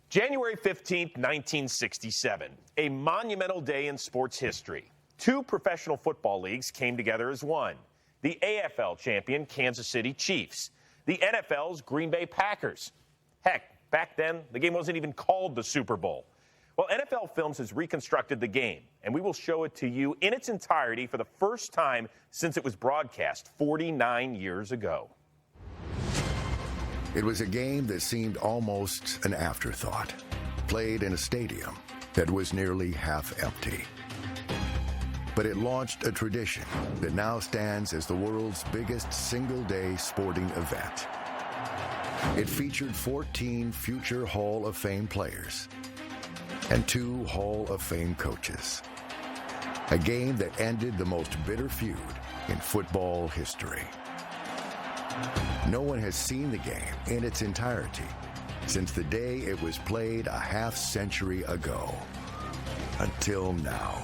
January 15th, 1967, a monumental day in sports history. Two professional football leagues came together as one. The AFL champion Kansas City Chiefs, the NFL's Green Bay Packers. Heck, back then, the game wasn't even called the Super Bowl. Well, NFL Films has reconstructed the game, and we will show it to you in its entirety for the first time since it was broadcast 49 years ago. It was a game that seemed almost an afterthought, played in a stadium that was nearly half empty. But it launched a tradition that now stands as the world's biggest single-day sporting event. It featured 14 future Hall of Fame players and 2 Hall of Fame coaches. A game that ended the most bitter feud in football history. No one has seen the game in its entirety since the day it was played a half-century ago. Until now.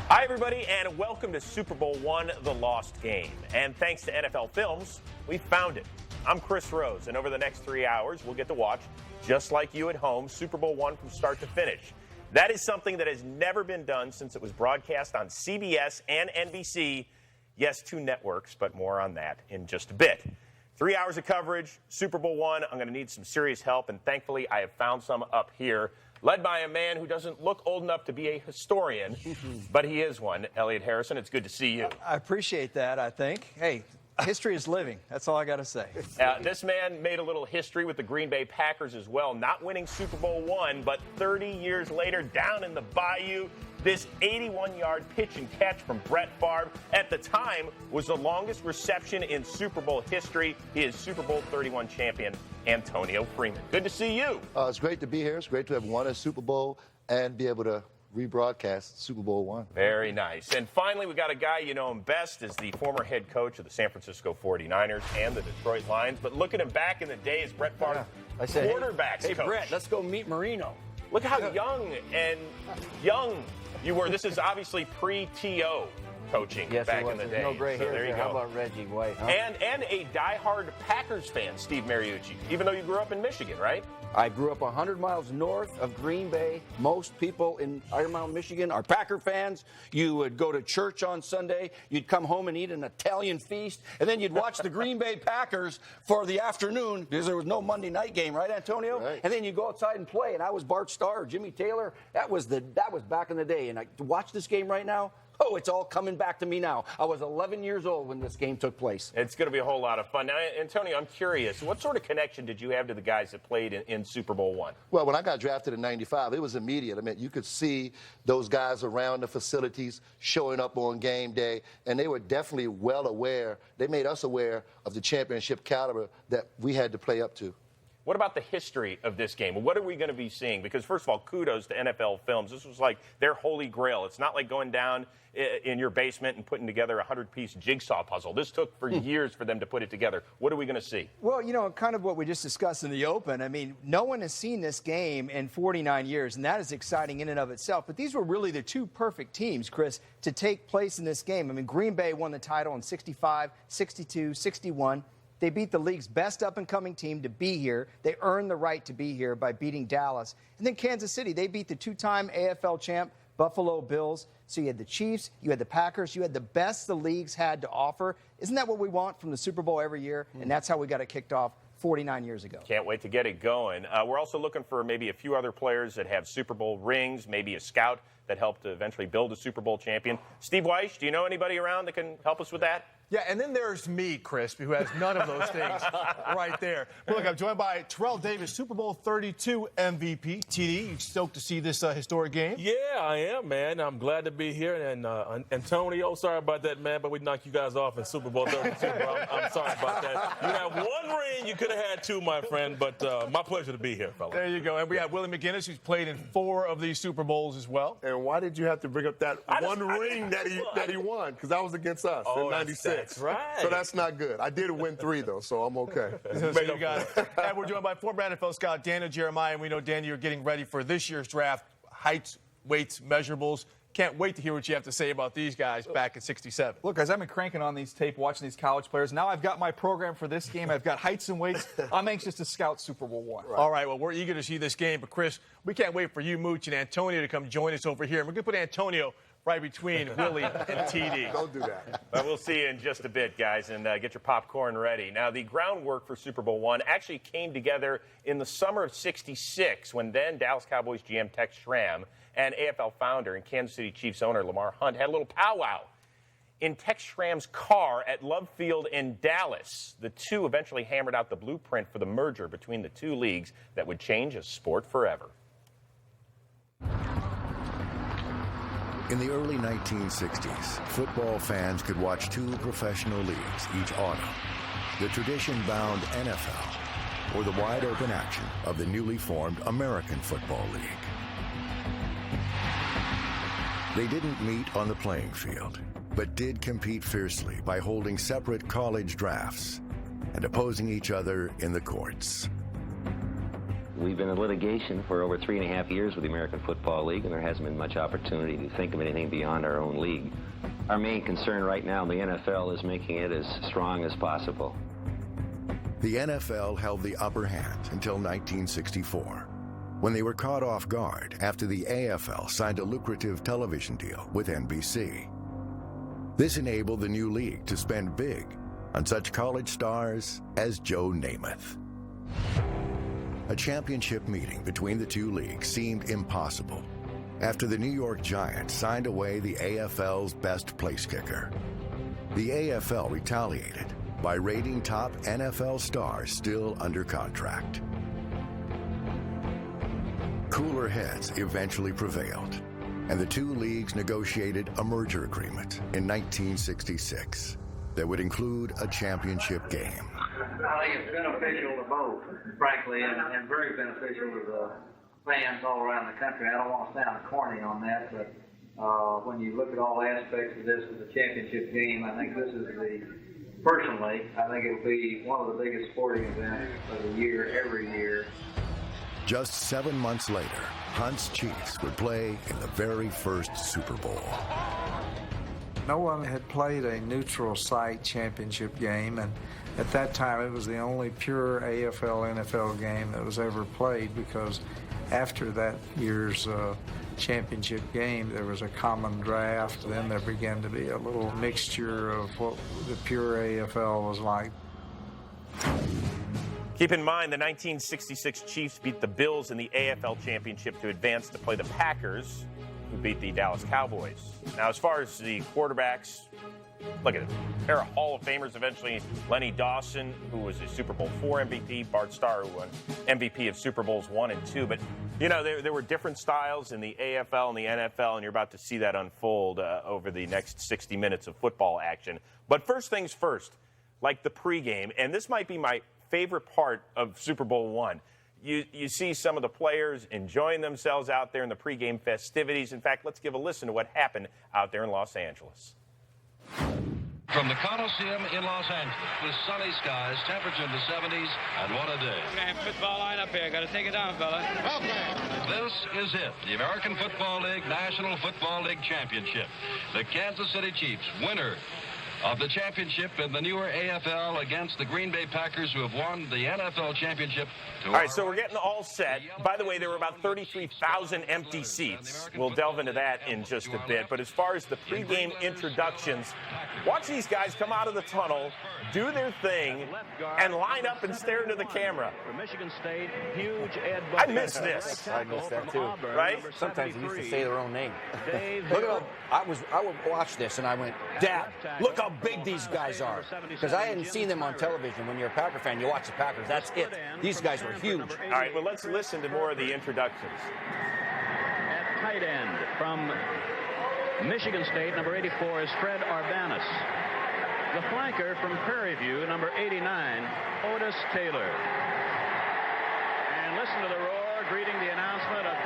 Hi, everybody, and welcome to Super Bowl I, The Lost Game. And thanks to NFL Films, we found it. I'm Chris Rose, and over the next 3 hours, we'll get to watch, just like you at home, Super Bowl I from start to finish. That is something that has never been done since it was broadcast on CBS and NBC. Yes, 2 networks, but more on that in just a bit. 3 hours of coverage, Super Bowl I. I'm going to need some serious help, and thankfully, I have found some up here, led by a man who doesn't look old enough to be a historian, but he is one. Elliot Harrison, it's good to see you. I appreciate that, I think. Hey, history is living. That's all I got to say. This man made a little history with the Green Bay Packers as well, not winning Super Bowl I, but 30 years later, down in the Bayou, this 81-yard pitch and catch from Brett Favre at the time was the longest reception in Super Bowl history. He is Super Bowl 31 champion Antonio Freeman. Good to see you. It's great to be here. It's great to have won a Super Bowl and be able to rebroadcast Super Bowl I. Very nice. And finally, we got a guy you know him best as the former head coach of the San Francisco 49ers and the Detroit Lions. But look at him back in the day as Brett Favre, quarterbacks hey, coach. Brett, let's go meet Marino. Look how young you were. This is obviously pre-TO coaching back in the day. No gray hair there you go. How about Reggie White? Huh? And a diehard Packers fan, Steve Mariucci, even though you grew up in Michigan, right? I grew up 100 miles north of Green Bay. Most people in Iron Mountain, Michigan are Packer fans. You would go to church on Sunday. You'd come home and eat an Italian feast. And then you'd watch the Green Bay Packers for the afternoon because there was no Monday night game, right, Antonio? Right. And then you'd go outside and play. And I was Bart Starr, Jimmy Taylor. That was back in the day. And to watch this game right now, oh, it's all coming back to me now. I was 11 years old when this game took place. It's going to be a whole lot of fun. Now, Antonio, I'm curious, what sort of connection did you have to the guys that played in Super Bowl I? Well, when I got drafted in '95, it was immediate. I mean, you could see those guys around the facilities showing up on game day, and they were definitely well aware. They made us aware of the championship caliber that we had to play up to. What about the history of this game? What are we going to be seeing? Because, first of all, kudos to NFL Films. This was like their holy grail. It's not like going down in your basement and putting together a 100-piece jigsaw puzzle. This took for years for them to put it together. What are we going to see? Well, you know, kind of what we just discussed in the open. I mean, no one has seen this game in 49 years, and that is exciting in and of itself. But these were really the 2 perfect teams, Chris, to take place in this game. I mean, Green Bay won the title in 65, 62, 61. They beat the league's best up-and-coming team to be here. They earned the right to be here by beating Dallas. And then Kansas City, they beat the 2-time AFL champ Buffalo Bills. So you had the Chiefs, you had the Packers, you had the best the leagues had to offer. Isn't that what we want from the Super Bowl every year? And that's how we got it kicked off 49 years ago. Can't wait to get it going. We're also looking for maybe a few other players that have Super Bowl rings, maybe a scout that helped to eventually build a Super Bowl champion. Steve Weiss, do you know anybody around that can help us with that? Yeah, and then there's me, Chris, who has none of those things right there. But look, I'm joined by Terrell Davis, Super Bowl 32 MVP. TD, you stoked to see this historic game? Yeah, I am, man. I'm glad to be here. And Antonio, sorry about that, man, but we knocked you guys off in Super Bowl 32, bro. I'm sorry about that. You have 1 ring. You could have had 2, my friend, but my pleasure to be here, fella. There you go. And we have Willie McGinnis, who's played in 4 of these Super Bowls as well. And saying, why did you have to bring up that one ring that he won? Because that was against us in '96. That's right. So that's not good. I did win 3, though, so I'm okay. So you got it. And we're joined by former NFL scout Daniel Jeremiah, and we know, Daniel, you're getting ready for this year's draft. Heights, weights, measurables. Can't wait to hear what you have to say about these guys back in '67. Look, guys, I've been cranking on these tape, watching these college players. Now I've got my program for this game. I've got heights and weights. I'm anxious to scout Super Bowl I. All right, well, we're eager to see this game. But, Chris, we can't wait for you, Mooch, and Antonio to come join us over here. And we're going to put Antonio right between Willie and TD. Don't do that. Well, we'll see you in just a bit, guys, and get your popcorn ready. Now, the groundwork for Super Bowl I actually came together in the summer of '66 when then Dallas Cowboys GM Tex Schramm and AFL founder and Kansas City Chiefs owner Lamar Hunt had a little powwow in Tex Schramm's car at Love Field in Dallas. The two eventually hammered out the blueprint for the merger between the two leagues that would change a sport forever. In the early 1960s, football fans could watch 2 professional leagues each autumn: the tradition-bound NFL or the wide-open action of the newly formed American Football League. They didn't meet on the playing field, but did compete fiercely by holding separate college drafts and opposing each other in the courts. We've been in litigation for over 3.5 years with the American Football League, and there hasn't been much opportunity to think of anything beyond our own league. Our main concern right now in the NFL is making it as strong as possible. The NFL held the upper hand until 1964, when they were caught off guard after the AFL signed a lucrative television deal with NBC. This enabled the new league to spend big on such college stars as Joe Namath. A championship meeting between the two leagues seemed impossible after the New York Giants signed away the AFL's best place kicker. The AFL retaliated by raiding top NFL stars still under contract. Cooler heads eventually prevailed, and the two leagues negotiated a merger agreement in 1966 that would include a championship game. I think it's beneficial to both, frankly, and very beneficial to the fans all around the country. I don't want to sound corny on that, but when you look at all aspects of this as a championship game, I think this is personally, I think it'll be one of the biggest sporting events of the year, every year. Just 7 months later, Hunt's Chiefs would play in the very first Super Bowl. No one had played a neutral site championship game, and at that time it was the only pure AFL-NFL game that was ever played, because after that year's championship game there was a common draft. Then there began to be a little mixture of what the pure AFL was like. Keep in mind, the 1966 Chiefs beat the Bills in the AFL Championship to advance to play the Packers, who beat the Dallas Cowboys. Now, as far as the quarterbacks, look at it. A pair of Hall of Famers eventually. Lenny Dawson, who was a Super Bowl IV MVP. Bart Starr, who won MVP of Super Bowls I and II. But, you know, there were different styles in the AFL and the NFL, and you're about to see that unfold over the next 60 minutes of football action. But first things first, like the pregame, and this might be my favorite part of Super Bowl I. You see some of the players enjoying themselves out there in the pregame festivities. In fact, let's give a listen to what happened out there in Los Angeles. From the Coliseum in Los Angeles, with sunny skies, temperature in the 70s, and what a day. Football line up here. Got to take it down, fella. Okay. This is it, the American Football League National Football League Championship. The Kansas City Chiefs, winner of the championship in the newer AFL, against the Green Bay Packers, who have won the NFL championship. All right, so we're getting all set. By the way, there were about 33,000 empty seats. We'll delve into that in just a bit. But as far as the pregame introductions, watch these guys come out of the tunnel, do their thing, and line up and stare into the camera. From Michigan State, huge Ed I miss this. I miss that too. Right? Sometimes they used to say their own name. Look at I would watch this and I went, Dad, look how big these guys are. Because I hadn't seen them on television. When you're a Packer fan, you watch the Packers. That's it. These guys were huge. All right, well, let's listen to more of the introductions. At tight end from Michigan State, number 84 is Fred Arbanis. The flanker from Prairie View, number 89, Otis Taylor. And listen to the roar greeting the announcement of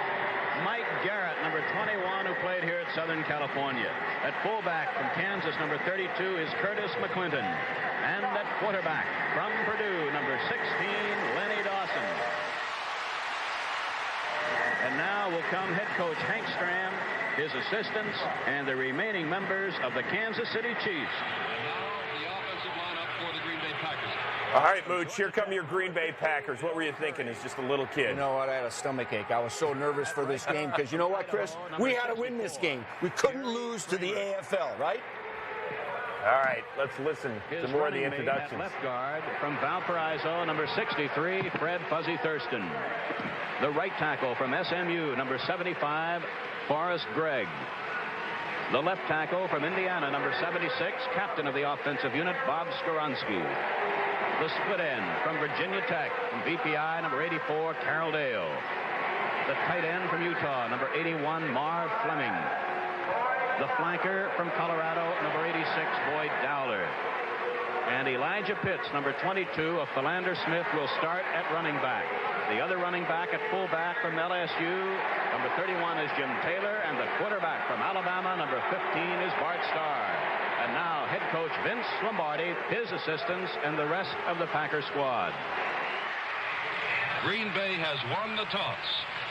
Mike Garrett, number 21, who played here at Southern California. At fullback from Kansas, number 32, is Curtis McClinton. And at quarterback from Purdue, number 16, Lenny Dawson. And now will come head coach Hank Stram, his assistants, and the remaining members of the Kansas City Chiefs. All right, Mooch, here come your Green Bay Packers. What were you thinking as just a little kid? You know what? I had a stomachache. I was so nervous for this game because you know what, Chris? We had to win this game. We couldn't lose to the AFL, right? All right, let's listen to more of the introductions. Left guard from Valparaiso, number 63, Fred Fuzzy Thurston. The right tackle from SMU, number 75, Forrest Gregg. The left tackle from Indiana, number 76, captain of the offensive unit, Bob Skoronsky. The split end from Virginia Tech, from VPI, number 84, Carroll Dale. The tight end from Utah, number 81, Marv Fleming. The flanker from Colorado, number 86, Boyd Dowler. And Elijah Pitts, number 22 of Philander Smith, will start at running back. The other running back at fullback from LSU, number 31 is Jim Taylor, and the quarterback from Alabama, number 15 is Bart Starr. And now head coach Vince Lombardi, his assistants, and the rest of the Packer squad. Green Bay has won the toss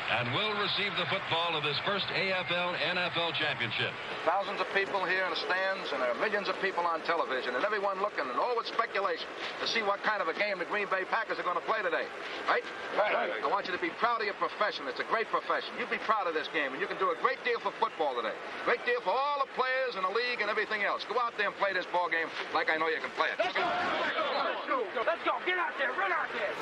and will receive the football of this first AFL-NFL championship. Thousands of people here in the stands, and there are millions of people on television, and everyone looking, and all with speculation to see what kind of a game the Green Bay Packers are going to play today. Right? Right. I want you to be proud of your profession. It's a great profession. You be proud of this game, and you can do a great deal for football today. Great deal for all the players in the league and everything else. Go out there and play this ball game like I know you can play it. Let's go. Let's go. Get out there. Run out there.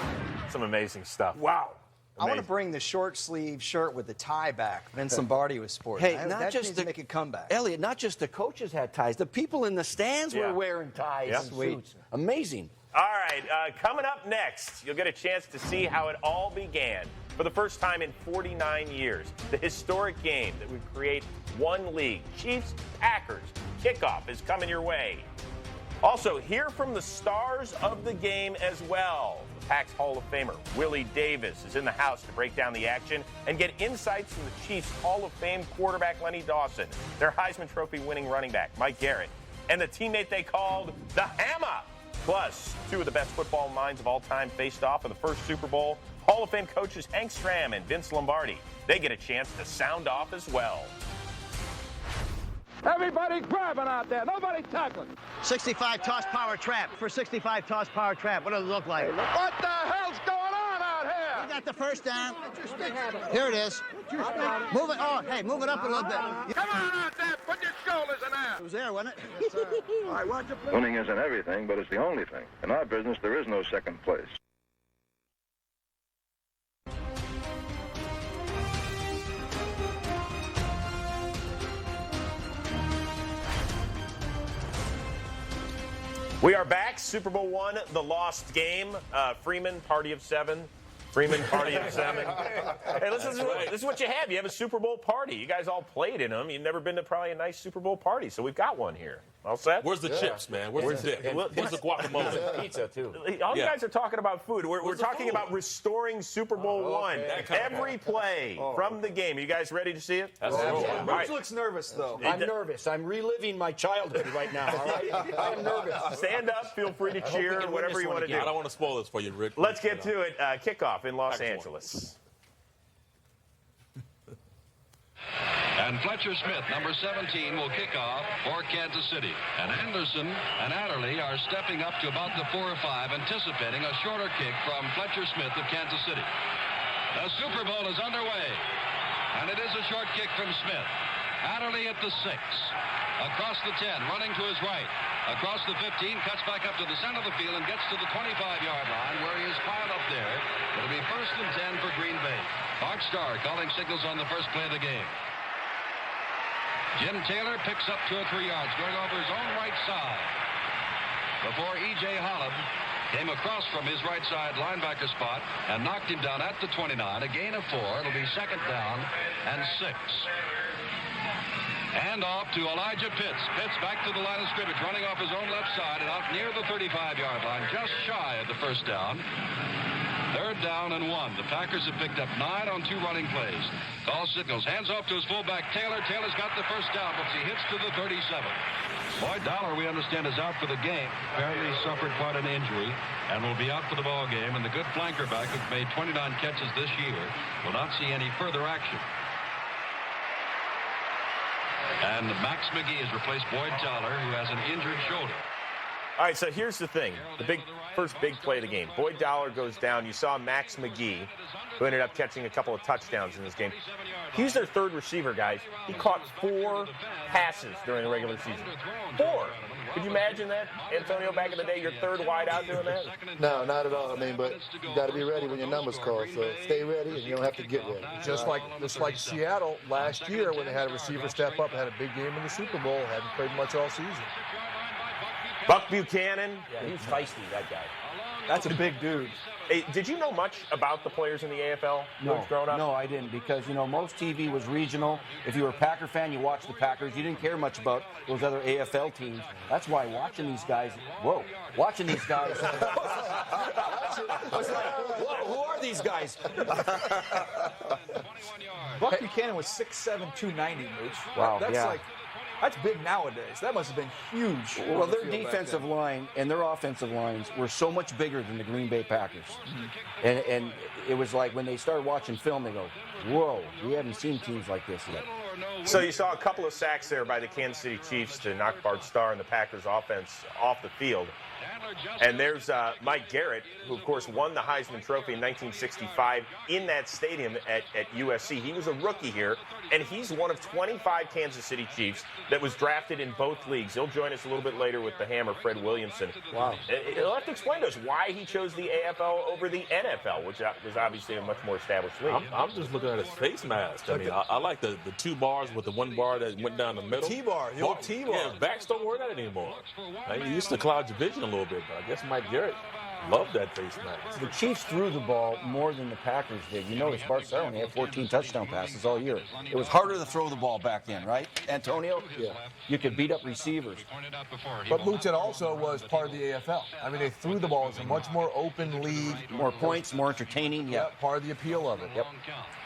Some amazing stuff. Wow. Amazing. I want to bring the short sleeve shirt with the tie back. Vince Lombardi was sporting. Hey, not that just needs to to make a comeback. Elliot, not just the coaches had ties. The people in the stands were wearing ties and suits. Amazing. All right, coming up next, you'll get a chance to see how it all began. For the first time in 49 years, the historic game that would create one league, Chiefs-Packers, kickoff is coming your way. Also, hear from the stars of the game as well. The Pack's Hall of Famer, Willie Davis, is in the house to break down the action and get insights from the Chiefs Hall of Fame quarterback Lenny Dawson, their Heisman Trophy winning running back Mike Garrett, and the teammate they called the Hammer. Plus, two of the best football minds of all time faced off in the first Super Bowl. Hall of Fame coaches Hank Stram and Vince Lombardi. They get a chance to sound off as well. Everybody grabbing out there. Nobody tackling. 65 toss power trap. For 65 toss power trap, what does it look like? What the hell's going on out here? We got the first down. Here it is. Move it. Oh, hey, move it up a little bit. Come on out there. Put your shoulders in there. It was there, wasn't it? All right, watch it. Winning isn't everything, but it's the only thing. In our business, there is no second place. We are back. Super Bowl I, the lost game. Freeman, party of seven. Freeman, party of seven. Hey, listen, this is what you have. You have a Super Bowl party. You guys all played in them. You've never been to probably a nice Super Bowl party, so we've got one here. All set? Where's the chips, man? Where's the dip? Where's the guacamole? Pizza, too. All you guys are talking about food. We're talking about restoring Super Bowl I. Every play from the game. Are you guys ready to see it? Rich looks nervous, though. I'm nervous. I'm reliving my childhood right now, all right? I'm nervous. Stand up. Feel free to cheer. Whatever you want to do. I don't want to spoil this for you, Rich. Let's get to it. Kickoff in Los Angeles. And Fletcher Smith, number 17, will kick off for Kansas City. And Anderson and Adderley are stepping up to about the 4 or 5, anticipating a shorter kick from Fletcher Smith of Kansas City. The Super Bowl is underway. And it is a short kick from Smith. Adderley at the 6. Across the 10, running to his right. Across the 15, cuts back up to the center of the field and gets to the 25-yard line where he is piled up there. It'll be 1st and 10 for Green Bay. Bart Starr calling signals on the first play of the game. Jim Taylor picks up 2 or 3 yards, going over his own right side. Before E.J. Holland came across from his right side linebacker spot and knocked him down at the 29. A gain of 4. It'll be 2nd down and 6. And off to Elijah Pitts. Pitts back to the line of scrimmage, running off his own left side and out near the 35-yard line, just shy of the 1st down. 3rd down and 1. The Packers have picked up 9 on 2 running plays. Call signals. Hands off to his fullback, Taylor. Taylor's got the first down, but he hits to the 37. Boyd Dollar, we understand, is out for the game. Apparently suffered quite an injury and will be out for the ball game. And the good flanker back, who's made 29 catches this year, will not see any further action. And Max McGee has replaced Boyd Dollar, who has an injured shoulder. All right, so here's the thing. The first big play of the game. Boyd Dollar goes down. You saw Max McGee, who ended up catching a couple of touchdowns in this game. He's their 3rd receiver, guys. He caught 4 passes during the regular season. 4. Could you imagine that, Antonio, back in the day, your 3rd wide out doing that? No, not at all. I mean, but you got to be ready when your number's called. So stay ready, and you don't have to get ready. Just like Seattle last year when they had a receiver step up, had a big game in the Super Bowl, hadn't played much all season. Buck Buchanan. Yeah, he's feisty, that guy. That's a big dude. Hey, did you know much about the players in the AFL growing up? No, I didn't, because, most TV was regional. If you were a Packer fan, you watched the Packers. You didn't care much about those other AFL teams. That's why watching these guys, watching these guys. Who are these guys? Buck Buchanan was 6'7", 290, Mooch. Wow, That's big nowadays. That must have been huge. Well, their defensive line and their offensive lines were so much bigger than the Green Bay Packers. Mm-hmm. And it was like when they started watching film, they go, whoa, we haven't seen teams like this yet. So you saw a couple of sacks there by the Kansas City Chiefs to knock Bart Starr and the Packers offense off the field. And there's Mike Garrett, who, of course, won the Heisman Trophy in 1965 in that stadium at USC. He was a rookie here, and he's one of 25 Kansas City Chiefs that was drafted in both leagues. He'll join us a little bit later with the Hammer, Fred Williamson. Wow. He'll have to explain to us why he chose the AFL over the NFL, which was obviously a much more established league. I'm just looking at his face mask. I mean, I like the 2 bars with the 1 bar that went down the middle. T-bar, the old T-bar. Yeah, backs don't wear that anymore. He used to cloud your vision a little bit, but I guess Mike Garrett loved that face mask. The Chiefs threw the ball more than the Packers did. You notice Bart Starr only had 14 touchdown passes all year. It was harder to throw the ball back then, right, Antonio? Yeah. You could beat up receivers. But Mooch, it also was part of the AFL. I mean, they threw the ball. It's a much more open league. More points, more entertaining. Yeah, part of the appeal of it. Yep.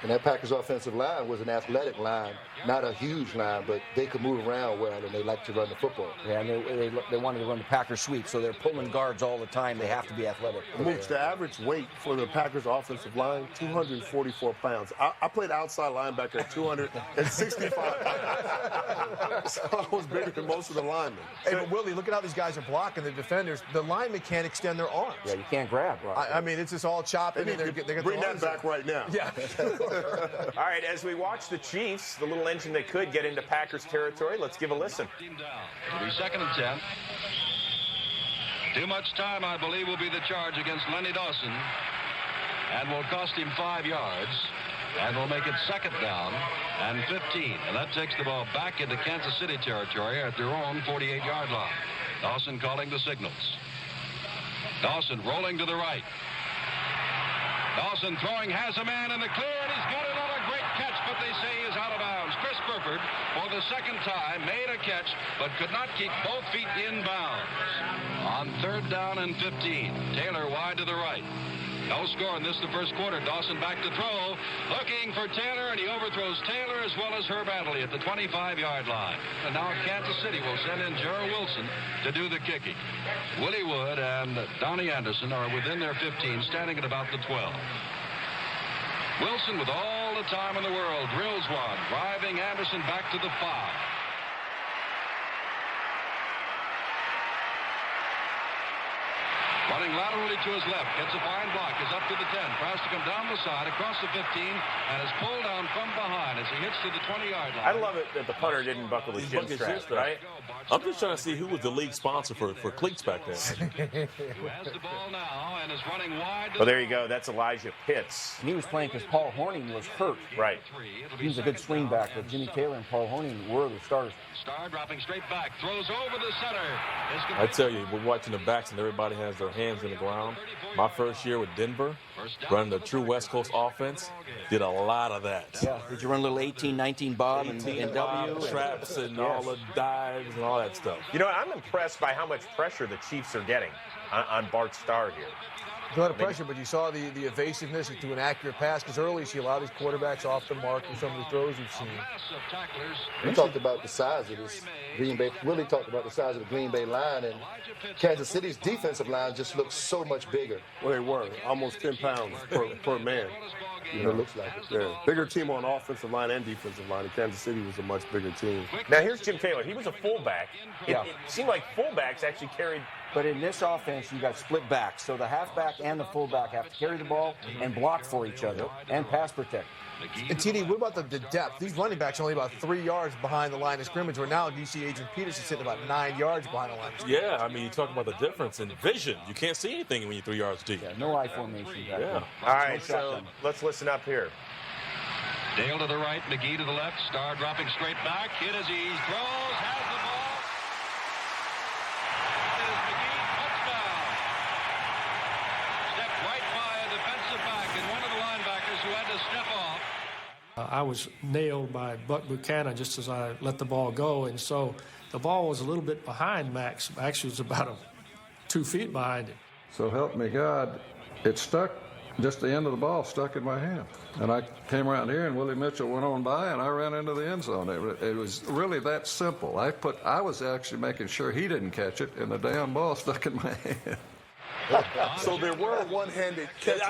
And that Packers offensive line was an athletic line, not a huge line, but they could move around well, and they like to run the football. Yeah, and they wanted to run the Packers sweep, so they're pulling guards all the time. They have to be athletic. Mooch, the average weight for the Packers offensive line, 244 pounds. I played outside linebacker at 265 pounds. So I was bigger than most of the linemen. Hey, but Willie, look at how these guys are blocking the defenders. The linemen can't extend their arms. Yeah, you can't grab. Right? I mean, it's just all chopping. They need to bring that back right now. Yeah. All right, as we watch the Chiefs, the little engine they could, get into Packers territory, let's give a listen. It'll be 2nd and 10. Too much time, I believe, will be the charge against Lenny Dawson, and will cost him 5 yards, and will make it 2nd down and 15. And that takes the ball back into Kansas City territory at their own 48-yard line. Dawson calling the signals. Dawson rolling to the right. Dawson throwing, has a man in the clear, and he's got another great catch, but they say he is out of bounds. Chris Burford, for the 2nd time, made a catch, but could not keep both feet in bounds. On 3rd down and 15, Taylor wide to the right. No score in this, the first quarter. Dawson back to throw, looking for Taylor, and he overthrows Taylor as well as Herb Adderley at the 25-yard line. And now Kansas City will send in Gerald Wilson to do the kicking. Willie Wood and Donnie Anderson are within their 15, standing at about the 12. Wilson, with all the time in the world, drills one, driving Anderson back to the 5. Running laterally to his left, gets a fine block, is up to the 10, tries to come down the side, across the 15, and is pulled down from behind as he hits to the 20-yard line. I love it that the punter didn't buckle his shin strap, right? I'm just trying to see who was the league sponsor for cleats back then. Who has the ball now and is running wide. Well, there you go. That's Elijah Pitts. And he was playing because Paul Hornung was hurt. Right. He was a good swing back, but Jimmy Taylor and Paul Hornung were the starters. Star dropping straight back, throws over the center. I tell you, we're watching the backs and everybody has their hands in the ground. My first year with Denver, running the true West Coast offense, did a lot of that. Yeah. Did you run a little 18-19 bob and W? Traps and all the dives and all that stuff. You know, I'm impressed by how much pressure the Chiefs are getting on Bart Starr here. A lot of pressure, but you saw the evasiveness to an accurate pass, because early you see a lot of these quarterbacks off the mark with some of the throws you've seen. We talked about the size of this Green Bay. Willie talked about the size of the Green Bay line, and Kansas City's defensive line just looks so much bigger. Well, they were almost 10 pounds per man. You know, it looks like it. Yeah, bigger team on offensive line and defensive line. And Kansas City was a much bigger team. Now here's Jim Taylor. He was a fullback. It seemed like fullbacks actually carried. But in this offense, you got split backs. So the halfback and the fullback have to carry the ball and block for each other and pass protect. And TD, what about the depth? These running backs are only about 3 yards behind the line of scrimmage, where now you see Adrian Peterson sitting about 9 yards behind the line of scrimmage. Yeah, I mean, you talk about the difference in vision. You can't see anything when you're 3 yards deep. Yeah, no eye formation. Yeah. All right, so let's listen up here. Dale to the right, McGee to the left. Starr dropping straight back. Hit as he throws, has the ball. It is McGee, touchdown. Stepped right by a defensive back and one of the linebackers who had to step off. I was nailed by Buck Buchanan just as I let the ball go, and so the ball was a little bit behind Max. Actually, it was about 2 feet behind him. So help me God, it stuck. Just the end of the ball stuck in my hand. And I came around here, and Willie Mitchell went on by, and I ran into the end zone. It was really that simple. I was actually making sure he didn't catch it, and the damn ball stuck in my hand. So there were one-handed catches.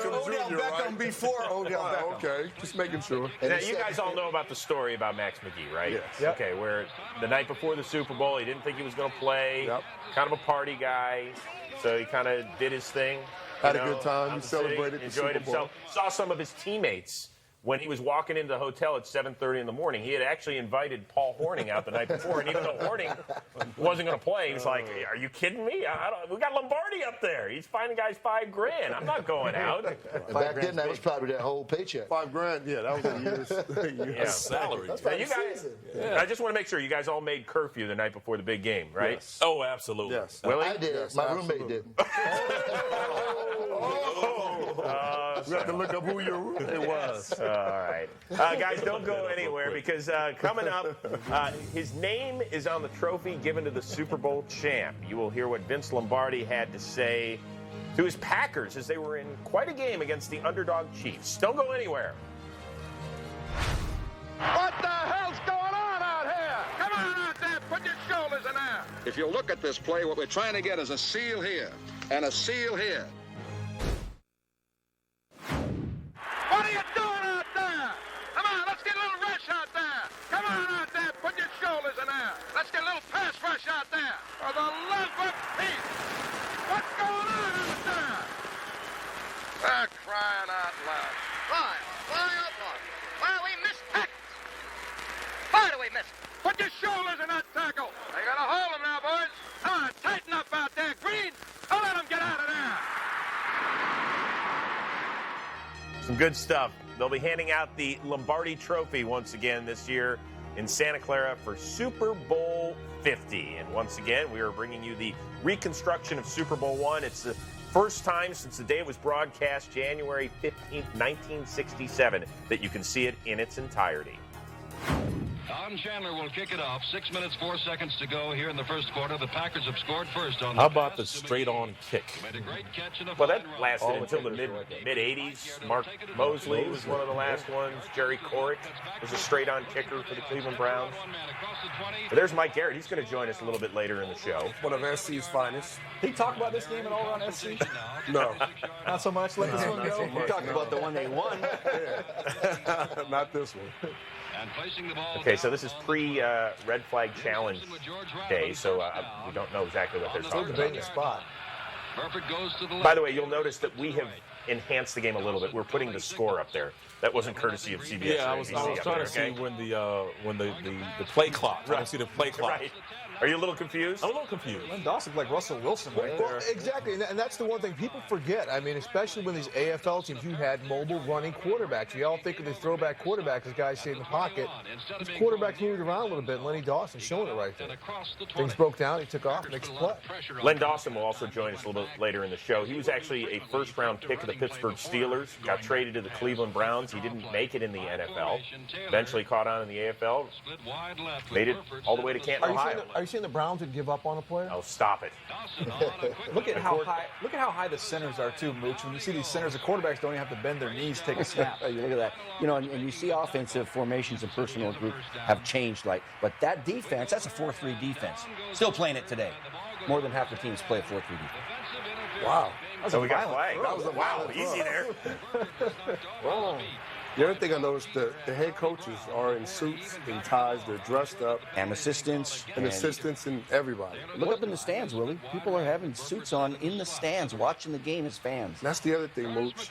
Odell Beckham before Odell Beckham. Okay, just making sure. Now, you guys all know about the story about Max McGee, right? Yes. Yep. Okay, where the night before the Super Bowl, he didn't think he was going to play. Yep. Kind of a party guy, so he kind of did his thing. Had a good time. He celebrated the enjoyed Super Bowl. himself. Saw some of his teammates when he was walking into the hotel at 7:30 in the morning. He had actually invited Paul Hornung out the night before, and even though Hornung wasn't going to play, he was like, "Are you kidding me? We got Lombardi up there. He's finding guys $5,000. I'm not going out." And back then, that was probably that whole paycheck. $5,000, yeah, that was a year's salary. Now, you guys, I just want to make sure you guys all made curfew the night before the big game, right? Yes. Oh, absolutely. Yes. Willie? I did. Yes, My absolutely. roommate didn't. We have to look up who your roommate was. All right. Guys, don't go anywhere, because coming up, his name is on the trophy given to the Super Bowl champ. You will hear what Vince Lombardi had to say to his Packers as they were in quite a game against the underdog Chiefs. Don't go anywhere. What the hell's going on out here? Come on out there, put your shoulders in there. If you look at this play, what we're trying to get is a seal here and a seal here. What are you doing out there? Come on, let's get a little rush out there. Come on out there, put your shoulders in there. Let's get a little pass rush out there. For the love of Pete. What's going on out there? They're crying out loud. Why? Why, oh, boy? Why, we missed tackles. Why do we miss? Put your shoulders in that tackle. They got a hold of him now, boys. Come on, tighten up out there. Green, don't let him get out of there. Some good stuff. They'll be handing out the Lombardi Trophy once again this year in Santa Clara for Super Bowl 50. And once again, we are bringing you the reconstruction of Super Bowl I. It's the first time since the day it was broadcast, January 15th, 1967, that you can see it in its entirety. Don Chandler will kick it off. 6 minutes, 4 seconds to go here in the first quarter. The Packers have scored first on How about the straight-on kick? Well, that lasted until the mid-'80s. Mark Mosley was one of the last ones. Jerry Corrick was a straight-on kicker for the Cleveland Browns. But there's Mike Garrett. He's going to join us a little bit later in the show. One of SC's finest. Did he talk about this game at all on SC? No. Not so much. Let this one go. We're talking about the one they won. Not this one. And placing the ball. Okay, so this is pre-Red Flag Challenge day, so we don't know exactly what they're talking about. Spot. Perfect goes to the left. By the way, you'll notice that we have enhanced the game a little bit. We're putting the score up there. That wasn't courtesy of CBS. Yeah, or I was ABC trying to see when the play clock. I don't see the play clock. Right. Are you a little confused? I'm a little confused. Len Dawson's like Russell Wilson right there. Well, exactly, and that's the one thing people forget. I mean, especially when these AFL teams, you had mobile running quarterbacks. We all think of the throwback quarterbacks as guys stay in the pocket. This quarterback moved around a little bit. Lenny Dawson showing it right there. Things broke down. He took off. Next play. Len Dawson will also join us a little bit later in the show. He was actually a first-round pick of the Pittsburgh Steelers. Got traded to the Cleveland Browns. He didn't make it in the NFL. Eventually caught on in the AFL. Made it all the way to Canton, Ohio. Are you saying the Browns would give up on a player? Oh, stop it. Look at how high the centers are too, Mooch. When you see these centers, the quarterbacks don't even have to bend their knees to take a snap. You look at that. You know, and you see offensive formations and personnel group have changed, but that defense, that's a 4-3 defense. Still playing it today. More than half the teams play a 4-3 defense. Wow. So we got flag. That was a wow, violent easy there. Wow. The other thing I noticed, the head coaches are in suits and ties. They're dressed up. And assistants. And assistants and everybody. Look up in the stands, Willie. People are having suits on in the stands, watching the game as fans. That's the other thing, Mooch.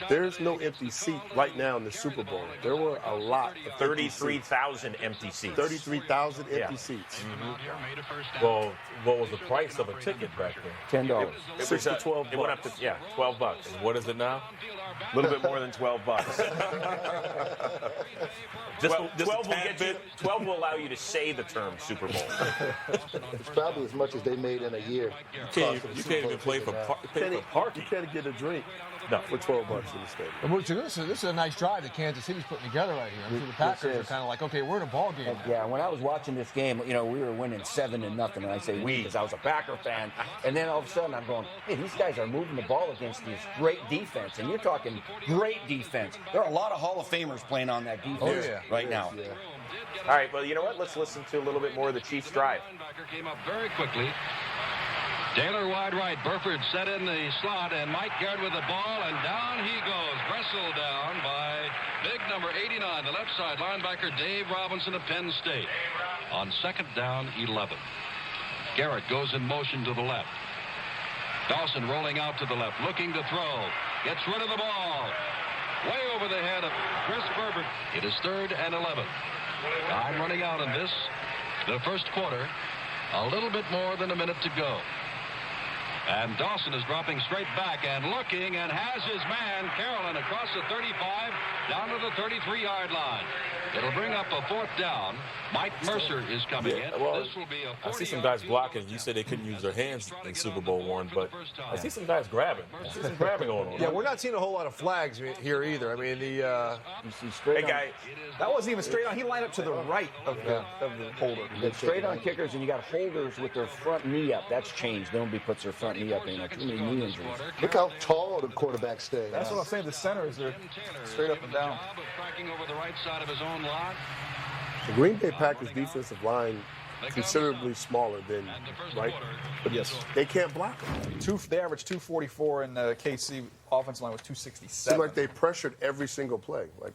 There's no empty seat right now in the Super Bowl. There were a lot of 33,000 empty seats. 33,000 empty seats. Mm-hmm. Well, what was the price of a ticket back then? $10. It was $12. It went up to $12. And what is it now? A little bit more than $12. Just 12 will get you. 12 will allow you to say the term Super Bowl. It's probably as much as they made in a year. You can't even play for parking. You can't get a drink. No. For $12 in the stadium. Mooch, this is a nice drive that Kansas City's putting together right here. I'm sure the Packers are kind of like, okay, we're in a ball game. Yeah, when I was watching this game, we were winning 7-0, and I say we because I was a Packer fan. And then all of a sudden I'm going, hey, these guys are moving the ball against this great defense. And you're talking great defense. There are a lot of Hall of Famers playing on that defense right now. Yeah. All right, well, you know what? Let's listen to a little bit more of the Chiefs' drive. Came up very quickly. Taylor wide right. Burford set in the slot, and Mike Garrett with the ball, and down he goes. Wrestled down by big number 89, the left side linebacker Dave Robinson of Penn State. On second down, 11. Garrett goes in motion to the left. Dawson rolling out to the left, looking to throw. Gets rid of the ball. Way over the head of Chris Burford. It is 3rd and 11. Time running out in this, the first quarter. A little bit more than a minute to go. And Dawson is dropping straight back and looking and has his man, Carolyn, across the 35 down to the 33-yard line. It'll bring up a 4th down. Mike Mercer is coming in. Well, this will be a 40. I see some guys blocking. You said they couldn't use their hands in Super Bowl I, but I see some guys grabbing. I see some grabbing going on. Yeah, we're not seeing a whole lot of flags here either. I mean, you see straight on. Guy, that wasn't even straight on. He lined up to the right of the holder. Straight on kickers, and you got holders with their front knee up. That's changed. Nobody puts their front knee up. Too many knee injuries. Look how tall the quarterback stays. That's what I'm saying. The centers are straight up and down. Over the right side of his own line. The Green Bay Packers defensive line considerably smaller than, right? But yes, they can't block them. They average 244, and the KC offensive line was 267. Seemed like they pressured every single play. Like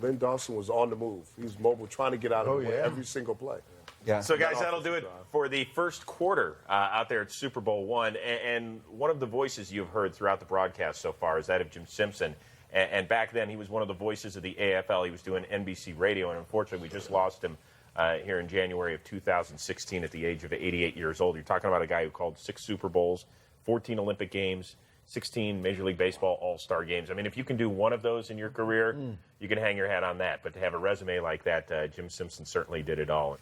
Len Dawson was on the move. He was mobile, trying to get out of the way every single play. Yeah. So, guys, that'll do it for the first quarter out there at Super Bowl I. And one of the voices you've heard throughout the broadcast so far is that of Jim Simpson. And back then, he was one of the voices of the AFL. He was doing NBC radio, and unfortunately, we just lost him here in January of 2016 at the age of 88 years old. You're talking about a guy who called 6 Super Bowls, 14 Olympic Games, 16 Major League Baseball All-Star Games. I mean, if you can do one of those in your career, you can hang your hat on that. But to have a resume like that, Jim Simpson certainly did it all.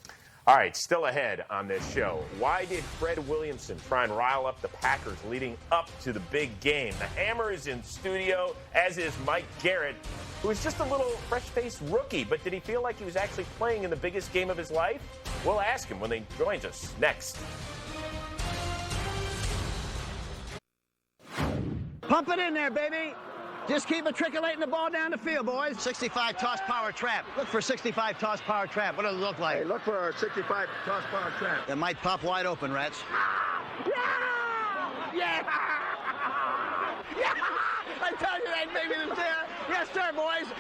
All right, still ahead on this show. Why did Fred Williamson try and rile up the Packers leading up to the big game? The Hammer is in studio, as is Mike Garrett, who is just a little fresh-faced rookie. But did he feel like he was actually playing in the biggest game of his life? We'll ask him when he joins us next. Pump it in there, baby. Just keep matriculating the ball down the field, boys. 65 toss power trap. Look for 65 toss power trap. What does it look like? Hey, look for our 65 toss power trap. It might pop wide open, Rats. Yeah! Yeah! Yeah! I tell you that baby is there. Yes, sir, boys.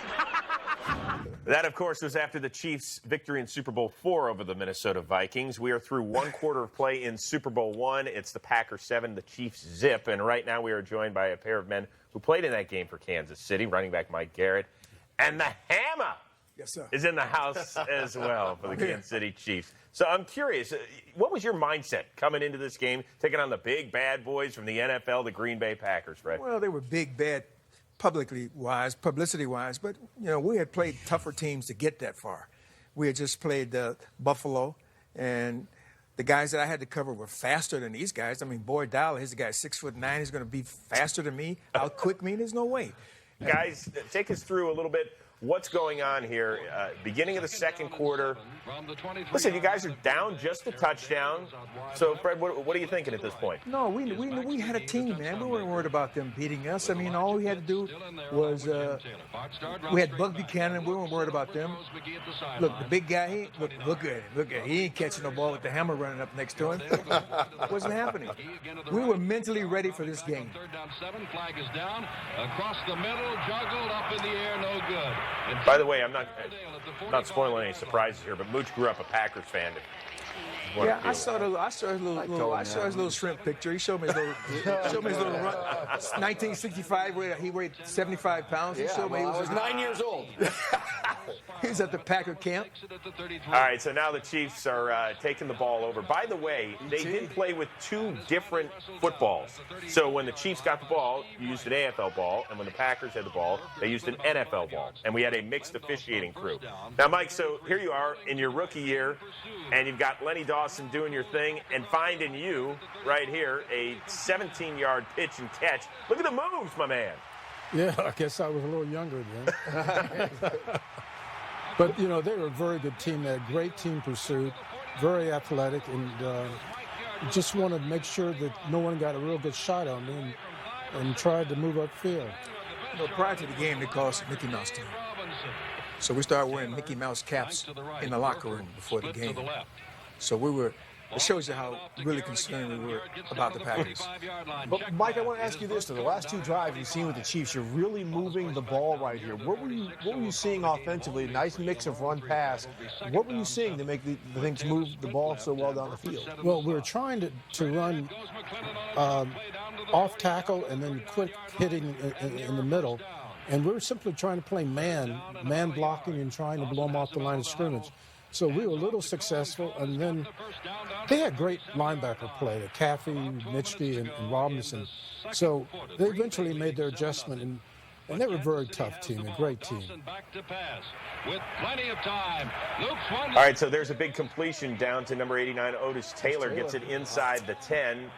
That, of course, was after the Chiefs' victory in Super Bowl IV over the Minnesota Vikings. We are through one quarter of play in Super Bowl I. It's the Packers 7, the Chiefs zip. And right now we are joined by a pair of men who played in that game for Kansas City, running back Mike Garrett and the Hammer, Yes, sir. is in the house as well for the Kansas City Chiefs. So I'm curious, what was your mindset coming into this game, taking on the big bad boys from the NFL, the Green Bay Packers, Fred? Well, they were big bad publicity-wise, but, we had played tougher teams to get that far. We had just played Buffalo, and the guys that I had to cover were faster than these guys. I mean, Boyd Dowell, he's a guy 6'9", he's going to be faster than me, out-quick me, there's no way. Guys, take us through a little bit what's going on here. Beginning of the second quarter. Listen, you guys are down just a touchdown. So, Fred, what are you thinking at this point? No, we had a team, man. We weren't worried about them beating us. I mean, all we had to do was we had Buck Buchanan. We weren't worried about them. Look, the big guy, look at him. Look at him. He ain't catching the ball with the hammer running up next to him. It wasn't happening. We were mentally ready for this game. Third down 7, flag is down. Across the middle, juggled up in the air, no good. By the way, I'm not spoiling any surprises here, but Mooch grew up a Packers fan. Yeah, I saw his little shrimp picture. He showed me his little run. 1965, he weighed 75 pounds. He showed me he was 9 years old. He was at the Packer camp. All right, so now the Chiefs are taking the ball over. By the way, they did play with 2 different footballs. So when the Chiefs got the ball, you used an AFL ball, and when the Packers had the ball, they used an NFL ball. And we had a mixed officiating crew. Now, Mike, so here you are in your rookie year, and you've got Lenny Dawson doing your thing and finding you right here a 17-yard pitch and catch. Look at the moves, my man. Yeah, I guess I was a little younger then. But, they were a very good team. They had great team pursuit, very athletic, and just wanted to make sure that no one got a real good shot on me and tried to move upfield. Prior to the game, they called us Mickey Mouse team. So we started wearing Mickey Mouse caps in the locker room before the game. So it shows you how really concerned we were about the Packers. But, Mike, I want to ask you this, though. The last 2 drives you've seen with the Chiefs, you're really moving the ball right here. What were you seeing offensively? Nice mix of run-pass. What were you seeing to make the things move the ball so well down the field? Well, we were trying to run off tackle and then quick hitting in the middle. And we were simply trying to play man blocking and trying to blow them off the line of scrimmage. So we were a little successful, and then they had great linebacker play, Caffey, Nitschke, and Robinson. So they eventually made their adjustment, and they were a very tough team, a great team. With plenty of time. All right, so there's a big completion down to number 89, Otis Taylor. Gets it inside the 10.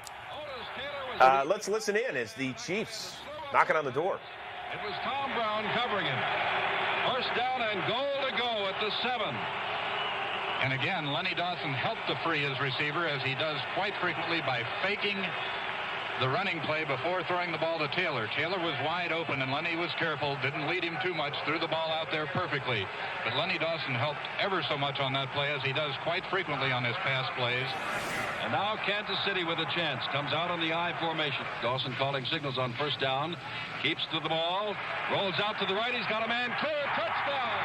Let's listen in as the Chiefs knocking on the door. It was Tom Brown covering him. First down and goal to go at the 7. And again, Lenny Dawson helped to free his receiver, as he does quite frequently by faking the running play before throwing the ball to Taylor. Taylor was wide open, and Lenny was careful, didn't lead him too much, threw the ball out there perfectly. But Lenny Dawson helped ever so much on that play, as he does quite frequently on his pass plays. And now Kansas City with a chance. Comes out on the I formation. Dawson calling signals on first down. Keeps to the ball. Rolls out to the right. He's got a man clear. Touchdown!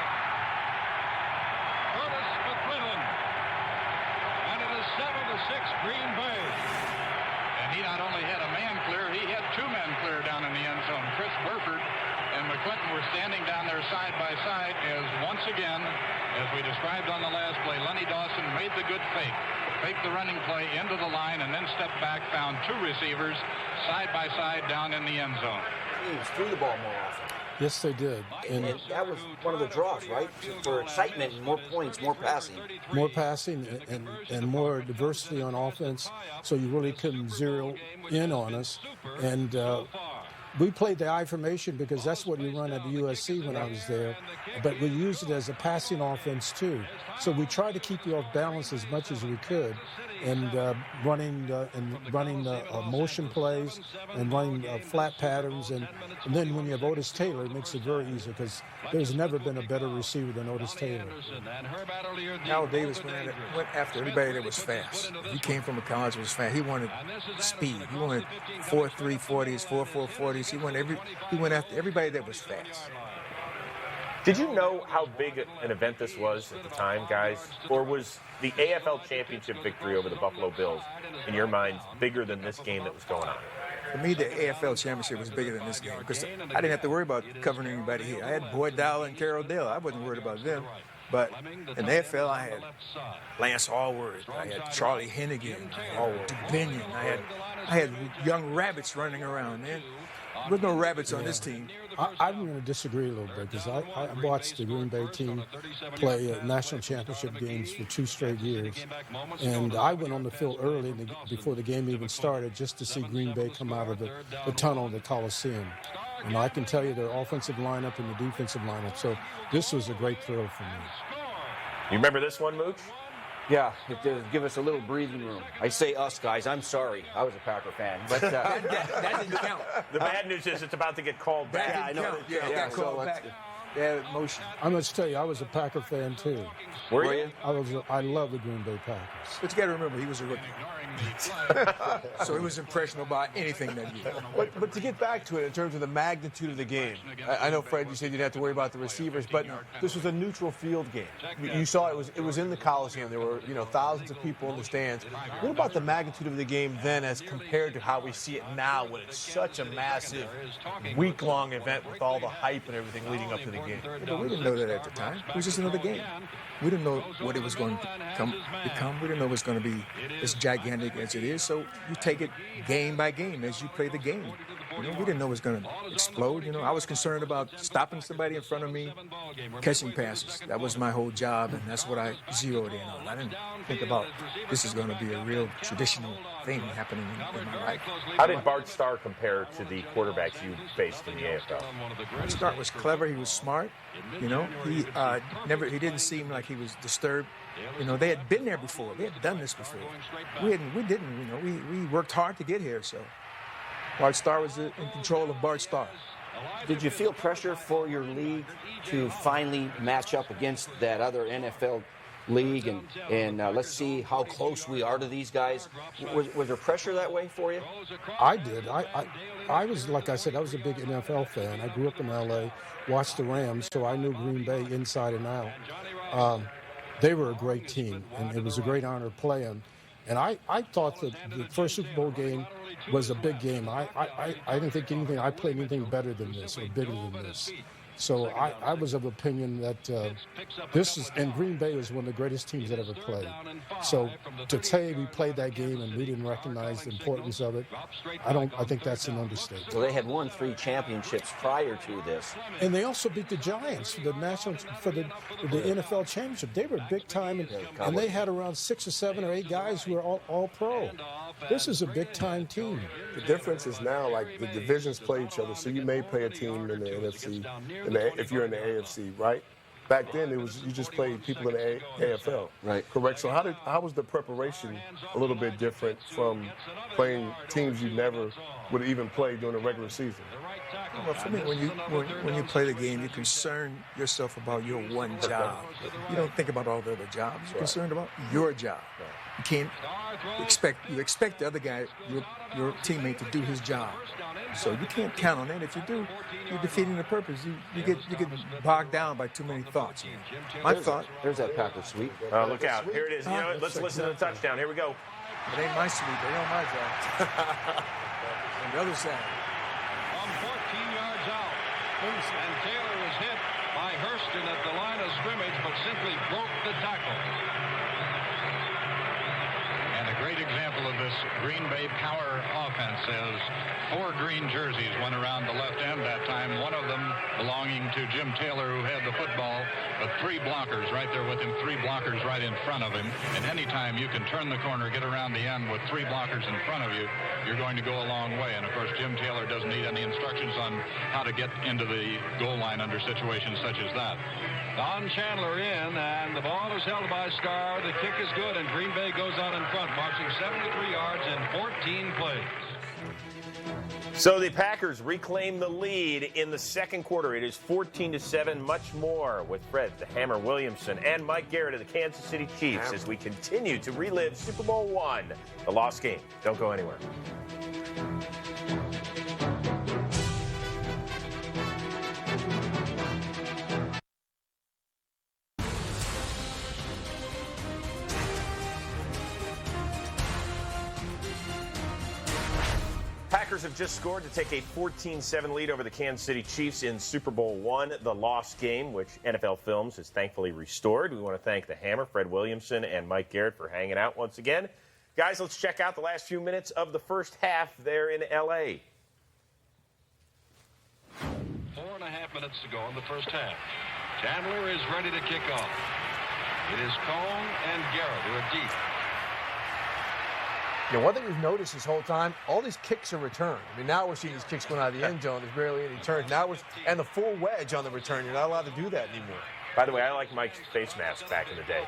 Curtis McClellan. And it is 7-6 Green Bay. And he not only had a man clear, he had 2 men clear down in the end zone. Chris Burford and McClinton were standing down there side by side, as once again, as we described on the last play, Lenny Dawson made the good fake. Faked the running play into the line and then stepped back, found 2 receivers side by side down in the end zone. Teams threw the ball more often. Yes, they did. And that was one of the draws, right? For excitement, more points, more passing. More passing and more diversity on offense, so you really couldn't zero in on us. And we played the I formation because that's what we run at the USC when I was there, but we used it as a passing offense too. So we tried to keep you off balance as much as we could, and running motion plays and running flat patterns, and then when you have Otis Taylor, it makes it very easy because there's never been a better receiver than Otis Taylor. Al Davis went after everybody that was fast. He came from a college that was fast. He wanted speed. He wanted 4.3 40s, 4.4 40s. He went after everybody that was fast. Did you know how big an event this was at the time, guys? Or was the AFL Championship victory over the Buffalo Bills, in your mind, bigger than this game that was going on? For me, the AFL championship was bigger than this game because I didn't have to worry about covering anybody here. I had Boyd Dowell and Carroll Dale. I wasn't worried about them. But in the AFL, I had Lance Allward. I had Charlie Hennigan. I had Dubinion. I had young rabbits running around, man. There was no rabbits on this team. I'm going to disagree a little bit because I watched the Green Bay team play national championship games for 2 straight years. And I went on the field early before the game even started just to see Green Bay come out of the tunnel of the Coliseum. And I can tell you their offensive lineup and the defensive lineup. So this was a great thrill for me. You remember this one, Mooch? Yeah, it does give us a little breathing room. I say us, guys. I'm sorry. I was a Packer fan. But that didn't count. The bad news is it's about to get called back. Yeah, I know. Yeah, called back. Yeah, motion. I'm going to tell you, I was a Packer fan, too. Were you? I love the Green Bay Packers. But you got to remember, he was a rookie. So he was impressionable by anything that year. But to get back to it, in terms of the magnitude of the game, I know, Fred, you said you didn't have to worry about the receivers, but this was a neutral field game. You saw it was in the Coliseum. There were thousands of people in the stands. What about the magnitude of the game then as compared to how we see it now when it's such a massive, week-long event with all the hype and everything leading up to the game? But we didn't know that at the time. It was just another game. We didn't know what it was going to become. We didn't know it was going to be as gigantic as it is. So you take it game by game as you play the game. We didn't know it was going to explode. I was concerned about stopping somebody in front of me, catching passes. That was my whole job, and that's what I zeroed in on. I didn't think about this is going to be a real traditional thing happening in my life. How did Bart Starr compare to the quarterbacks you faced in the AFL? Bart Starr was clever. He was smart. He didn't seem like he was disturbed. They had been there before. They had done this before. We didn't. We worked hard to get here. So Bart Starr was in control of Bart Starr. Did you feel pressure for your league to finally match up against that other NFL league and let's see how close we are to these guys? Was there pressure that way for you? I did. I was, like I said, I was a big NFL fan. I grew up in L.A., watched the Rams, so I knew Green Bay inside and out. They were a great team, and it was a great honor to play them. And I thought that the first Super Bowl game was a big game. I didn't think I played anything better than this or bigger than this. So I was of opinion that and Green Bay was one of the greatest teams that ever played. So to say we played that game and we didn't recognize the importance of it, I think that's an understatement. So they had won 3 championships prior to this. And they also beat the Giants for the NFL championship. They were big time, and they had around 6 or 7 or 8 guys who were all pro. This is a big time team. The difference is now, like, the divisions play each other, so you may play a team in the NFC, if you're in the AFC, right? Back then, you just played people in the AFL. Right. Correct. So how was the preparation a little bit different from playing teams you never would even play during the regular season? Well, for me, when you play the game, you concern yourself about your one job. You don't think about all the other jobs. You're concerned about your job. You can't expect the other guy, your teammate, to do his job. So you can't count on that. If you do, you're defeating the purpose. You get bogged down by too many thoughts. There's that Packer sweep. Look out. Here it is. Let's listen to the touchdown. Here we go. It ain't my sweep. It ain't my job. On the other side. From 14 yards out. And Taylor was hit by Hurston at the line of scrimmage, but simply broke the tackle. And a great example of this Green Bay power offense is 4 green jerseys went around the left end that time, one of them belonging to Jim Taylor, who had the football, but 3 blockers right there with him, 3 blockers right in front of him. And anytime you can turn the corner, get around the end with 3 blockers in front of you, you're going to go a long way. And of course, Jim Taylor doesn't need any instructions on how to get into the goal line under situations such as that. Don Chandler in, and the ball is held by Starr. The kick is good, and Green Bay goes on in front, marching 73 yards in 14 plays. So the Packers reclaim the lead in the second quarter. It is 14-7, much more with Fred the Hammer Williamson and Mike Garrett of the Kansas City Chiefs as we continue to relive Super Bowl I, the lost game. Don't go anywhere. Packers have just scored to take a 14-7 lead over the Kansas City Chiefs in Super Bowl I, the lost game, which NFL Films has thankfully restored. We want to thank the Hammer, Fred Williamson, and Mike Garrett for hanging out once again. Guys, let's check out the last few minutes of the first half there in L.A. 4.5 minutes to go in the first half. Chandler is ready to kick off. It is Cone and Garrett who are deep. You know, one thing we've noticed this whole time, all these kicks are returned. I mean, now we're seeing these kicks going out of the end zone. There's barely any turns. Now and the full wedge on the return. You're not allowed to do that anymore. By the way, I like Mike's face mask back in the day.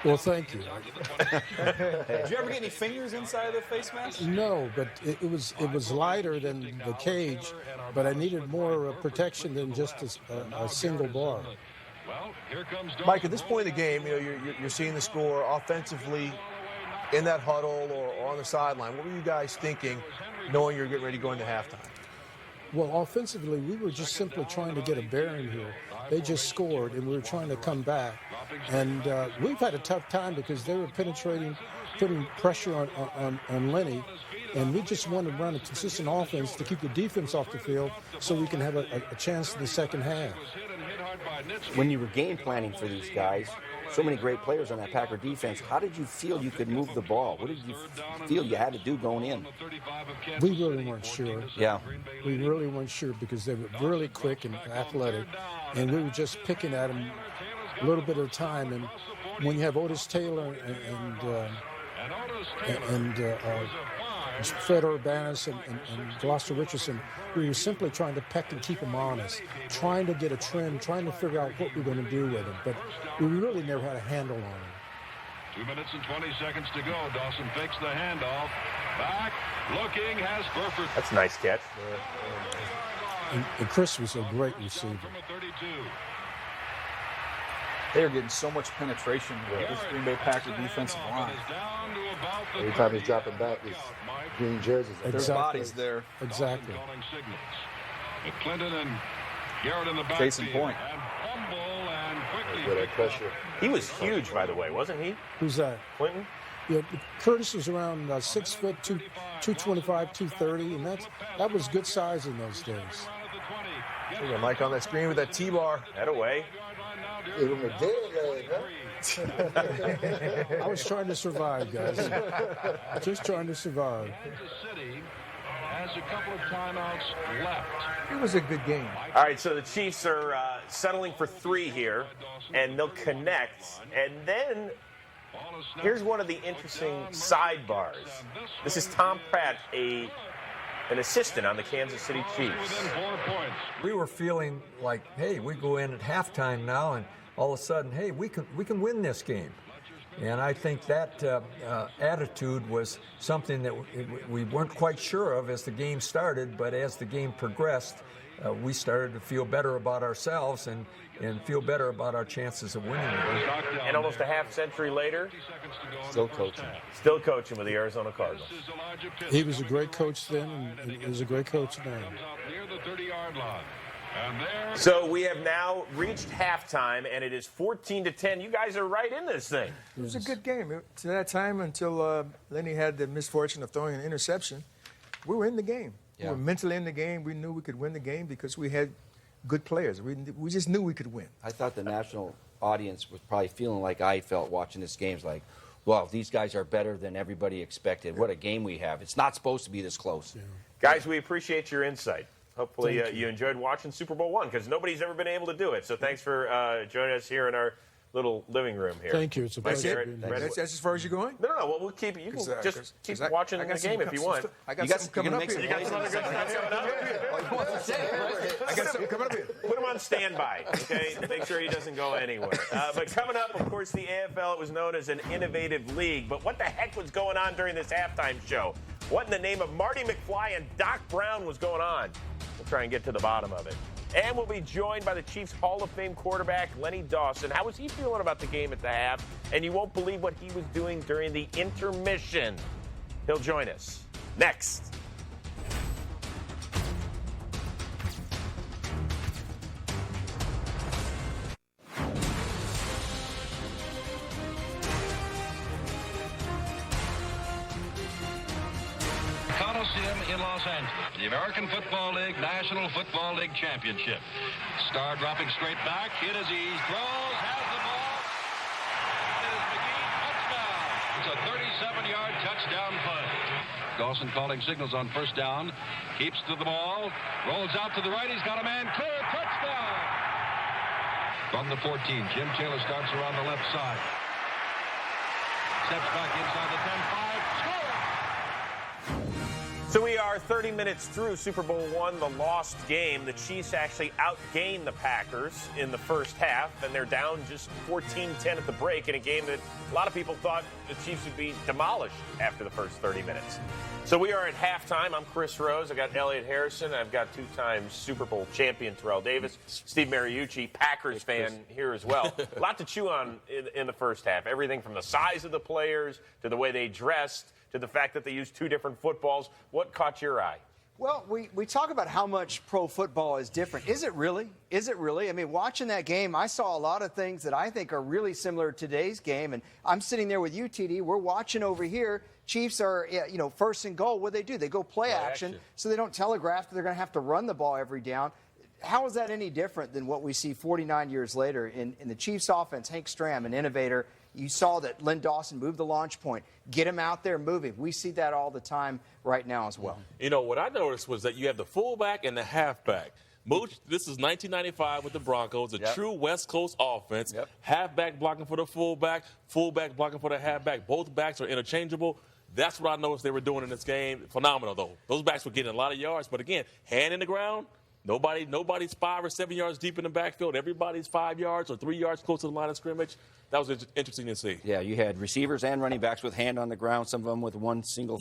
Well, thank you. Did you ever get any fingers inside of the face mask? No, but it was lighter than the cage, but I needed more protection than just a single bar. Mike, at this point in the game, you know, you're seeing the score offensively in that huddle or on the sideline. What were you guys thinking, knowing you're getting ready to go into halftime? Well, offensively, we were just simply trying to get a bearing here. They just scored, and we were trying to come back. And we've had a tough time because they were penetrating, putting pressure on Lenny, and we just wanted to run a consistent offense to keep the defense off the field so we can have a chance in the second half. When you were game planning for these guys, so many great players on that Packer defense, how did you feel you could move the ball? What did you feel you had to do going in? We really weren't sure. Yeah. We really weren't sure because they were really quick and athletic, and we were just picking at them a little bit at a time. And when you have Otis Taylor and Fred Urbanus and Gloucester Richardson, we were simply trying to peck and keep them honest, trying to get a trend, trying to figure out what we're going to do with them. But we really never had a handle on them. 2 minutes and 20 seconds to go. Dawson fakes the handoff. Back, looking, has Burford. That's a nice catch. And Chris was a great receiver. They are getting so much penetration with this Green Bay Packer defensive line. Every time he's dropping back, his green jerseys. Their bodies there. Exactly. Clinton and Garrett in the back. Case in point. He was huge, by the way, wasn't he? Who's that? Clinton? Yeah, Curtis was around 6 foot, 225, 230, and that was good size in those days. There you go, Mike, on that screen with that T-bar. That away. I was trying to survive, guys. Just trying to survive. Kansas City has a couple of timeouts left. It was a good game. All right, so the Chiefs are settling for 3 here, and they'll connect. And then here's one of the interesting sidebars. This is Tom Pratt, an assistant on the Kansas City Chiefs. We were feeling like, hey, we go in at halftime now, and all of a sudden, hey, we can win this game. And I think that attitude was something that we weren't quite sure of as the game started, but as the game progressed, we started to feel better about ourselves and feel better about our chances of winning it. And almost a half century later, still coaching. Still coaching with the Arizona Cardinals. He was a great coach then, and he was a great coach now. Near the 30-yard line. So we have now reached halftime, and it is 14-10. You guys are right in this thing. It was a good game. To that time until Lenny had the misfortune of throwing an interception, we were in the game. Yeah. We were mentally in the game. We knew we could win the game because we had good players. We just knew we could win. I thought the national audience was probably feeling like I felt watching this game. Like, well, these guys are better than everybody expected. What a game we have. It's not supposed to be this close. Yeah. Guys, we appreciate your insight. Hopefully you enjoyed watching Super Bowl I, because nobody's ever been able to do it. So thanks for joining us here in our little living room here. Thank you. It's a pleasure. That's as far as you're going? No. Well, we'll keep it. You can just keep watching the game if you want. I got something coming up here. You got something coming up here? Put him on standby, okay? Make sure he doesn't go anywhere. But coming up, of course, the AFL, it was known as an innovative league. But what the heck was going on during this halftime show? What in the name of Marty McFly and Doc Brown was going on? We'll try and get to the bottom of it. And we'll be joined by the Chiefs Hall of Fame quarterback, Lenny Dawson. How was he feeling about the game at the half? And you won't believe what he was doing during the intermission. He'll join us next. Coliseum in Los Angeles. The American Football League National Football League Championship. Star dropping straight back. Hit as he throws. Has the ball. It is McGee. Touchdown. It's a 37-yard touchdown play. Dawson calling signals on first down. Keeps to the ball. Rolls out to the right. He's got a man clear. Touchdown. From the 14, Jim Taylor starts around the left side. Steps back inside the 10-5. Score! So we are 30 minutes through Super Bowl I, the lost game. The Chiefs actually outgained the Packers in the first half, and they're down just 14-10 at the break in a game that a lot of people thought the Chiefs would be demolished after the first 30 minutes. So we are at halftime. I'm Chris Rose. I got Elliot Harrison. I've got two-time Super Bowl champion Terrell Davis. Steve Mariucci, Packers fan here as well. A lot to chew on in the first half. Everything from the size of the players to the way they dressed to the fact that they used two different footballs. What caught your eye? Well, we talk about how much pro football is different. Is it really? Is it really? I mean, watching that game, I saw a lot of things that I think are really similar to today's game. And I'm sitting there with you, TD. We're watching over here. Chiefs are, first and goal. What do? They go play action, so they don't telegraph that they're going to have to run the ball every down. How is that any different than what we see 49 years later in the Chiefs offense? Hank Stram, an innovator. You saw that Len Dawson moved the launch point. Get him out there moving. We see that all the time right now as well. You know, what I noticed was that you have the fullback and the halfback. Mooch, this is 1995 with the Broncos, a true West Coast offense. Halfback blocking for the fullback blocking for the halfback. Both backs are interchangeable. That's what I noticed they were doing in this game. Phenomenal, though. Those backs were getting a lot of yards. But, again, hand in the ground. Nobody's 5 or 7 yards deep in the backfield. Everybody's 5 yards or 3 yards close to the line of scrimmage. That was interesting to see. Yeah, you had receivers and running backs with hand on the ground, some of them with one single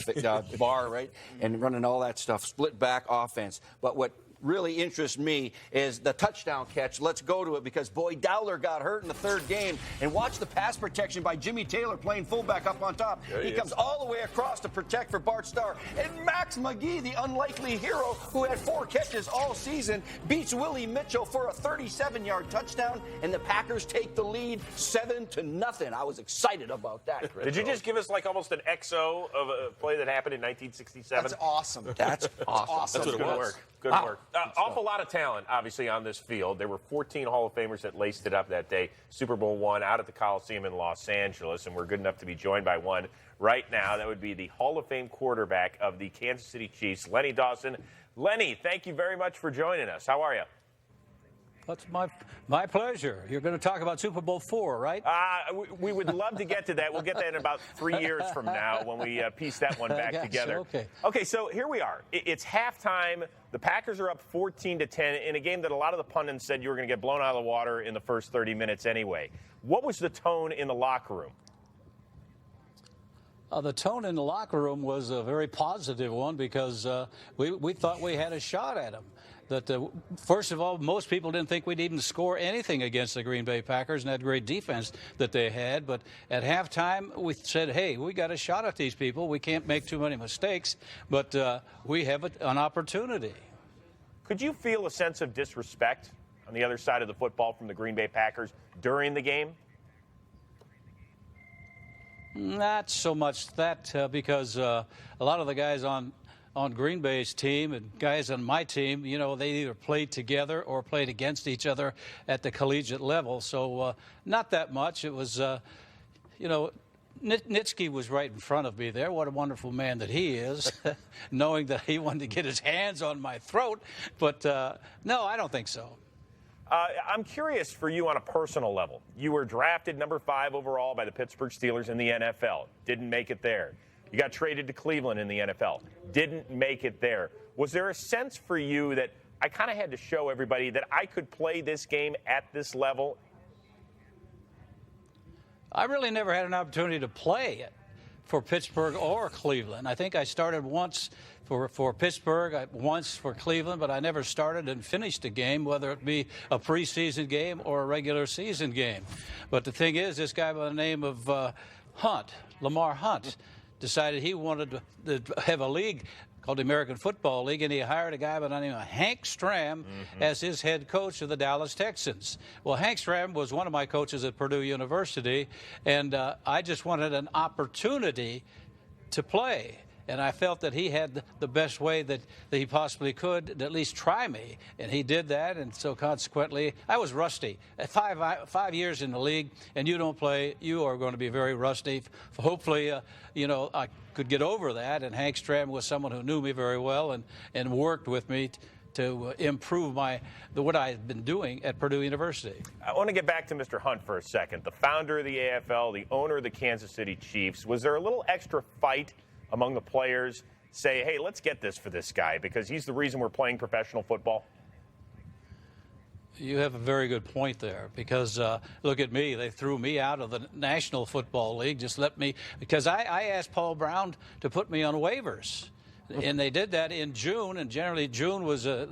bar, right, and running all that stuff, split back offense. But what really interests me is the touchdown catch. Let's go to it because Boyd Dowler got hurt in the third game. And watch the pass protection by Jimmy Taylor playing fullback up on top. He comes all the way across to protect for Bart Starr. And Max McGee, the unlikely hero who had 4 catches all season, beats Willie Mitchell for a 37-yard touchdown. And the Packers take the lead 7-0. I was excited about that, Chris. Did you just give us like almost an XO of a play that happened in 1967? That's awesome. That's awesome. That's good work. Good work. Awful lot of talent, obviously, on this field. There were 14 Hall of Famers that laced it up that day. Super Bowl I out at the Coliseum in Los Angeles, and we're good enough to be joined by one right now. That would be the Hall of Fame quarterback of the Kansas City Chiefs, Lenny Dawson. Lenny, thank you very much for joining us. How are you? That's my pleasure. You're going to talk about Super Bowl IV, right? We would love to get to that. We'll get that in about 3 years from now when we piece that one back together. Okay, so here we are. It's halftime. The Packers are up 14-10 in a game that a lot of the pundits said you were going to get blown out of the water in the first 30 minutes anyway. What was the tone in the locker room? The tone in the locker room was a very positive one because we thought we had a shot at them. First of all, most people didn't think we'd even score anything against the Green Bay Packers and that great defense that they had. But at halftime, we said, hey, we got a shot at these people. We can't make too many mistakes, but we have an opportunity. Could you feel a sense of disrespect on the other side of the football from the Green Bay Packers during the game? Not so much that because a lot of the guys on Green Bay's team and guys on my team, they either played together or played against each other at the collegiate level. So not that much. It was, Nitschke was right in front of me there. What a wonderful man that he is, knowing that he wanted to get his hands on my throat. But no, I don't think so. I'm curious for you on a personal level. You were drafted number 5 overall by the Pittsburgh Steelers in the NFL. Didn't make it there. You got traded to Cleveland in the NFL. Didn't make it there. Was there a sense for you that I kind of had to show everybody that I could play this game at this level? I really never had an opportunity to play for Pittsburgh or Cleveland. I think I started once for Pittsburgh, once for Cleveland, but I never started and finished a game, whether it be a preseason game or a regular season game. But the thing is, this guy by the name of Lamar Hunt, decided he wanted to have a league called the American Football League, and he hired a guy by the name of Hank Stram as his head coach of the Dallas Texans. Well, Hank Stram was one of my coaches at Purdue University, and I just wanted an opportunity to play. and I felt that he had the best way that he possibly could to at least try me, and he did that, and so consequently, I was rusty. At 5 years in the league, and you don't play, you are going to be very rusty. Hopefully, I could get over that, and Hank Stram was someone who knew me very well and worked with me to improve what I've been doing at Purdue University. I want to get back to Mr. Hunt for a second. The founder of the AFL, the owner of the Kansas City Chiefs. Was there a little extra fight among the players? Say, hey, let's get this for this guy because he's the reason we're playing professional football? You have a very good point there because look at me. They threw me out of the National Football League. Just let me, because I asked Paul Brown to put me on waivers. And they did that in June, and generally June was a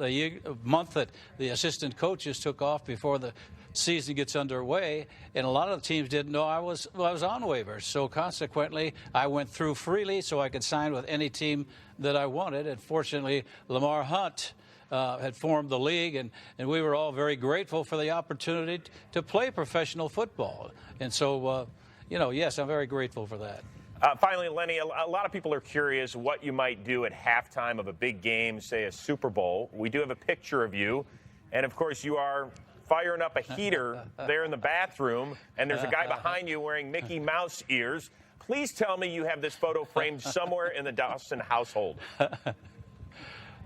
month that the assistant coaches took off before the season gets underway, and a lot of the teams didn't know I was on waivers. So consequently, I went through freely so I could sign with any team that I wanted. And fortunately, Lamar Hunt had formed the league, and we were all very grateful for the opportunity to play professional football. And so, yes, I'm very grateful for that. Finally, Lenny, a lot of people are curious what you might do at halftime of a big game, say a Super Bowl. We do have a picture of you, and of course you are firing up a heater there in the bathroom, and there's a guy behind you wearing Mickey Mouse ears. Please tell me you have this photo framed somewhere in the Dawson household.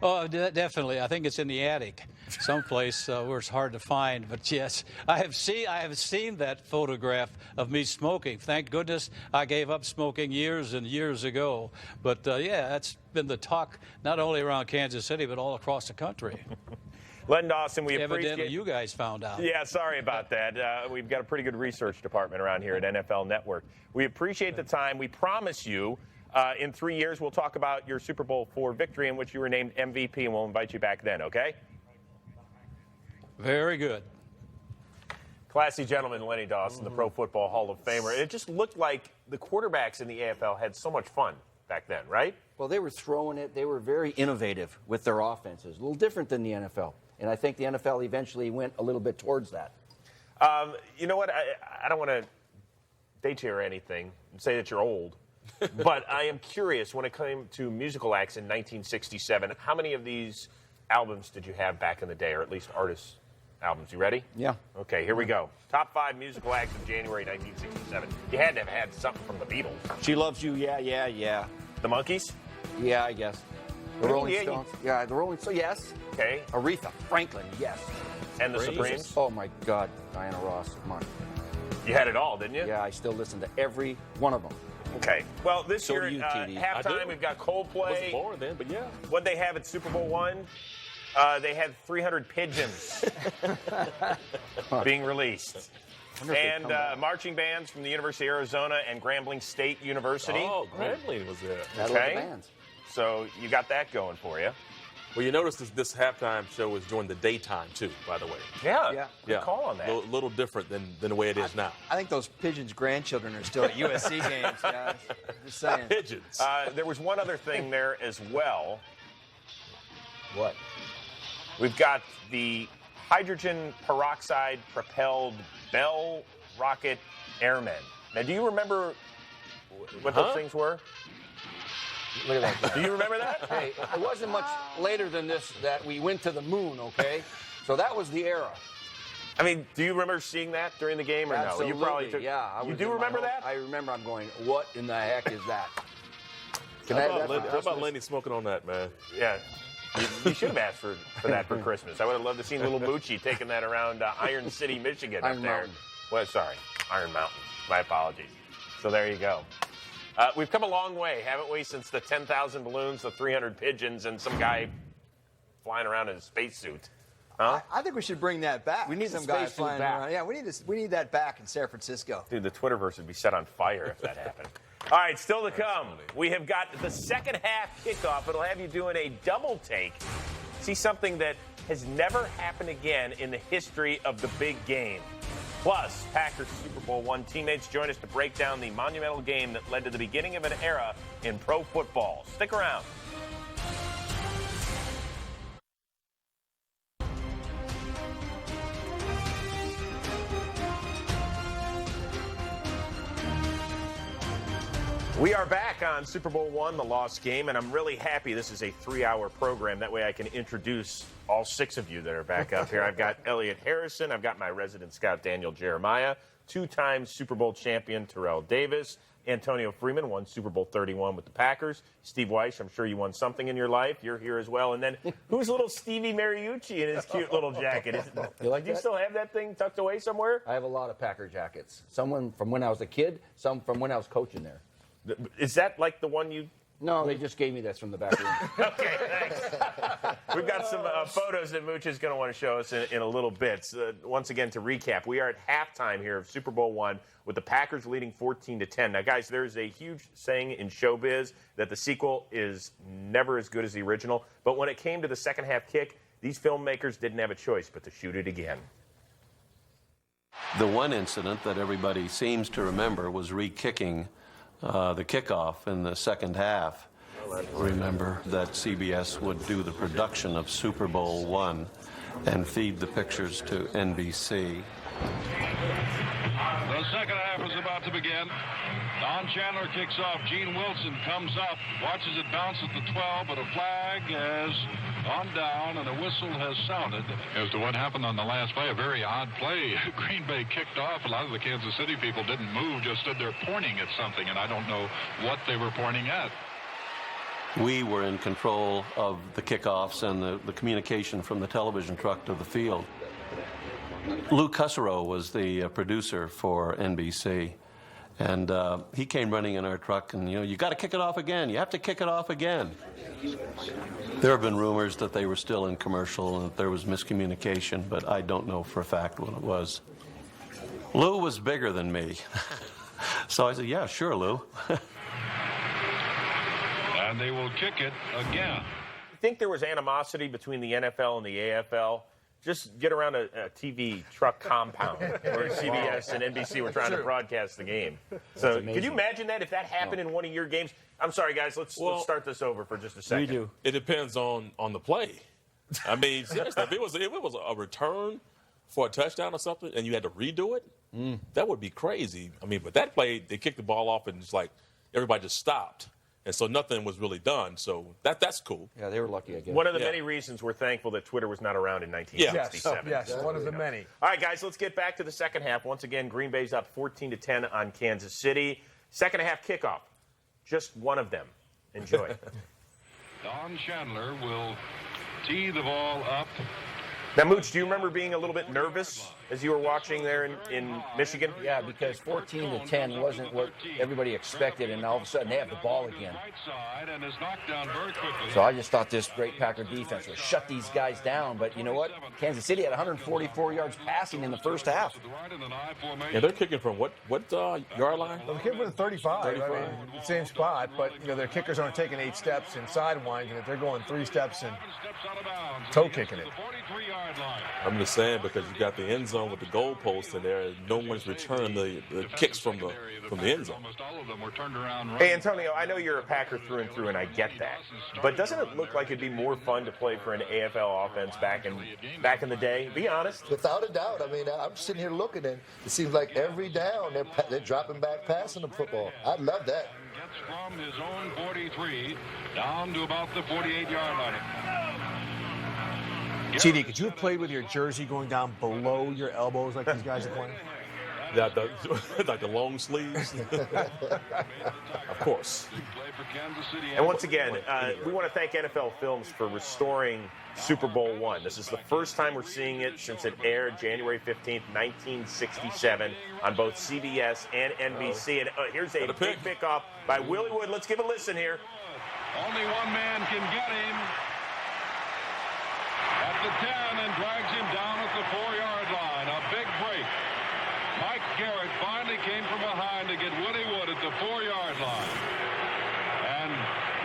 Oh, definitely. I think it's in the attic, someplace where it's hard to find. But yes, I have seen that photograph of me smoking. Thank goodness I gave up smoking years and years ago. But yeah, that's been the talk not only around Kansas City but all across the country. Len Dawson, we appreciate. Evidently, you guys found out. Yeah, sorry about that. We've got a pretty good research department around here at NFL Network. We appreciate the time. We promise you. In 3 years, we'll talk about your Super Bowl IV victory in which you were named MVP, and we'll invite you back then, okay? Very good. Classy gentleman, Lenny Dawson, the Pro Football Hall of Famer. It just looked like the quarterbacks in the AFL had so much fun back then, right? Well, they were throwing it. They were very innovative with their offenses, a little different than the NFL. And I think the NFL eventually went a little bit towards that. You know what? I don't want to date you or anything and say that you're old. But I am curious, when it came to musical acts in 1967, how many of these albums did you have back in the day, or at least artist albums? You ready? Yeah. Okay, here we go. Top 5 musical acts of January 1967. You had to have had something from the Beatles. She Loves You, yeah. The Monkees? Yeah, I guess. The Rolling Stones? Yeah, the Rolling Stones, yes. Okay. Aretha Franklin, yes. And the Supremes? Oh, my God. Diana Ross, come on. You had it all, didn't you? Yeah, I still listen to every one of them. Okay. Well, this So year do you, at TD. halftime, we've got Coldplay. Wasn't born then, but yeah. What they have at Super Bowl one, they had 300 pigeons being released. And marching bands from the University of Arizona and Grambling State University. Oh, Grambling was there. Okay. So you got that going for you. Well, you notice this halftime show is during the daytime, too, by the way. Yeah. Good call on that. A little different than the way it is now. I think those pigeons' grandchildren are still at USC games, guys. Just saying. Pigeons. There was one other thing there as well. What? We've got the hydrogen peroxide propelled Bell Rocket Airmen. Now, do you remember what those things were? Look at that. Do you remember that? Hey, it wasn't much later than this that we went to the moon, okay? So that was the era. I mean, do you remember seeing that during the game or Absolutely. no? You probably took, yeah. You do remember that? I remember. I'm going, what in the heck is that? How about Lenny smoking on that, man? Yeah. You should have asked for that for Christmas. I would have loved to see little Moochie taking that around Iron City, Michigan up there. Mountain. Well, sorry, Iron Mountain. My apologies. So there you go. We've come a long way, haven't we, since the 10,000 balloons, the 300 pigeons, and some guy flying around in a spacesuit. Huh? I think we should bring that back. We need some the guy spacesuit flying back. around. Yeah, we need that back in San Francisco. Dude, the Twitterverse would be set on fire if that happened. All right, still to come. We have got the second half kickoff. It'll have you doing a double take. See something that has never happened again in the history of the big game. Plus, Packers Super Bowl I teammates join us to break down the monumental game that led to the beginning of an era in pro football. Stick around. We are back on Super Bowl I, The Lost Game, and I'm really happy this is a 3-hour program. That way I can introduce all 6 of you that are back up here. I've got Elliot Harrison. I've got my resident scout, Daniel Jeremiah, 2-time Super Bowl champion, Terrell Davis, Antonio Freeman won Super Bowl 31 with the Packers. Steve Weiss, I'm sure you won something in your life. You're here as well. And then who's little Stevie Mariucci in his cute little jacket? You like Do you that? still have that thing tucked away somewhere? I have a lot of Packer jackets. Some from when I was a kid, some from when I was coaching there. Is that like the one you... No, they just gave me this from the back room. Okay, thanks. We've got some photos that Mooch is going to want to show us in a little bit. Once again, to recap, we are at halftime here of Super Bowl I with the Packers leading 14-10. Now, guys, there's a huge saying in showbiz that the sequel is never as good as the original. But when it came to the second half kick, these filmmakers didn't have a choice but to shoot it again. The one incident that everybody seems to remember was re-kicking the kickoff in the second half. Remember that CBS would do the production of Super Bowl I and feed the pictures to NBC. The second half is about to begin. Don Chandler kicks off. Gene Wilson comes up, watches it bounce at the 12, but a flag has gone down and a whistle has sounded. As to what happened on the last play, a very odd play. Green Bay kicked off. A lot of the Kansas City people didn't move, just stood there pointing at something, and I don't know what they were pointing at. We were in control of the kickoffs and the communication from the television truck to the field. Lou Cusserow was the producer for NBC, and he came running in our truck, and, you got to kick it off again. You have to kick it off again. There have been rumors that they were still in commercial and that there was miscommunication, but I don't know for a fact what it was. Lou was bigger than me. So I said, yeah, sure, Lou. And they will kick it again. You think there was animosity between the NFL and the AFL? Just get around a TV truck compound where CBS and NBC were trying to broadcast the game. So could you imagine that if that happened in one of your games? I'm sorry, guys. Let's start this over for just a second. We do. It depends on the play. I mean, seriously, if it was a return for a touchdown or something and you had to redo it, that would be crazy. I mean, but that play, they kicked the ball off and it's like everybody just stopped. And so nothing was really done. So that's cool. Yeah, they were lucky, I guess. One of the many reasons we're thankful that Twitter was not around in 1967. Yes, one of the many. All right, guys, let's get back to the second half. Once again, Green Bay's up 14-10 on Kansas City. Second half kickoff. Just one of them. Enjoy. Don Chandler will tee the ball up. Now, Mooch, do you remember being a little bit nervous as you were watching there in Michigan? Yeah, because 14-10 wasn't what everybody expected, and all of a sudden they have the ball again. So I just thought this great Packer defense would shut these guys down, but you know what? Kansas City had 144 yards passing in the first half. Yeah, they're kicking from what yard line? Well, they're kicking from the 35. I mean, same spot, but their kickers aren't taking 8 steps and sidewinding it. They're going 3 steps and toe kicking it. I'm just saying because you got the end zone with the goalpost in there, and no one's returning the kicks from the end zone. Hey, Antonio, I know you're a Packer through and through, and I get that. But doesn't it look like it'd be more fun to play for an AFL offense back in the day? Be honest. Without a doubt. I mean, I'm sitting here looking, and it seems like every down they're dropping back passing the football. I love that. Gets from his own 43 down to about the 48-yard line. CD, could you have played with your jersey going down below your elbows like these guys are playing? Like the long sleeves? Of course. And once again, we want to thank NFL Films for restoring Super Bowl I. This is the first time we're seeing it since it aired January 15th, 1967 on both CBS and NBC. And here's a big pickoff by Willie Wood. Let's give a listen here. Only one man can get him at the 10 and drags him down at the 4-yard line. A big break. Mike Garrett finally came from behind to get Willie Wood at the 4-yard line. And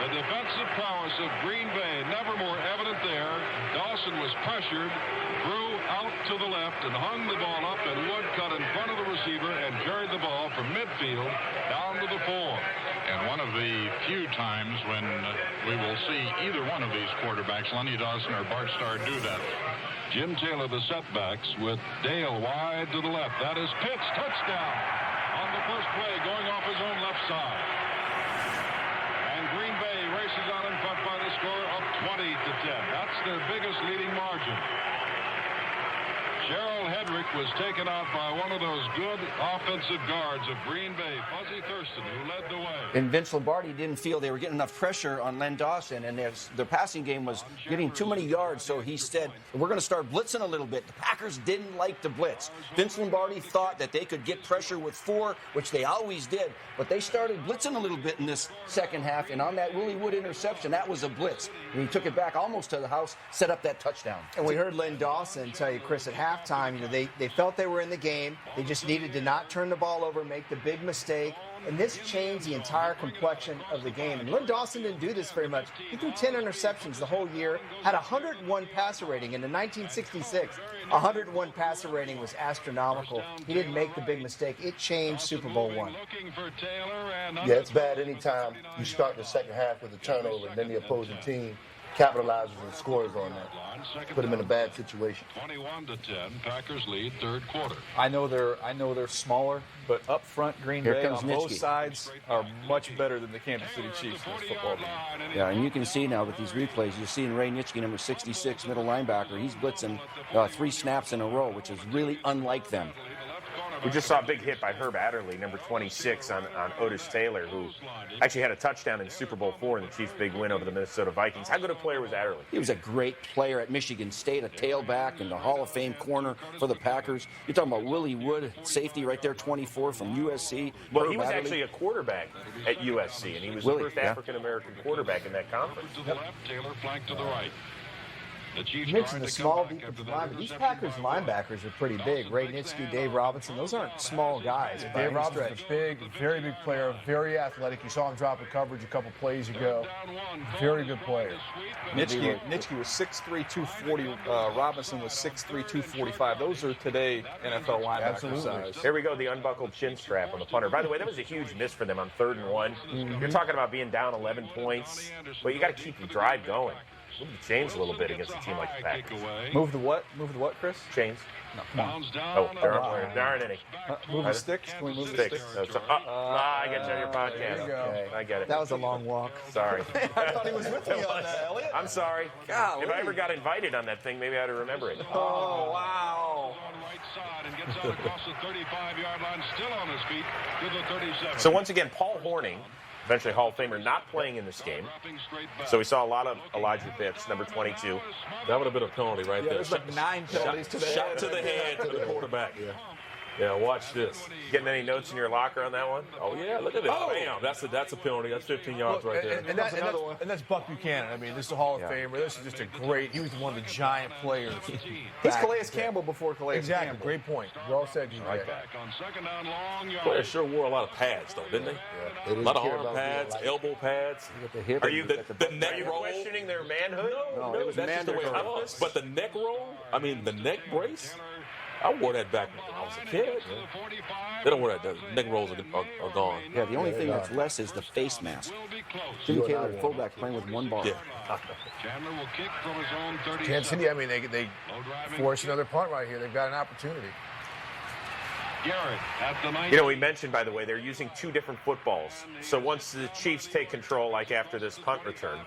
the defensive prowess of Green Bay, never more evident there. Dawson was pressured, threw out to the left and hung the ball up, and Wood cut in front of the receiver and carried the ball from midfield down to the 4. And one of the few times when we will see either one of these quarterbacks, Lenny Dawson or Bart Starr, do that. Jim Taylor, the setbacks, with Dale wide to the left. That is Pitts, touchdown on the first play, going off his own left side. races out in front by the score of 20-10. That's their biggest leading margin. Gerald Hedrick was taken out by one of those good offensive guards of Green Bay, Fuzzy Thurston, who led the way. And Vince Lombardi didn't feel they were getting enough pressure on Len Dawson, and their passing game was getting too many yards, so he said, we're going to start blitzing a little bit. The Packers didn't like to blitz. Vince Lombardi thought that they could get pressure with 4, which they always did, but they started blitzing a little bit in this second half, and on that Willie Wood interception, that was a blitz. And he took it back almost to the house, set up that touchdown. And we heard Len Dawson tell you, Chris, at halftime, they felt they were in the game. They just needed to not turn the ball over, make the big mistake. And this changed the entire complexion of the game. And Len Dawson didn't do this very much. He threw 10 interceptions the whole year, had 101 passer rating. And in 1966, 101 passer rating was astronomical. He didn't make the big mistake. It changed Super Bowl I. Yeah, it's bad anytime you start the second half with a turnover and then the opposing team capitalizes and scores on that. Put them in a bad situation. 21-10, Packers lead third quarter. I know they're smaller, but up front, Green Bay on both sides are much better than the Kansas City Chiefs in this football game. Yeah, and you can see now with these replays, you're seeing Ray Nitschke, number 66, middle linebacker. He's blitzing 3 snaps in a row, which is really unlike them. We just saw a big hit by Herb Adderley, number 26, on Otis Taylor, who actually had a touchdown in Super Bowl IV in the Chiefs' big win over the Minnesota Vikings. How good a player was Adderley? He was a great player at Michigan State, a tailback and a Hall of Fame corner for the Packers. You're talking about Willie Wood, safety right there, 24 from USC. Well, Herb he was Adderley. actually a quarterback at USC, and he was Willie, the first yeah. African-American quarterback in that conference. To the left, Taylor flanked to the right. The Chiefs You mentioned the trying to small come back defensive after line, but these Packers linebackers are pretty big. Ray Nitschke, Dave Robinson, those aren't small guys. by Dave any Robinson's stretch. a big, very big player, very athletic. You saw him drop a coverage a couple plays ago. Very good player. Nitschke was 6'3", 240. Robinson was 6'3", 245. Those are today NFL linebacker size. Here we go, the unbuckled chin strap on the punter. By the way, that was a huge miss for them on 3rd and 1. You're talking about being down 11 points, but you got to keep the drive going. Move the chains a little bit against a team like the Packers. Move the what? Move the what, Chris? Chains. No, come on. Oh, there aren't any. Move the sticks? Can we move the sticks? No, I get you on your podcast. There you go. Okay, I get it. That was a long walk. Sorry. I thought he was with me on that, Elliot. I'm sorry. Golly. If I ever got invited on that thing, maybe I'd remember it. Oh, wow. and gets out across the 35-yard line, still on his feet to the 37. So once again, Paul Hornung, eventually Hall of Famer, not playing in this game. So we saw a lot of Elijah Pitts, number 22. That would have been a penalty right there. There's like 9 penalties to the head. Shot to the head to the quarterback. Yeah, watch this. Getting any notes in your locker on that one? Oh, yeah, look at this. Oh. Bam. That's a penalty. That's 15 yards right there. And that's Buck Buchanan. I mean, this is a Hall of Famer. This is just a great. He was one of the giant players. He's Calais Campbell before Calais Exactly. Campbell. Great point. Well said, DJ. Like that. On second down, long yard. Players sure wore a lot of pads, though, didn't they? They A didn't lot of care arm about pads, being elbow pads. The hip Are you The neck Are you roll. questioning their manhood? No, No, it was that's just the way it mandatory. was. But the neck roll, I mean, the neck brace, I wore that back when I was a kid. They don't wear that. The neck rolls are gone. Yeah, the only thing that's less is the face mask. Jim Taylor, fullback, playing with one bar. Yeah. Chandler will kick from his own 37. Kansas City, I mean, they force another punt right here. They've got an opportunity. Garrett at the 90. You know, we mentioned, by the way, they're using 2 different footballs. So once the Chiefs take control, like after this punt return,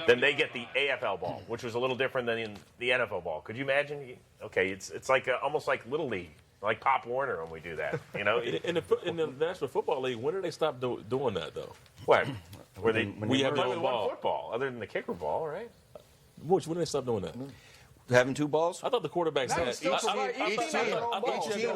then they get the AFL ball, which was a little different than the NFL ball. Could you imagine? Okay, it's like almost like Little League, like Pop Warner when we do that. You know, In the National Football League, when did they stop doing that, though? what? Where they We have play their with own one ball. football, other than the kicker ball, right? When did they stop doing that? Having 2 balls? I thought the quarterbacks had Each team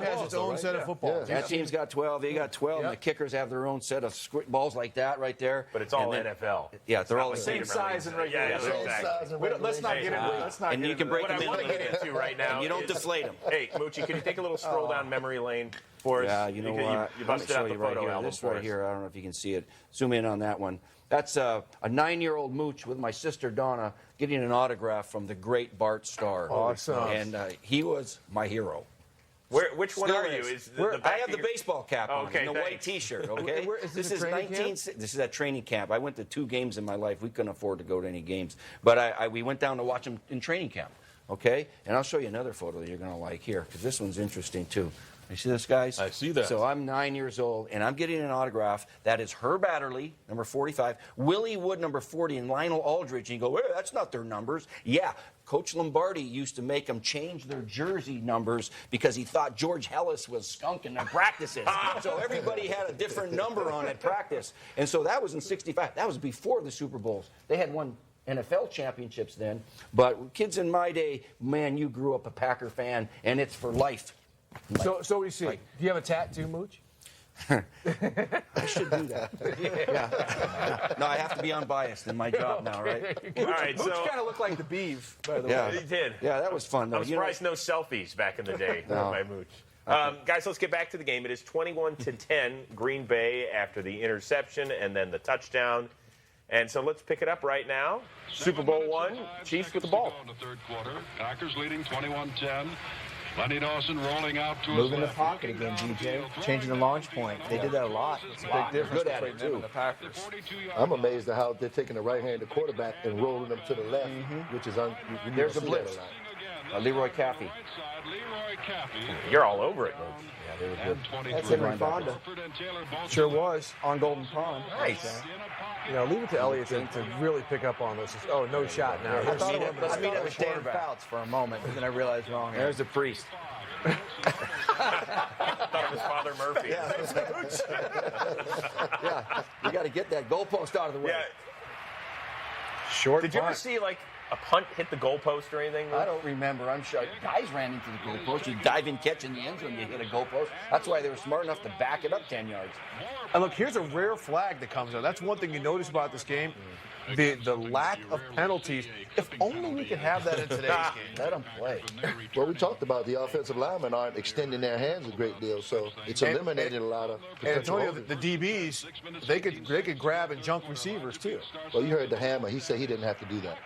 has its own set of footballs. That team's got 12. They got 12. And the kickers have their own set of balls like that right there. But it's all And then- NFL. Yeah, they're all Not the like same the size and regulation. Yeah, exactly. Let's not get into Let's not And get you can into break What I them want to into get into right now And you don't is- deflate them. Hey, Moochie, can you take a little stroll down memory lane for us? Yeah, you know Because what? You Let me busted show out the you right photo here. album This for right us. here. I don't know if you can see it. Zoom in on that one. That's a 9-year-old Mooch with my sister Donna getting an autograph from the great Bart Starr. Awesome. And he was my hero. Which one Still are you? is. Is the I back have of the your- baseball cap on Okay, and the white thanks. T-shirt. Okay, Is this this is a training camp? This is at training camp. I went to 2 games in my life. We couldn't afford to go to any games, but we went down to watch them in training camp. Okay, and I'll show you another photo that you're going to like here because this one's interesting too. You see this, guys? I see that. So I'm 9 years old, and I'm getting an autograph. That is Herb Adderley, number 45, Willie Wood, number 40, and Lionel Aldridge. And you go, hey, that's not their numbers. Yeah, Coach Lombardi used to make them change their jersey numbers because he thought George Hellis was skunking their practices. So everybody had a different number on at practice. And so that was in 65. That was before the Super Bowls. They had won NFL championships then. But kids in my day, man, you grew up a Packer fan, and it's for life. So what do you see? Do you have a tattoo, Mooch? I should do that. Yeah. No, I have to be unbiased in my job now, right? All right, Mooch so kind of looked like the Beeve, by the Yeah. way. he did. Yeah, that was fun, though. I'm surprised no selfies back in the day by Mooch. Guys, let's get back to the game. It is 21-10 Green Bay after the interception and then the touchdown. And so let's pick it up right now. Super Bowl I, Chiefs with the ball. In the third quarter, Packers leading 21-10. Lenny Dawson rolling out to his Moving the left. pocket again, DJ. Changing the launch point. They did that a lot. It's a big difference Good at between it, them too. and the Packers. I'm amazed at how they're taking the right-handed quarterback and rolling them to the left, which is There's a blitz. Leroy Caffey. Leroy Caffey. You're all over it, Mooch. Yeah, they were good. That's Henry Fonda. Sure was. On Golden Pond. Nice. You know, leave it to Elliott to really pick up on this. Oh, no shot now. I thought it Let's meet at was the Dan quarterback. Fouts for a moment, and then I realized wrong. There's the priest. I thought it was Father Murphy. Yeah, you got to get that goalpost out of the way. Yeah. Short Did you ever punt. see, like, a punt hit the goalpost or anything? I don't remember. I'm sure guys ran into the goalpost. You dive in, catch in the end zone, you hit a goalpost. That's why they were smart enough to back it up 10 yards. And look, here's a rare flag that comes out. That's one thing you notice about this game. The lack of penalties. If only we could have that in today's game. Let them play. Well, we talked about the offensive linemen aren't extending their hands a great deal, so it's eliminated a lot of And potential Antonio, holding. the DBs, they could grab and junk receivers too. Well, you heard the Hammer. He said he didn't have to do that.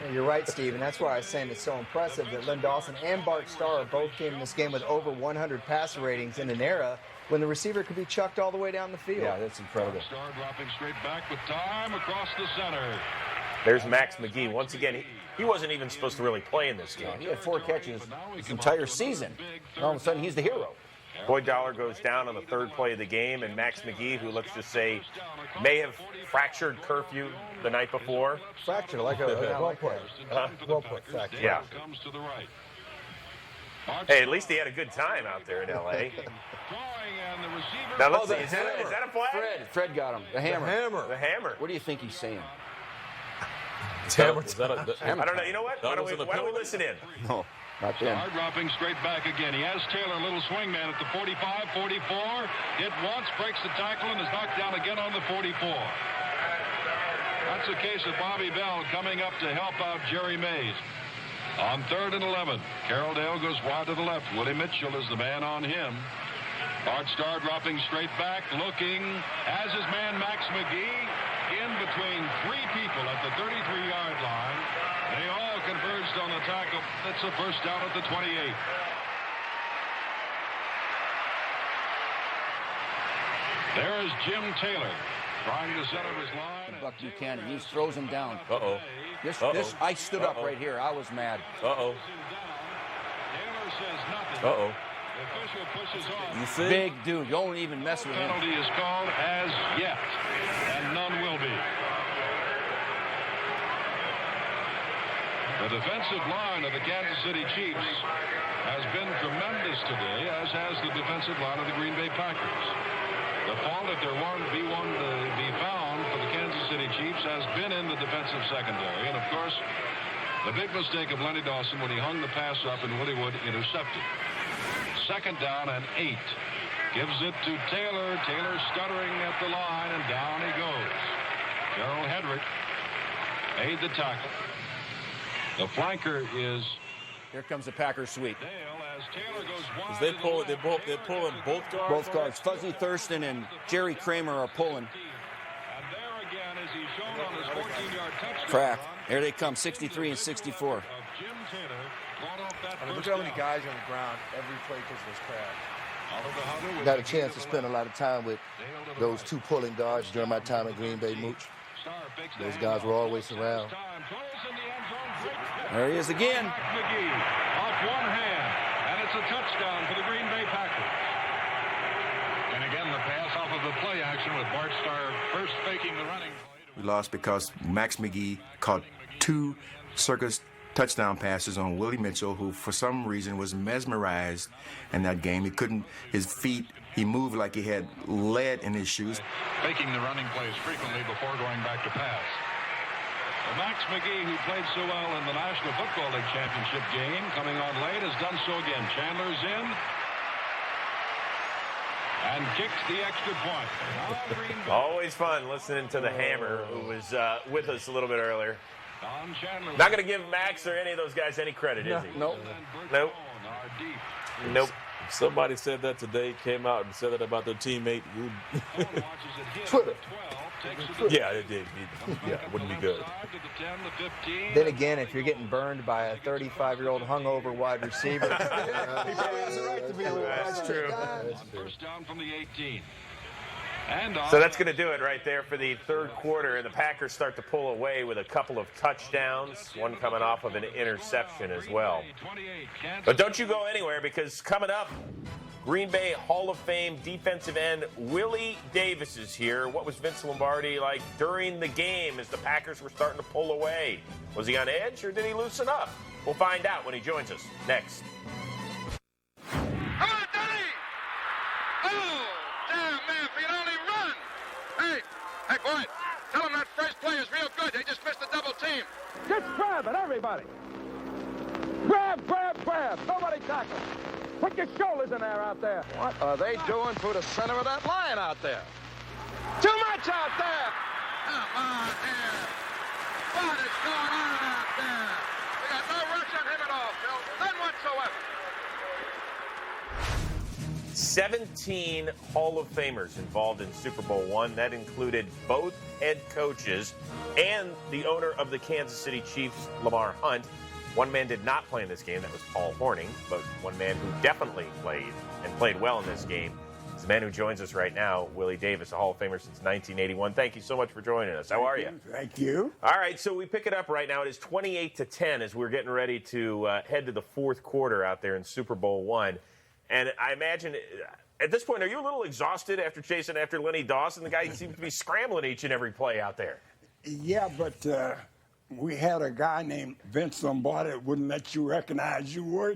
Yeah, you're right, Steve, and that's why I was saying it's so impressive that Len Dawson and Bart Starr both came in this game with over 100 passer ratings in an era when the receiver could be chucked all the way down the field. Yeah, that's incredible. Star dropping straight back with time across the center. There's Max McGee. Once again, he wasn't even supposed to really play in this game. He had 4 catches his entire season. And all of a sudden, he's the hero. Boyd Dollar goes down on the third play of the game, and Max McGee, who let's just say may have fractured curfew the night before. Fracture, like a well put. Well put, fracture. Yeah. Comes to the right. Hey, at least he had a good time out there in L.A. Now let's see. Is that a flag? Fred got him. The hammer. The hammer. What do you think he's saying? Is that a, I don't know. You know what? Why don't we listen in? No, not then. Star dropping straight back again. He has Taylor, a little swing man at the 45, 44. Hit once, breaks the tackle, and is knocked down again on the 44. That's the case of Bobby Bell coming up to help out Jerry Mays. On 3rd and 11, Carroll Dale goes wide to the left. Willie Mitchell is the man on him. Bart Starr dropping straight back, looking as his man Max McGee in between 3 people at the 33-yard line. They all converged on the tackle. That's a first down at the 28. There is Jim Taylor trying to set up his line. Buck Buchanan, he throws him down. Uh-oh. This, I stood up right here. I was mad. Uh-oh. Taylor says nothing. Uh-oh. The official pushes on. You see? Big dude. Don't even mess with him. Penalty is called as yet, and none will be. The defensive line of the Kansas City Chiefs has been tremendous today, as has the defensive line of the Green Bay Packers. The fault, if there were to be one to be found for the Kansas City Chiefs, has been in the defensive secondary. And, of course, the big mistake of Lenny Dawson when he hung the pass up and Willie Wood intercepted. 2nd down and 8. Gives it to Taylor. Taylor stuttering at the line, and down he goes. Gerald Hedrick made the tackle. The flanker is... Here comes the Packers sweep. They're pulling both guards. Both guards. Fuzzy Thurston and Jerry Kramer are pulling. Crack. There they come, 63 and 64. I mean, look at how many guys are on the ground every play because of this crowd. Got a chance to spend a lot of time with those 2 pulling guards during my time at Green Bay, Mooch. Those guys were always around. There he is again. McGee off one hand, and it's a touchdown for the Green Bay Packers. And again, the pass off of the play action with Bart Starr first faking the running play. We lost because Max McGee caught 2 circus touchdown passes on Willie Mitchell, who for some reason was mesmerized in that game. His feet, he moved like he had lead in his shoes. Faking the running plays frequently before going back to pass. Well, Max McGee, who played so well in the National Football League Championship game, coming on late, has done so again. Chandler's in and kicks the extra point. Always fun listening to the Hammer, who was with us a little bit earlier. Not going to give Max or any of those guys any credit, is he? Nope. Nope. Nope. Somebody said that today, came out and said that about their teammate. Twitter. Yeah, it did. Yeah, it wouldn't be good. Then again, if you're getting burned by a 35-year-old hungover wide receiver. That's true. First down from the 18. So that's going to do it right there for the third quarter, and the Packers start to pull away with a couple of touchdowns, one coming off of an interception as well. But don't you go anywhere, because coming up, Green Bay Hall of Fame defensive end Willie Davis is here. What was Vince Lombardi like during the game as the Packers were starting to pull away? Was he on edge, or did he loosen up? We'll find out when he joins us next. Hey, boy, tell them that first play is real good. They just missed a double team. Just grab it, everybody. Grab. Nobody tackle. Put your shoulders in there out there. What are they doing through the center of that line out there? Too much out there. Come on here. What is going on out there? We got no rush on him at all, Phil. None whatsoever. 17 Hall of Famers involved in Super Bowl I. That included both head coaches and the owner of the Kansas City Chiefs, Lamar Hunt. One man did not play in this game. That was Paul Hornung. But one man who definitely played and played well in this game is the man who joins us right now, Willie Davis, a Hall of Famer since 1981. Thank you so much for joining us. How are you? Thank you. All right, so we pick it up right now. It is 28-10 as we're getting ready to head to the fourth quarter out there in Super Bowl I. And I imagine at this point, are you a little exhausted after chasing after Lenny Dawson? The guy seems to be scrambling each and every play out there. Yeah, but we had a guy named Vince Lombardi that wouldn't let you recognize you were.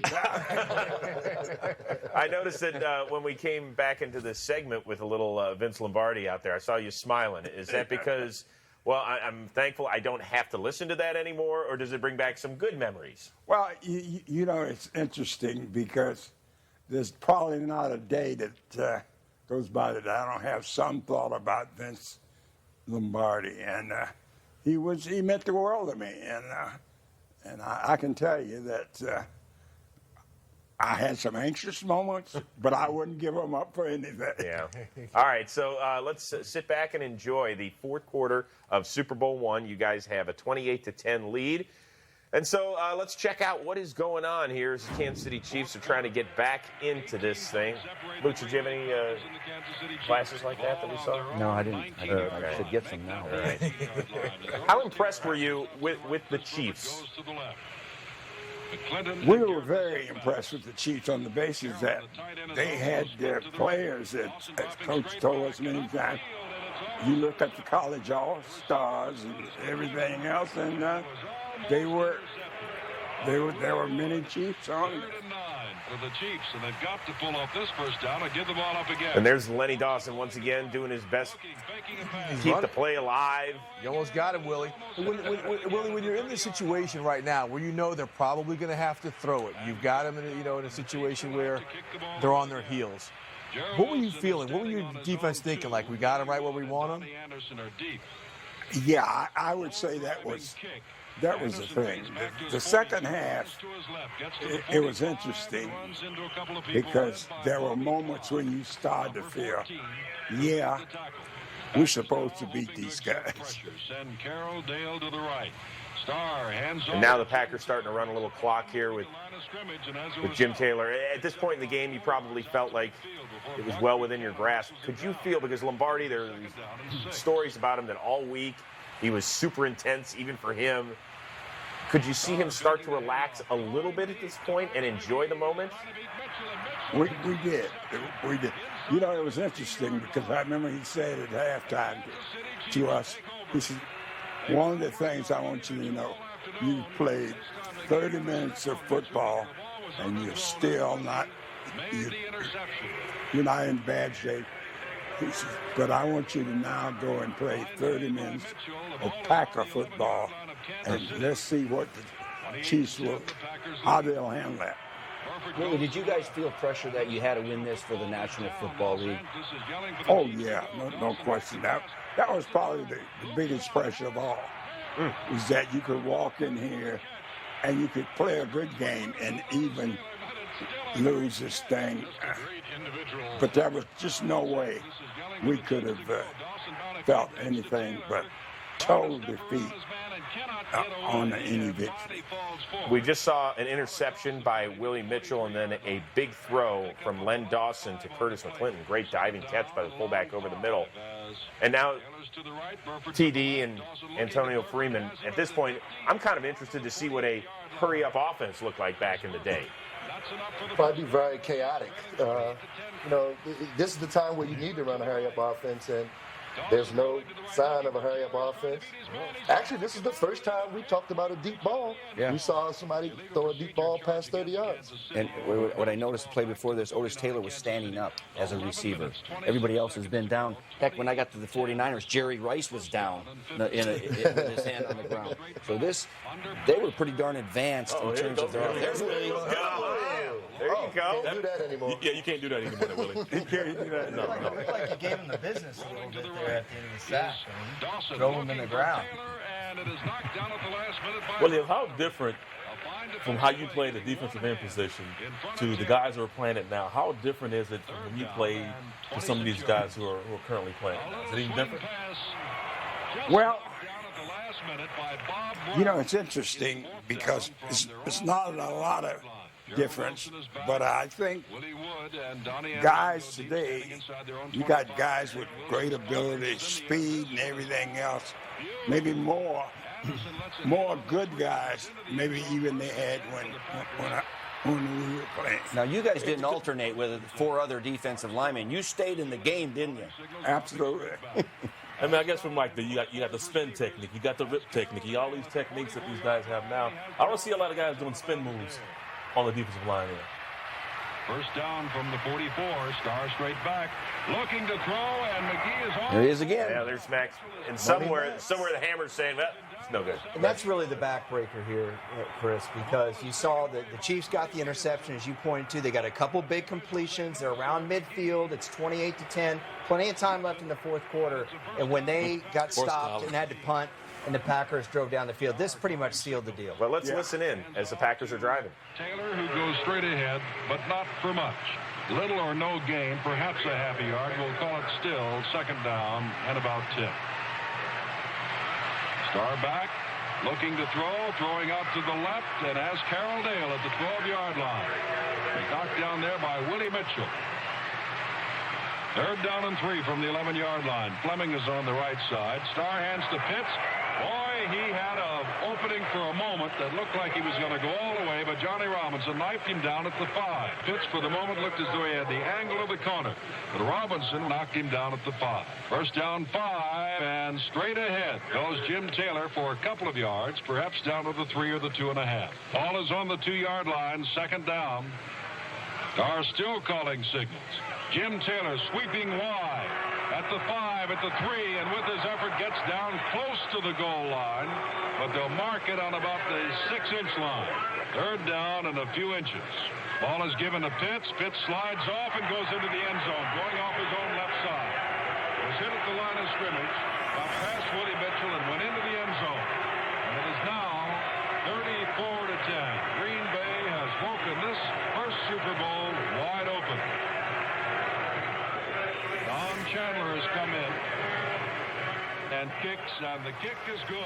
I noticed that when we came back into this segment with a little Vince Lombardi out there, I saw you smiling. Is that because, well, I'm thankful I don't have to listen to that anymore, or does it bring back some good memories? Well, you know, it's interesting because there's probably not a day that goes by that I don't have some thought about Vince Lombardi, and he meant the world to me, and I can tell you that I had some anxious moments, but I wouldn't give them up for anything. Yeah. All right, so let's sit back and enjoy the fourth quarter of Super Bowl I. You guys have a 28-10 lead. And so let's check out what is going on here as the Kansas City Chiefs are trying to get back into this thing. Luke, did you have any classes like that we saw? No, I didn't. I should get some now. All right. How impressed were you with the Chiefs? We were very impressed with the Chiefs on the basis that they had their players that, as Coach told us many times, you look at the college all-stars and everything else, and there were many Chiefs on it. For the Chiefs, and they've got to pull off this first down and give the ball up again. And there's Lenny Dawson once again doing his best to keep the play alive. You almost got him, Willie. Willie, when you're in this situation right now where you know they're probably going to have to throw it, you've got them in a situation where they're on their heels. What were you feeling? What were your defense thinking? Like, we got them right where we want them? Yeah, I would say that was the thing. The second half, it was interesting because there were moments when you started to feel, yeah, we're supposed to beat these guys. Send Carroll Dale to the right. Starr hands and now the Packers starting to run a little clock here with Jim Taylor. At this point in the game, you probably felt like it was well within your grasp. Could you feel, because Lombardi, there are these stories about him that all week he was super intense, even for him. Could you see him start to relax a little bit at this point and enjoy the moment? We did. We did. You know, it was interesting because I remember he said at halftime to us, he said, one of the things I want you to know, you played 30 minutes of football and you're still not, you're not in bad shape. He said, but I want you to now go and play 30 minutes of Packer football and let's see what the Chiefs will, how they'll handle that. Willie, did you guys feel pressure that you had to win this for the National Football League? Oh, yeah, no question. That was probably the biggest pressure of all, is that you could walk in here and you could play a good game and even lose this thing. But there was just no way we could have felt anything but total defeat on any victory. We just saw an interception by Willie Mitchell and then a big throw from Len Dawson to Curtis McClinton. Great diving catch by the fullback over the middle. And now TD and Antonio Freeman. At this point, I'm kind of interested to see what a hurry-up offense looked like back in the day. Probably very chaotic. You know, this is the time where you need to run a hurry-up offense, and there's no sign of a hurry-up offense. Actually, this is the first time we talked about a deep ball. Yeah. We saw somebody throw a deep ball past 30 yards. And what I noticed the play before this, Otis Taylor was standing up as a receiver. Everybody else has been down. Heck, when I got to the 49ers, Jerry Rice was down with his hand on the ground. So they were pretty darn advanced in terms of their offense. There you go. Can't do that anymore. Yeah, you can't do that anymore, Willie. You can't do that. No. It looked like you gave him the business a little bit there at the end of the sack. I mean, drove him in the ground. Willie, how different from how you played the defensive end position to the guys who are playing it now? How different is it from when you played to some of these guys who are currently playing now? Is it even different? Well, you know, it's interesting because it's not a lot of difference, but I think guys today, you got guys with great ability, speed, and everything else. Maybe more good guys, maybe even they had when we were playing. Now, you guys didn't alternate with 4 other defensive linemen. You stayed in the game, didn't you? Absolutely. I mean, I guess from Mike, you got the spin technique, you got the rip technique, you got all these techniques that these guys have now. I don't see a lot of guys doing spin moves on the defensive line here. First down from the 44, Star straight back, looking to throw, and McGee is on. There he is again. Yeah, there's Max. And somewhere the hammer's saying, well, it's no good. And that's really the backbreaker here, Chris, because you saw that the Chiefs got the interception, as you pointed to. They got a couple big completions. They're around midfield. It's 28-10. Plenty of time left in the fourth quarter. And when they got stopped and had to punt, and the Packers drove down the field, this pretty much sealed the deal. Well, let's listen in as the Packers are driving. Taylor, who goes straight ahead, but not for much. Little or no gain, perhaps a half a yard. We'll call it still second down and about 10. Star back, looking to throw, throwing out to the left, and has Carroll Dale at the 12-yard line. Knocked down there by Willie Mitchell. Third down and 3 from the 11-yard line. Fleming is on the right side. Star hands to Pitts. Boy, he had an opening for a moment that looked like he was going to go all the way, but Johnny Robinson knifed him down at the 5. Pitts, for the moment, looked as though he had the angle of the corner, but Robinson knocked him down at the 5. First down 5, and straight ahead goes Jim Taylor for a couple of yards, perhaps down to the 3 or the 2.5. Ball is on the 2-yard line, second down. Star still calling signals. Jim Taylor sweeping wide at the 5, at the 3, and with his effort gets down close to the goal line, but they'll mark it on about the 6-inch line. Third down and a few inches. Ball is given to Pitts. Pitts slides off and goes into the end zone, going off his own left side. Was hit at the line of scrimmage, got past Willie Mitchell and went into the end zone. And it is now 34-10. Green Bay has woken this first Super Bowl wide open. Don Chandler has come in and kicks, and the kick is good.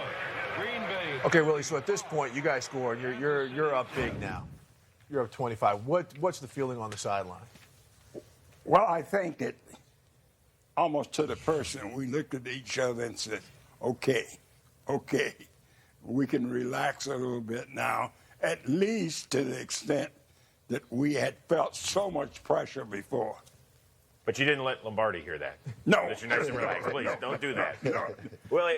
Green Bay. Okay, Willie, so at this point, you guys scored. You're up big now. You're up 25. What's the feeling on the sideline? Well, I think that almost to the person, we looked at each other and said, okay. we can relax a little bit now, at least to the extent that we had felt so much pressure before. But you didn't let Lombardi hear that. No. That you're nice and relaxed. Please, don't do that. No. Willie,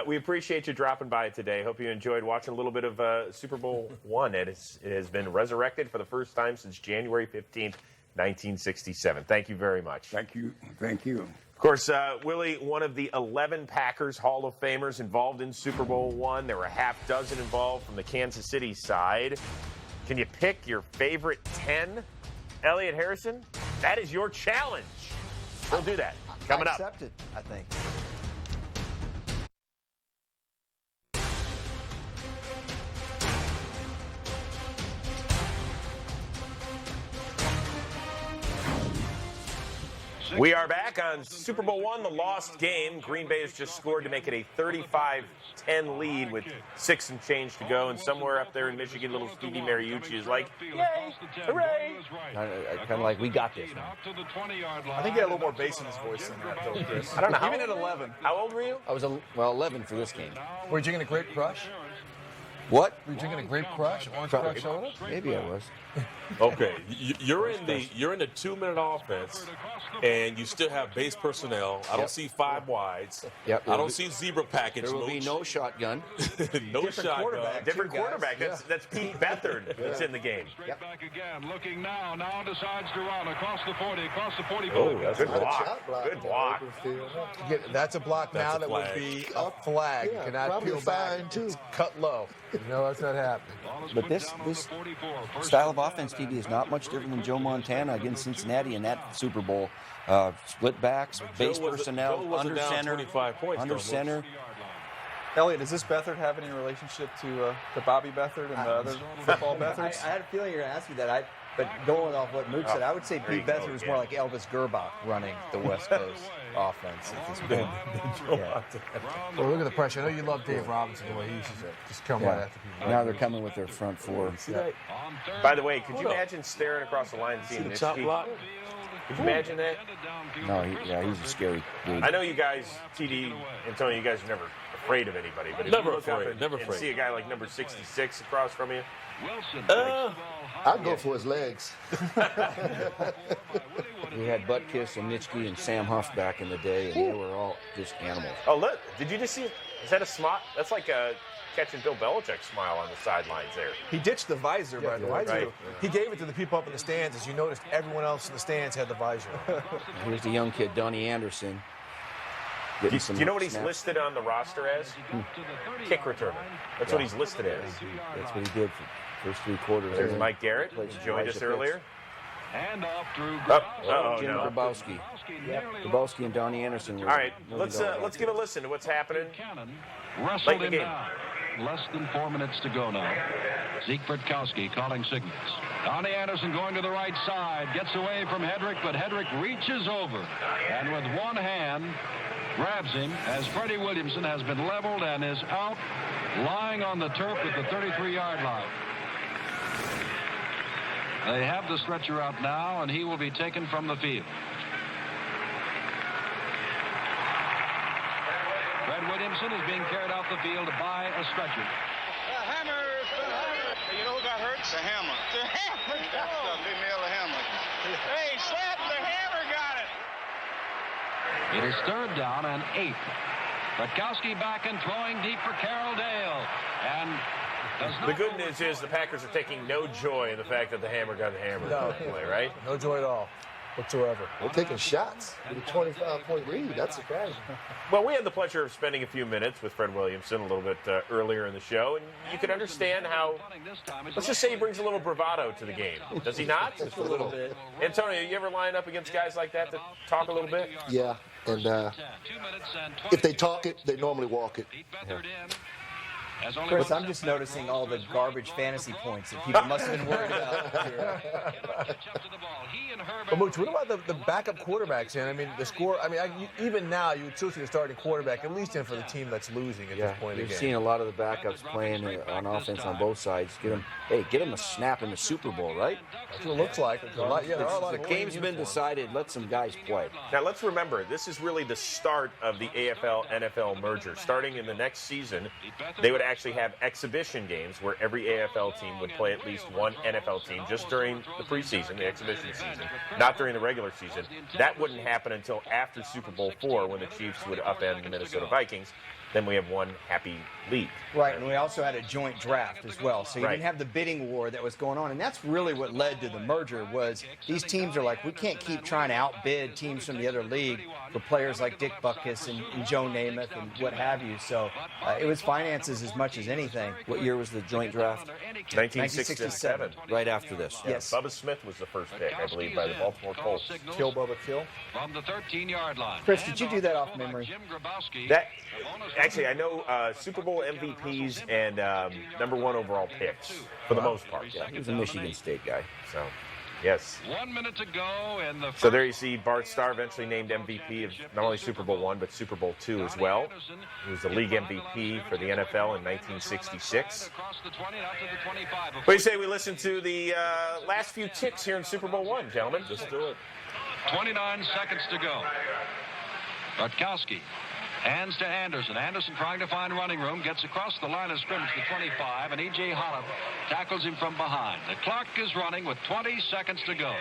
we appreciate you dropping by today. Hope you enjoyed watching a little bit of Super Bowl I. It has been resurrected for the first time since January 15th, 1967. Thank you very much. Thank you. Thank you. Of course, Willie, one of the 11 Packers Hall of Famers involved in Super Bowl I. There were a half dozen involved from the Kansas City side. Can you pick your favorite 10? Elliot Harrison, that is your challenge. We'll do that. Coming up. Accepted, I think. We are back on Super Bowl I, the lost game. Green Bay has just scored to make it a 35-10 lead with 6 and change to go. And somewhere up there in Michigan, little Stevie Mariucci is like, yay, hooray. Kind of like, we got this now. I think he had a little more bass in his voice than that, though, Chris. I don't know. Even at 11. How old were you? I was, 11 for this game. Were you drinking a Grape Crush? What? Were you drinking a Grape Crush? Orange Crush soda? Maybe I was. Okay, you're in the 2-minute offense, and you still have base personnel. I don't see 5 wides. Yep. I don't see zebra package. There will be no shotgun. No shotgun. Different quarterback. That's Pete Beathard that's in the game. Yep. Back again, looking now decides to run across the 40, across the 45. Oh, that's good block. Good block. Yeah, that's a block now that would be a flag. Yeah, Cannot probably peel back. fine, too. It's cut low. No, that's not happening. But this style of offense, TV, is not much different than Joe Montana against Cincinnati in that Super Bowl. Split backs, base personnel, under center. 25 points, under center. Elliot, does this Beathard have any relationship to Bobby Beathard and the other football Beathards? I had a feeling you were going to ask me that. But going off what Mook said, I would say Pete Beathard was more like Elvis Gerbach running the West Coast offense at this point. Well, look at the pressure. I know you love Dave Robinson, the way he used to just come right after people. Now they're coming with their front four. By the way, could you imagine staring across the line and seeing Nitschke? Could you imagine that? No, he's a scary dude. I know you guys, TD and Tony, you guys are never afraid of anybody, but if Never you look afraid, up and, never and afraid. see a guy like number 66 across from you, I'd go for his legs. We had Butkus and Nitschke and Sam Huff back in the day, and they were all just animals. Oh, look, did you just see, is that a smile? That's like a catching Bill Belichick smile on the sidelines there. He ditched the visor, by the way. right. He gave it to the people up in the stands. As you noticed, everyone else in the stands had the visor. Here's the young kid, Donnie Anderson. Do you know what he's listed on the roster as? Kick returner. That's what he's listed as. That's what he did for the first 3 quarters. There's Mike Garrett, who joined us earlier. And off through Jim Grabowski. Grabowski and Donnie Anderson. All right, let's give a listen to what's happening late in the game. Less than 4 minutes to go now. Zeke Burtkowski calling signals. Donnie Anderson going to the right side. Gets away from Hedrick, but Hedrick reaches over. And with one hand, grabs him as Freddie Williamson has been leveled and is out lying on the turf at the 33-yard line. They have the stretcher out now, and he will be taken from the field. Fred Williamson is being carried off the field by a stretcher. The hammer. You know who got hurt? The hammer. The hammer. Big nail the hammer. Hey, slap, the hammer got it. It is 3rd down and 8. Burtkowski back and throwing deep for Carroll Dale. And the good news is the Packers are taking no joy in the fact that the hammer got hammered on that play, right? No joy at all whatsoever. We're taking shots with a 25-point lead. That's surprising. Well, we had the pleasure of spending a few minutes with Fred Williamson a little bit earlier in the show, and you can understand how, let's just say he brings a little bravado to the game. Does he not? Just a little bit. Antonio, you ever line up against guys like that to talk a little bit? Yeah, and if they talk it, they normally walk it. Yeah. Chris, I'm just noticing all the garbage fantasy points that people must have been worried about. But Mooch, what about the backup quarterbacks? And I mean, the score. I mean, even now, you would still see the starting quarterback at least in for the team that's losing at this point in the game. You've seen a lot of the backups playing on offense on both sides. Get them a snap in the Super Bowl, right? That's what it looks like. The game's been decided. Let some guys play. Now, let's remember, this is really the start of the AFL-NFL merger. Starting in the next season, they would actually have exhibition games where every AFL team would play at least one NFL team just during the preseason, the exhibition season, not during the regular season. That wouldn't happen until after Super Bowl IV, when the Chiefs would upend the Minnesota Vikings. Then we have one happy league. Right, and we also had a joint draft as well. So you didn't have the bidding war that was going on. And that's really what led to the merger, was these teams are like, we can't keep trying to outbid teams from the other league for players like Dick Butkus and Joe Namath and what have you. So it was finances as much as anything. What year was the joint draft? 1967. Right after this. Yes. Bubba Smith was the first pick, I believe, by the Baltimore Colts. Kill Bubba Kill. From the 13-yard line. Chris, did you do that off memory? Actually, I know Super Bowl MVPs and number one overall picks for the most part. Yeah, he was a Michigan State guy. So, yes. 1 minute to go in the So there you see Bart Starr eventually named MVP of not only Super Bowl I, but Super Bowl II as well. He was the league MVP for the NFL in 1966. What do you say we listen to the last few ticks here in Super Bowl I, gentlemen? Let's do it. 29 seconds to go. Rutkowski hands to Anderson. Anderson trying to find running room, gets across the line of scrimmage to 25, and E.J. Hollop tackles him from behind. The clock is running with 20 seconds to go.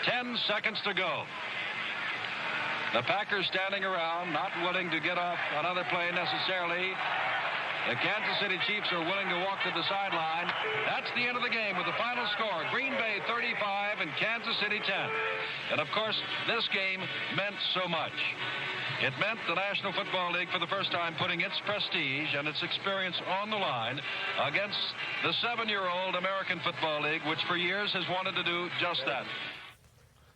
10 seconds to go. The Packers standing around, not willing to get off another play necessarily. The Kansas City Chiefs are willing to walk to the sideline. That's the end of the game with the final score. Green Bay 35 and Kansas City 10. And, of course, this game meant so much. It meant the National Football League for the first time putting its prestige and its experience on the line against the 7-year-old American Football League, which for years has wanted to do just that.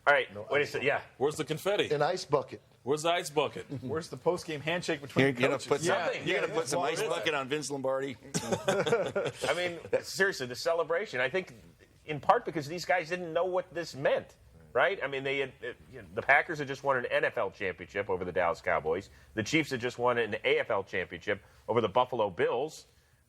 All right, what is it? Yeah. Where's the confetti? An ice bucket. Where's the ice bucket? Where's the post-game handshake between You're going coaches? to put something. You're going to put some ice bucket on Vince Lombardi. I mean, seriously, the celebration. I think in part because these guys didn't know what this meant, right? I mean, they had, the Packers had just won an NFL championship over the Dallas Cowboys. The Chiefs had just won an AFL championship over the Buffalo Bills.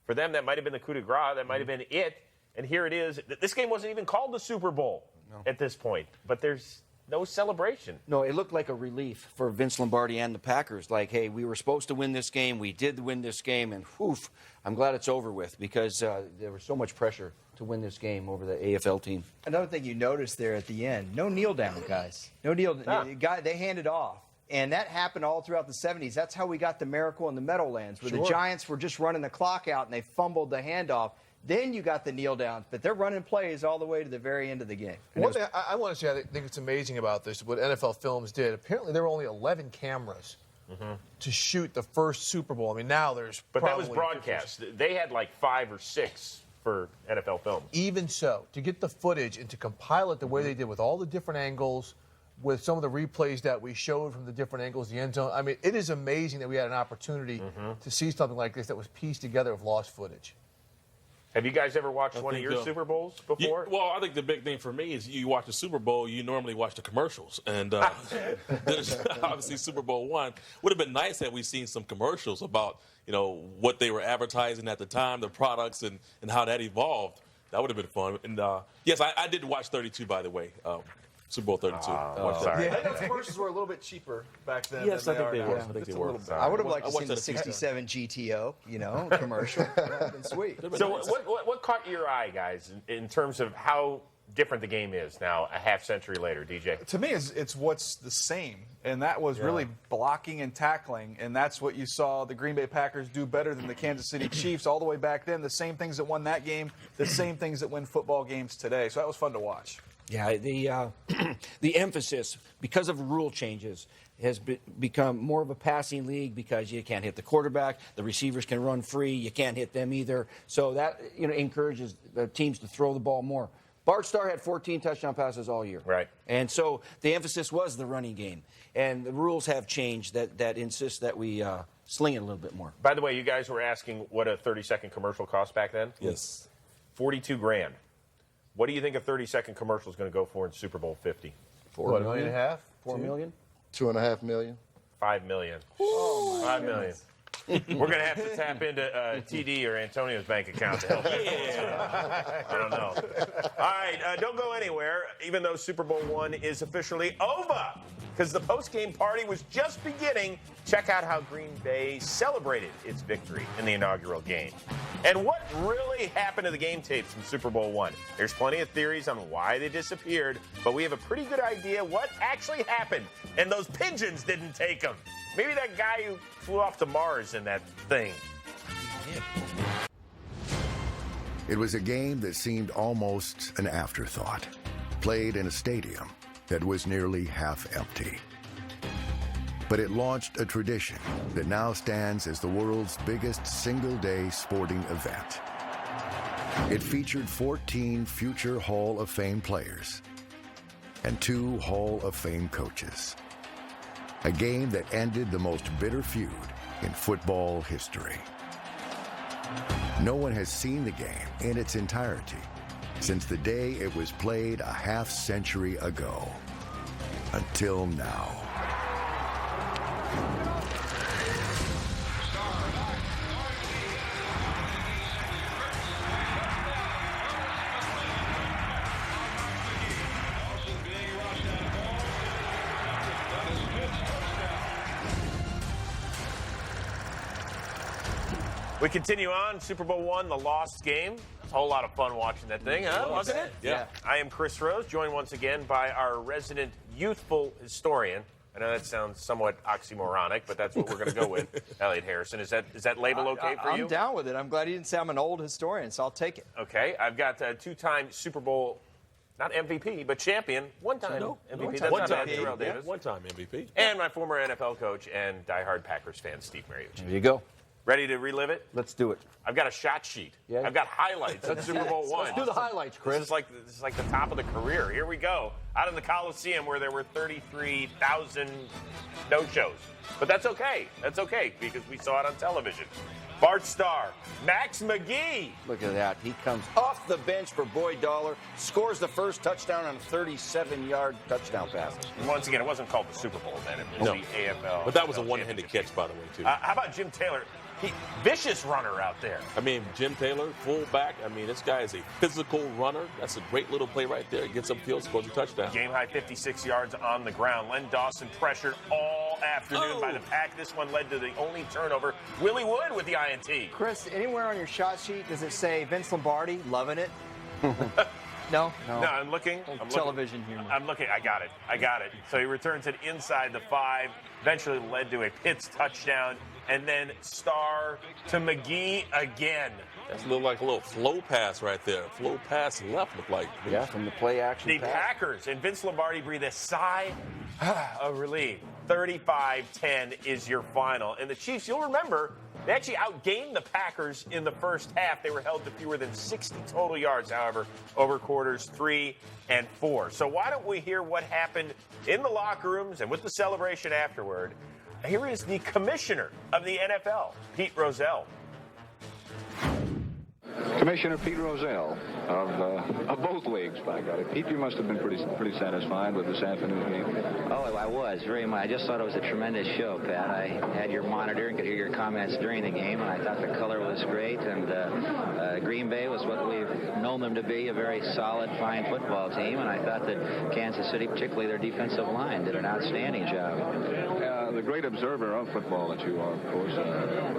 For them, that might have been the coup de grace. That might have been it. And here it is. This game wasn't even called the Super Bowl at this point. But there's no celebration. No, it looked like a relief for Vince Lombardi and the Packers. Like, hey, we were supposed to win this game. We did win this game. And, whoof, I'm glad it's over with because there was so much pressure to win this game over the AFL team. Another thing you noticed there at the end, no kneel down, guys. No kneel down. They handed off. And that happened all throughout the 70s. That's how we got the miracle in the Meadowlands, where the Giants were just running the clock out and they fumbled the handoff. Then you got the kneel downs, but they're running plays all the way to the very end of the game. One thing I want to say, I think it's amazing about this, what NFL Films did. Apparently, there were only 11 cameras to shoot the first Super Bowl. I mean, now there's But that was broadcast. They had like 5 or 6 for NFL Films. Even so, to get the footage and to compile it the way they did with all the different angles, with some of the replays that we showed from the different angles, the end zone. I mean, it is amazing that we had an opportunity to see something like this that was pieced together of lost footage. Have you guys ever watched one of your Super Bowls before? Well, I think the big thing for me is you watch the Super Bowl, you normally watch the commercials. And there's obviously Super Bowl I. Would have been nice had we seen some commercials about, what they were advertising at the time, the products, and how that evolved. That would have been fun. And, yes, I did watch 32, by the way. Super Bowl 32. Sorry. Yeah, those commercials were a little cheap cheaper back then. Yes, I think they were. Yeah. I think they were. I would have liked to see the 67 GTO, commercial. That would have been sweet. So what caught your eye, guys, in terms of how different the game is now a half century later, DJ? To me, it's what's the same, and that was really blocking and tackling, and that's what you saw the Green Bay Packers do better than the Kansas City Chiefs all the way back then. The same things that won that game, the same things that win football games today. So that was fun to watch. Yeah, the emphasis, because of rule changes, has become more of a passing league because you can't hit the quarterback, the receivers can run free, you can't hit them either. So that encourages the teams to throw the ball more. Bart Starr had 14 touchdown passes all year. Right. And so the emphasis was the running game. And the rules have changed that insist that we sling it a little bit more. By the way, you guys were asking what a 30-second commercial cost back then? Yes. $42,000. What do you think a 30-second commercial is going to go for in Super Bowl 50? $4 million? $4 million? $2.5 million. $5 million. Oh, $5 million. We're going to have to tap into TD or Antonio's bank account to help. I don't know. All right, don't go anywhere, even though Super Bowl I is officially over, because the post-game party was just beginning. Check out how Green Bay celebrated its victory in the inaugural game. And what really happened to the game tapes from Super Bowl I? There's plenty of theories on why they disappeared, but we have a pretty good idea what actually happened. And those pigeons didn't take them. Maybe that guy who flew off to Mars in that thing. It was a game that seemed almost an afterthought, played in a stadium that was nearly half empty. But it launched a tradition that now stands as the world's biggest single-day sporting event. It featured 14 future Hall of Fame players and 2 Hall of Fame coaches. A game that ended the most bitter feud in football history. No one has seen the game in its entirety since the day it was played a half-century ago. Until now. We continue on. Super Bowl I, the lost game. It's a whole lot of fun watching that thing, huh? Wasn't it? Yeah. I am Chris Rose, joined once again by our resident youthful historian. I know that sounds somewhat oxymoronic, but that's what we're going to go with. Elliot Harrison. Is that label okay for you? I'm down with it. I'm glad he didn't say I'm an old historian, so I'll take it. Okay. I've got a 2-time Super Bowl, not MVP, but champion. One-time MVP. That's not bad, Terrell Davis. One-time MVP. And my former NFL coach and diehard Packers fan, Steve Mariucci. There you go. Ready to relive it? Let's do it. I've got a shot sheet. Yeah. I've got highlights of Super Bowl I. Let's do the highlights, Chris. This is like the top of the career. Here we go. Out in the Coliseum where there were 33,000 no-shows. But that's okay. That's okay because we saw it on television. Bart Starr, Max McGee. Look at that. He comes off the bench for Boyd Dollar, scores the first touchdown on a 37-yard touchdown pass. And once again, it wasn't called the Super Bowl then. It was the AFL. But that was a one-handed catch, by the way, too. How about Jim Taylor? Vicious runner out there. I mean, Jim Taylor, fullback. I mean, this guy is a physical runner. That's a great little play right there. Gets upfield, scores a touchdown. Game high 56 yards on the ground. Len Dawson pressured all afternoon by the Pack. This one led to the only turnover. Willie Wood with the INT. Chris, anywhere on your shot sheet does it say Vince Lombardi loving it? No, I'm looking. Television humor. I'm looking. I got it. So he returns it inside the 5. Eventually led to a Pitts touchdown. And then Starr to McGee again. That's like a little flow pass right there. Flow pass left looked like. Yeah, from the play action The pass. Packers and Vince Lombardi breathe a sigh of relief. 35-10 is your final. And the Chiefs, you'll remember, they actually outgained the Packers in the first half. They were held to fewer than 60 total yards, however, over quarters 3 and 4. So why don't we hear what happened in the locker rooms and with the celebration afterward? Here is the commissioner of the NFL, Pete Rozelle. Commissioner Pete Rozelle of both leagues, by golly. Pete, you must have been pretty satisfied with this afternoon game. Oh, I was very much. I just thought it was a tremendous show, Pat. I had your monitor and could hear your comments during the game, and I thought the color was great. And Green Bay was what we've known them to be, a very solid, fine football team. And I thought that Kansas City, particularly their defensive line, did an outstanding job. The great observer of football that you are, of course,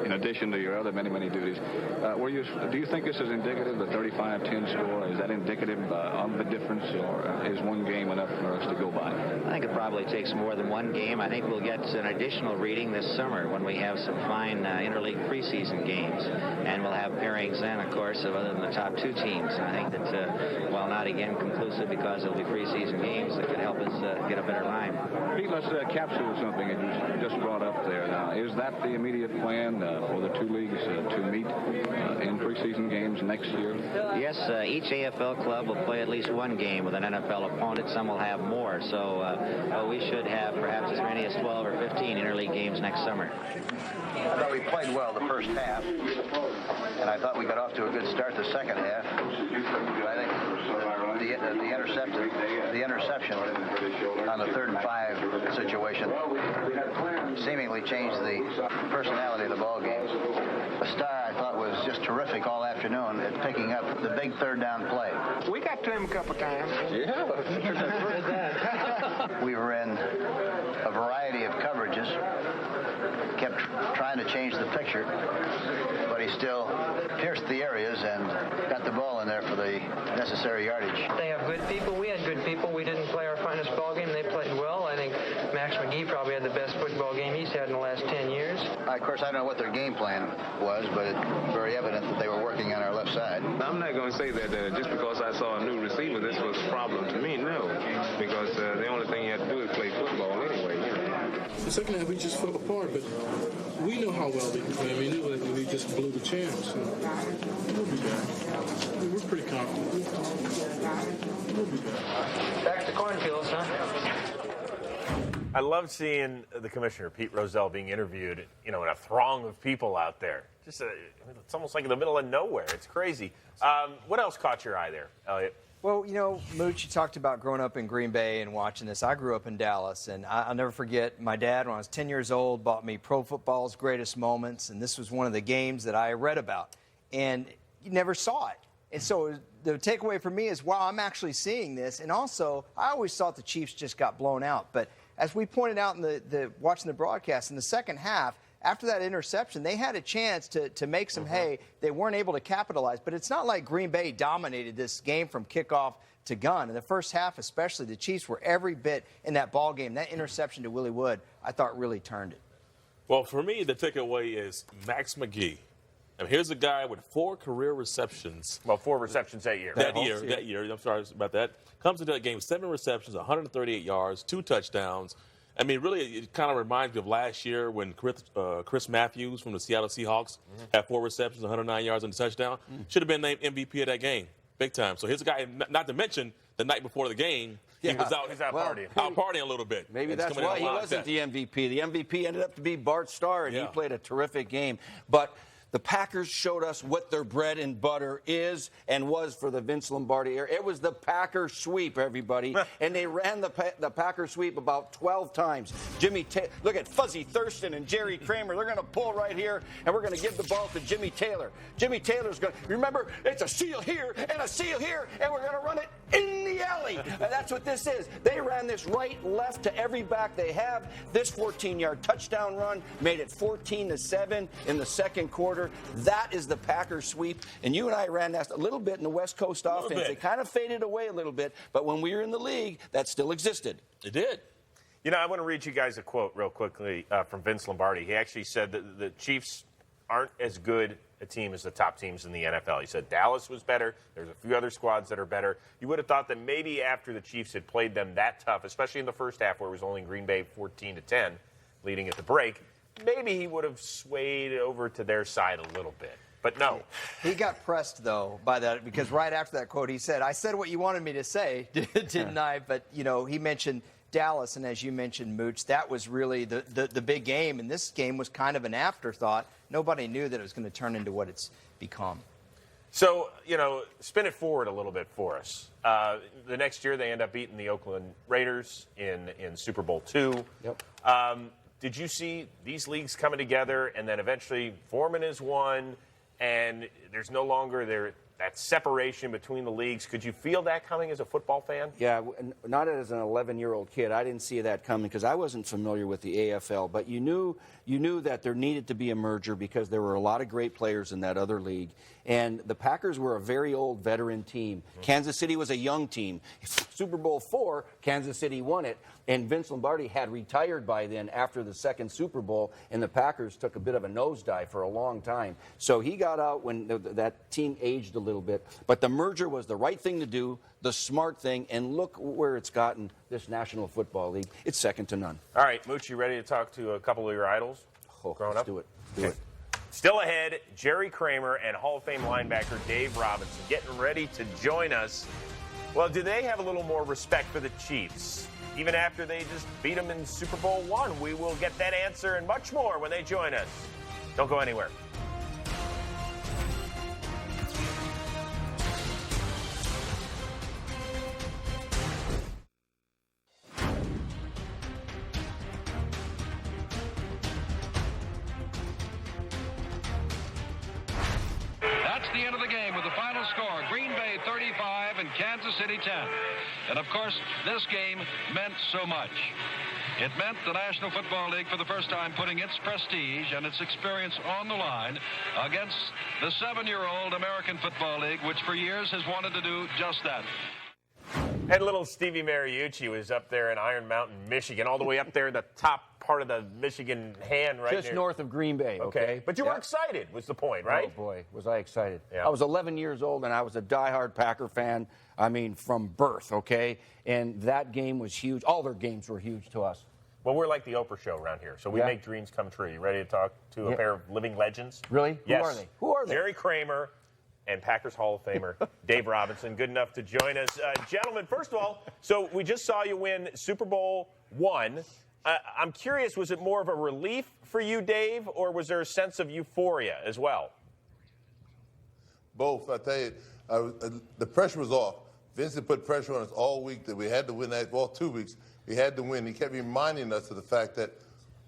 in addition to your other many duties, do you think this is indicative, the 35-10 score? Is that indicative of the difference, or is one game enough for us to go by? I think it probably takes more than one game. I think we'll get an additional reading this summer when we have some fine interleague preseason games. And we'll have pairings then, of course, of other than the top 2 teams. And I think that, while not again conclusive because there'll be preseason games, that could help us get a better line. Pete, let's capsule something that you just brought up there. Now, is that the immediate plan for the 2 leagues to meet in preseason? postseason games next year? Yes, each AFL club will play at least one game with an NFL opponent. Some will have more. So we should have perhaps as many as 12 or 15 interleague games next summer. I thought we played well the first half, and I thought we got off to a good start the second half. I think the interception on the 3rd and 5 situation seemingly changed the personality of the ball game. The star, I thought, was just terrific all afternoon at picking up the big 3rd down play. We got to him a couple times. Yeah. We were in a variety of coverages, kept trying to change the picture, but he still pierced the areas and got the ball in there for the necessary yardage. They have good people. We had good people. We didn't play our finest ball game. They played well. I think Max McGee probably had the best football game he's had in the last 10 years. Of course, I don't know what their game plan was, but it's very evident that they were working on our left side. I'm not going to say that just because I saw a new receiver, this was a problem to me. No, because the only thing you have to do is play football anyway. The second half, we just fell apart, but we know how well they can play. We knew that we just blew the champs. So we'll be back. We're pretty confident. We'll be back. Back to cornfields, huh? I love seeing the commissioner, Pete Rozelle, being interviewed, in a throng of people out there. It's almost like in the middle of nowhere. It's crazy. What else caught your eye there, Elliot? Well, Mooch, you talked about growing up in Green Bay and watching this. I grew up in Dallas, and I'll never forget my dad, when I was 10 years old, bought me Pro Football's Greatest Moments, and this was one of the games that I read about. And you never saw it. And so the takeaway for me is, wow, I'm actually seeing this. And also, I always thought the Chiefs just got blown out. But as we pointed out in the watching the broadcast, in the second half, after that interception, they had a chance to make some hay. They weren't able to capitalize. But it's not like Green Bay dominated this game from kickoff to gun. In the first half especially, the Chiefs were every bit in that ball game. That interception to Willie Wood, I thought, really turned it. Well, for me, the takeaway is Max McGee. And here's a guy with 4 career receptions. Well, 4 receptions that year. That year. I'm sorry about that. Comes into that game, 7 receptions, 138 yards, 2 touchdowns. I mean, really, it kind of reminds me of last year when Chris Matthews from the Seattle Seahawks had 4 receptions, 109 yards, and a touchdown. Should have been named MVP of that game, big time. So here's a guy, not to mention the night before the game, he was out partying. Out partying a little bit. Maybe that's why he wasn't the MVP. The MVP ended up to be Bart Starr, and he played a terrific game. But the Packers showed us what their bread and butter is and was for the Vince Lombardi era. It was the Packer sweep, everybody. And they ran the Packer sweep about 12 times. Look at Fuzzy Thurston and Jerry Kramer. They're going to pull right here, and we're going to give the ball to Jimmy Taylor. Jimmy Taylor's going to, remember, it's a seal here and a seal here, and we're going to run it in the alley. And that's what this is. They ran this right, left to every back they have. This 14-yard touchdown run made it 14-7 in the second quarter. That is the Packers sweep. And you and I ran that a little bit in the West Coast offense. It kind of faded away a little bit, but when we were in the league, that still existed. It did. I want to read you guys a quote real quickly from Vince Lombardi. He actually said that the Chiefs aren't as good a team as the top teams in the NFL. He said Dallas was better. There's a few other squads that are better. You would have thought that maybe after the Chiefs had played them that tough, especially in the first half where it was only Green Bay 14-10 leading at the break, maybe he would have swayed over to their side a little bit. But no. He got pressed, though, by that, because right after that quote, he said, I said what you wanted me to say, didn't I? But, he mentioned Dallas, and as you mentioned, Mooch, that was really the big game, and this game was kind of an afterthought. Nobody knew that it was going to turn into what it's become. So, spin it forward a little bit for us. The next year, they end up beating the Oakland Raiders in Super Bowl II. Yep. Did you see these leagues coming together and then eventually Foreman is one and there's no longer that separation between the leagues? Could you feel that coming as a football fan? Yeah, not as an 11-year-old kid. I didn't see that coming because I wasn't familiar with the AFL. But you knew that there needed to be a merger because there were a lot of great players in that other league. And the Packers were a very old veteran team. Kansas City was a young team. Super Bowl IV, Kansas City won it. And Vince Lombardi had retired by then after the second Super Bowl, and the Packers took a bit of a nosedive for a long time. So he got out when that team aged a little bit. But the merger was the right thing to do, the smart thing, and look where it's gotten this National Football League. It's second to none. All right, Mooch, you ready to talk to a couple of your idols growing up? Let's do it. Still ahead, Jerry Kramer and Hall of Fame linebacker Dave Robinson getting ready to join us. Well, do they have a little more respect for the Chiefs, even after they just beat them in Super Bowl I? We will get that answer and much more when they join us. Don't go anywhere. The end of the game with the final score, Green Bay 35 and Kansas City 10. And of course, this game meant so much. It meant the National Football League for the first time putting its prestige and its experience on the line against the 7-year-old American Football League, which for years has wanted to do just that. And little Stevie Mariucci was up there in Iron Mountain, Michigan, all the way up there in the top part of the Michigan hand right Just north of Green Bay, okay? But you were excited was the point, right? Oh, boy, was I excited. Yeah. I was 11 years old, and I was a diehard Packer fan, I mean, from birth, okay? And that game was huge. All their games were huge to us. Well, we're like the Oprah show around here, so we make dreams come true. You ready to talk to a pair of living legends? Really? Yes. Who are they? Jerry Kramer and Packers Hall of Famer Dave Robinson. Good enough to join us. Gentlemen, first of all, so we just saw you win Super Bowl I. I'm curious, was it more of a relief for you, Dave, or was there a sense of euphoria as well? Both. I tell you, the pressure was off. Vincent put pressure on us all week that we had to win that. Well, 2 weeks, we had to win. He kept reminding us of the fact that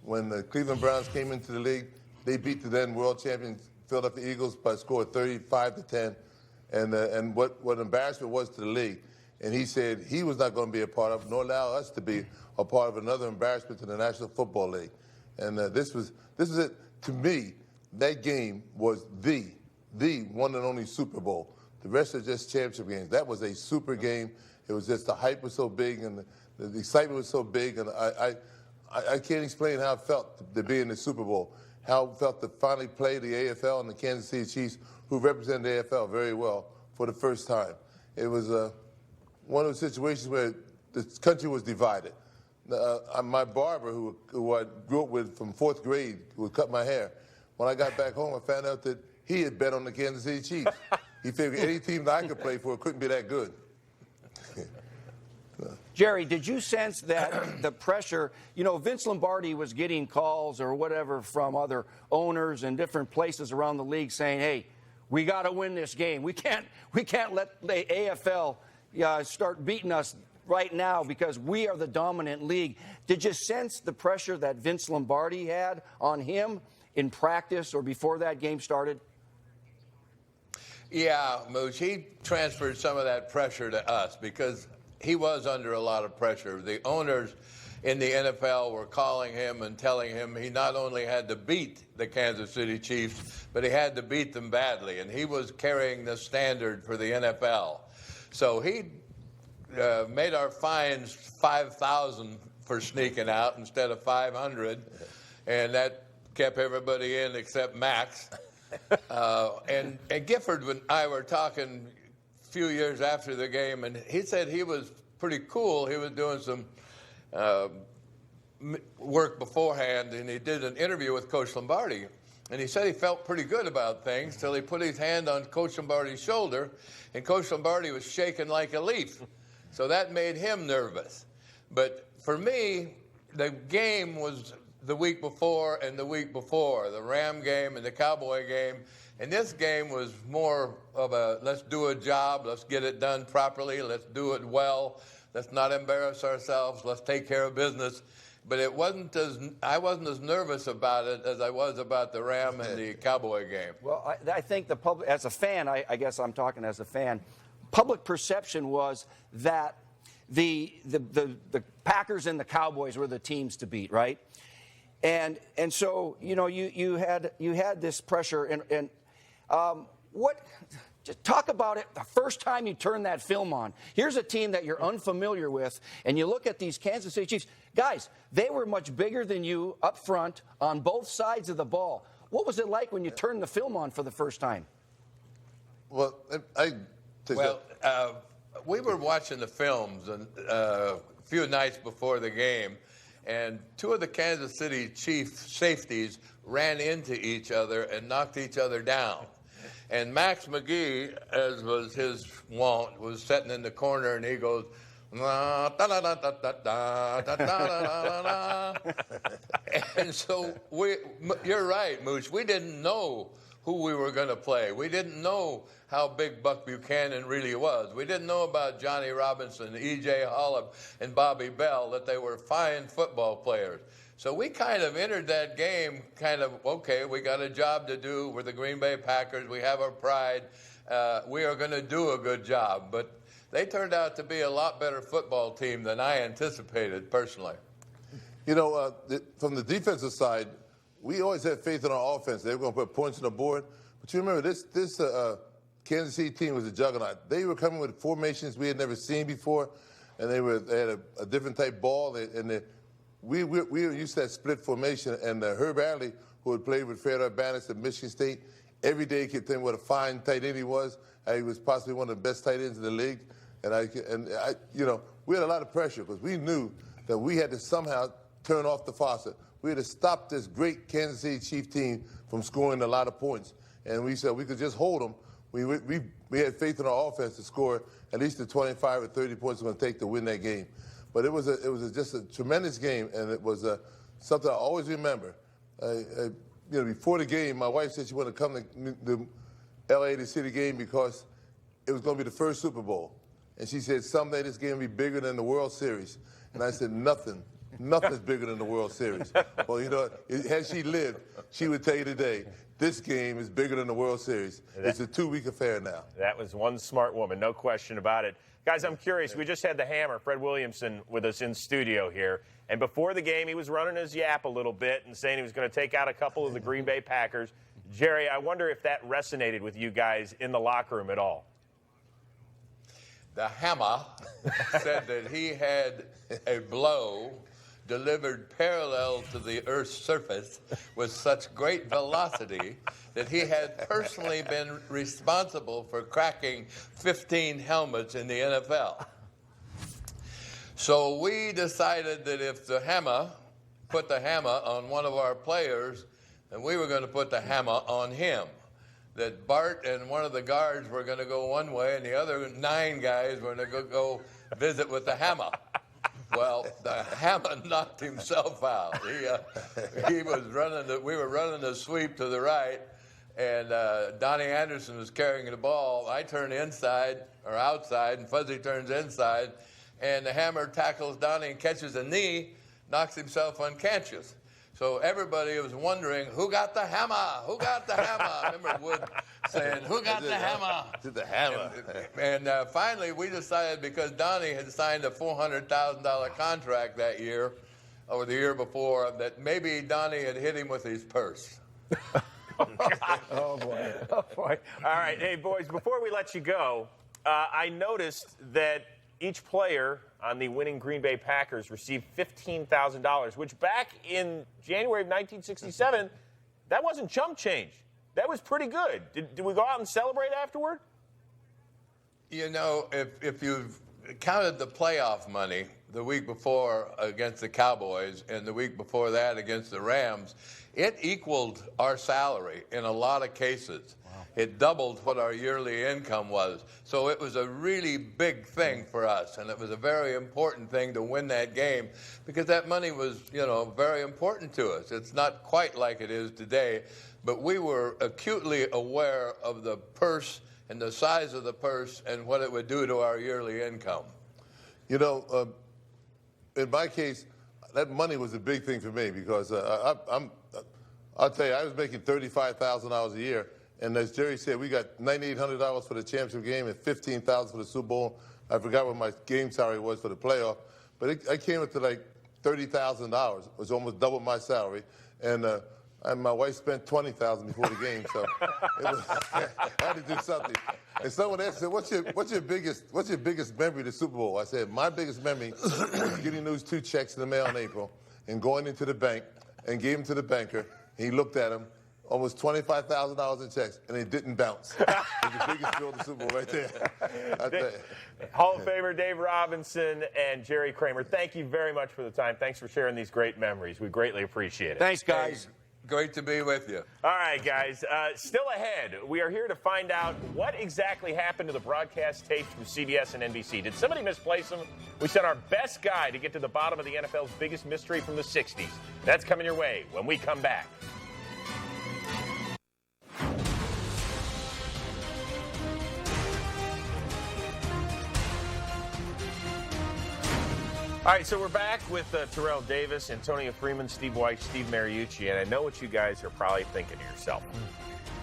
when the Cleveland Browns came into the league, they beat the then world champions Philadelphia Eagles by a score of 35-10, and what embarrassment was to the league. And he said he was not going to be a part of, nor allow us to be a part of another embarrassment to the National Football League. And this was it. To me, that game was the one and only Super Bowl. The rest are just championship games. That was a super game. It was just the hype was so big and the excitement was so big, and I can't explain how it felt to be in the Super Bowl. How it felt to finally play the AFL and the Kansas City Chiefs, who represent the AFL very well for the first time. It was one of those situations where the country was divided. My barber, who I grew up with from 4th grade, who would cut my hair, when I got back home, I found out that he had bet on the Kansas City Chiefs. He figured any team that I could play for couldn't be that good. Jerry, did you sense that the pressure, Vince Lombardi was getting calls or whatever from other owners and different places around the league saying, hey, we got to win this game. We can't let the AFL start beating us right now because we are the dominant league. Did you sense the pressure that Vince Lombardi had on him in practice or before that game started? Yeah, Mooch, he transferred some of that pressure to us because he was under a lot of pressure. The owners in the NFL were calling him and telling him he not only had to beat the Kansas City Chiefs, but he had to beat them badly, and he was carrying the standard for the NFL. So he made our fines $5,000 for sneaking out instead of $500, and that kept everybody in except Max. And Gifford and I were talking few years after the game, and he said he was pretty cool. He was doing some work beforehand, and he did an interview with Coach Lombardi, and he said he felt pretty good about things till he put his hand on Coach Lombardi's shoulder, and Coach Lombardi was shaking like a leaf. So that made him nervous. But for me, the game was the week before and the week before, the Ram game and the Cowboy game. And this game was more of a let's do a job, let's get it done properly, let's do it well, let's not embarrass ourselves, let's take care of business. But I wasn't as nervous about it as I was about the Ram and the Cowboy game. Well, I think the public, as a fan, I guess I'm talking as a fan, public perception was that the Packers and the Cowboys were the teams to beat, right? And so you had this pressure and just talk about it the first time you turn that film on. Here's a team that you're unfamiliar with, and you look at these Kansas City Chiefs. Guys, they were much bigger than you up front on both sides of the ball. What was it like when you turned the film on for the first time? Well, we were watching the films a few nights before the game, and two of the Kansas City Chiefs safeties ran into each other and knocked each other down. And Max McGee, as was his wont, was sitting in the corner, and he goes, "Da, da, da, da, da, da, da, da, da." And so you're right, Mooch. We didn't know who we were going to play. We didn't know how big Buck Buchanan really was. We didn't know about Johnny Robinson, E.J. Hollop, and Bobby Bell, that they were fine football players. So we kind of entered that game okay, we got a job to do. We're the Green Bay Packers. We have our pride. We are going to do a good job. But they turned out to be a lot better football team than I anticipated personally. You know, from the defensive side, we always had faith in our offense. They were going to put points on the board. But you remember, this Kansas City team was a juggernaut. They were coming with formations we had never seen before, and they had a different type ball. We were used to that split formation. And Herb Adderley, who had played with Fred Urbanus at Michigan State, every day he kept telling what a fine tight end he was. He was possibly one of the best tight ends in the league. And I we had a lot of pressure because we knew that we had to somehow turn off the faucet. We had to stop this great Kansas City Chief team from scoring a lot of points. And we said we could just hold them. We had faith in our offense to score at least the 25 or 30 points it was going to take to win that game. But it was just a tremendous game, and it was something I always remember. Before the game, my wife said she wanted to come to L.A. to see the game because it was going to be the first Super Bowl. And she said, someday this game will be bigger than the World Series. And I said, nothing's bigger than the World Series. Well, had she lived, she would tell you today, this game is bigger than the World Series. It's a 2-week affair now. That was one smart woman, no question about it. Guys, I'm curious. We just had the Hammer, Fred Williamson, with us in studio here. And before the game, he was running his yap a little bit and saying he was going to take out a couple of the Green Bay Packers. Jerry, I wonder if that resonated with you guys in the locker room at all. The Hammer said that he had a blow delivered parallel to the Earth's surface with such great velocity that he had personally been responsible for cracking 15 helmets in the NFL. So we decided that if the Hammer put the hammer on one of our players, then we were going to put the hammer on him. That Bart and one of the guards were going to go one way and the other 9 guys were going to go visit with the Hammer. Well, the Hammer knocked himself out. He was running. We were running the sweep to the right, and Donnie Anderson was carrying the ball. I turn outside, and Fuzzy turns inside, and the Hammer tackles Donnie and catches a knee, knocks himself unconscious. So everybody was wondering, who got the hammer? Who got the hammer? I remember Wood saying, who got the hammer? The hammer. And finally, we decided, because Donnie had signed a $400,000 contract that year, or the year before, that maybe Donnie had hit him with his purse. Oh, boy. Oh, boy. All right. Hey, boys, before we let you go, I noticed that each player on the winning Green Bay Packers received $15,000, which back in January of 1967, that wasn't chump change. That was pretty good. Did we go out and celebrate afterward? You know, if you've counted the playoff money the week before against the Cowboys and the week before that against the Rams, it equaled our salary in a lot of cases. It doubled what our yearly income was. So it was a really big thing for us, and it was a very important thing to win that game because that money was, very important to us. It's not quite like it is today, but we were acutely aware of the purse and the size of the purse and what it would do to our yearly income. In my case, that money was a big thing for me because I'll tell you, I was making $35,000 a year. And as Jerry said, we got $9,800 for the championship game and $15,000 for the Super Bowl. I forgot what my game salary was for the playoff, but I came up to like $30,000, which was almost double my salary. And my wife spent $20,000 before the game, so I had to do something. And someone asked me, "What's your biggest memory of the Super Bowl?" I said, "My biggest memory was getting those 2 checks in the mail in April and going into the bank and gave them to the banker. And he looked at them. almost $25,000 in checks, and it didn't bounce. It was the biggest field in the Super Bowl right there. I tell you. Hall of Famer Dave Robinson and Jerry Kramer, thank you very much for the time. Thanks for sharing these great memories. We greatly appreciate it. Thanks, guys. Great to be with you. All right, guys. Still ahead, we are here to find out what exactly happened to the broadcast tapes from CBS and NBC. Did somebody misplace them? We sent our best guy to get to the bottom of the NFL's biggest mystery from the 60s. That's coming your way when we come back. All right, so we're back with Terrell Davis, Antonio Freeman, Steve Wyche, Steve Mariucci, and I know what you guys are probably thinking to yourself.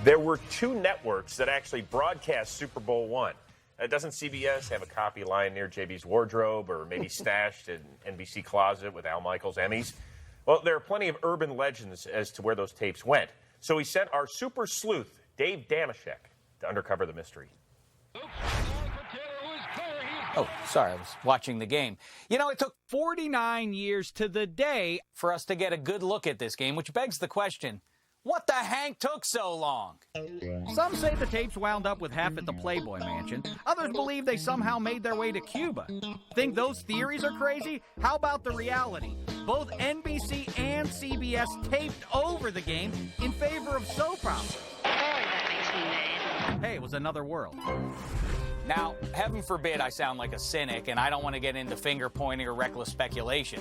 There were two networks that actually broadcast Super Bowl I. Doesn't CBS have a copy lying near JB's wardrobe or maybe stashed in NBC closet with Al Michaels' Emmys? Well, there are plenty of urban legends as to where those tapes went. So we sent our super sleuth, Dave Damashek, to uncover the mystery. Oh, sorry, I was watching the game. You know, it took 49 years to the day for us to get a good look at this game, which begs the question, what the hank took so long? Some say the tapes wound up with half at the Playboy Mansion. Others believe they somehow made their way to Cuba. Think those theories are crazy? How about the reality? Both NBC and CBS taped over the game in favor of soap operas. That makes me mad. Hey, it was another world. Now, heaven forbid I sound like a cynic, and I don't want to get into finger-pointing or reckless speculation.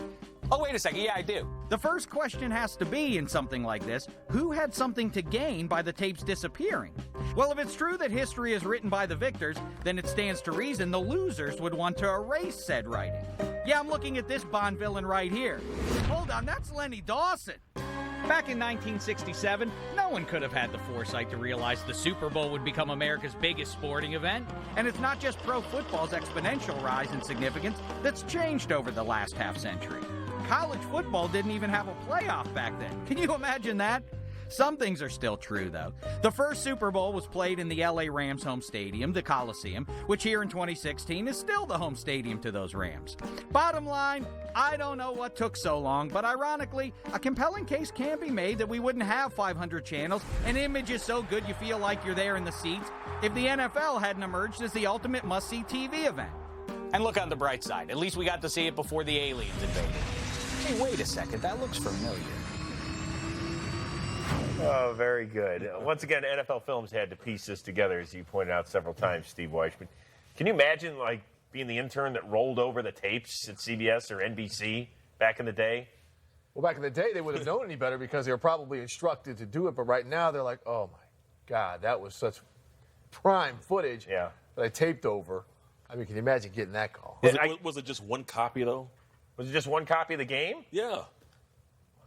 Oh, wait a second. Yeah, I do. The first question has to be, in something like this, who had something to gain by the tapes disappearing? Well, if it's true that history is written by the victors, then it stands to reason the losers would want to erase said writing. Yeah, I'm looking at this Bond villain right here. Hold on, that's Lenny Dawson. Back in 1967, no one could have had the foresight to realize the Super Bowl would become America's biggest sporting event. And it's not just pro football's exponential rise in significance that's changed over the last half-century. College football didn't even have a playoff back then. Can you imagine that? Some things are still true, though. The first Super Bowl was played in the LA Rams home stadium, the Coliseum, which here in 2016 is still the home stadium to those Rams. Bottom line, I don't know what took so long, but ironically, a compelling case can be made that we wouldn't have 500 channels and images so good you feel like you're there in the seats if the NFL hadn't emerged as the ultimate must-see TV event. And look on the bright side. At least we got to see it before the aliens invaded. Hey, wait a second. That looks familiar. Oh, very good. Once again, NFL Films had to piece this together, as you pointed out several times, Steve Wyche. But can you imagine, like, being the intern that rolled over the tapes at CBS or NBC back in the day? Well, back in the day, they would have known any better because they were probably instructed to do it. But right now, they're like, oh, my God, that was such prime footage that I taped over. I mean, can you imagine getting that call? Was it just one copy, though? Was it just one copy of the game? Yeah.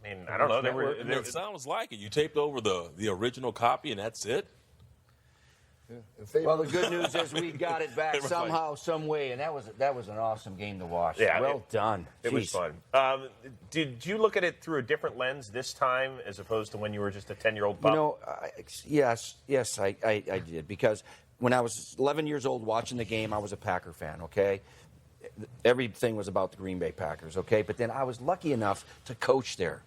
I mean, I don't know. It sounds like it. You taped over the original copy, and that's it? Well, the good news is we got it back somehow, some way, and that was an awesome game to watch. Yeah, well done. It was fun. Did you look at it through a different lens this time as opposed to when you were just a 10-year-old pup? You know, yes, I did, because when I was 11 years old watching the game, I was a Packer fan, okay? Everything was about the Green Bay Packers, okay? But then I was lucky enough to coach there.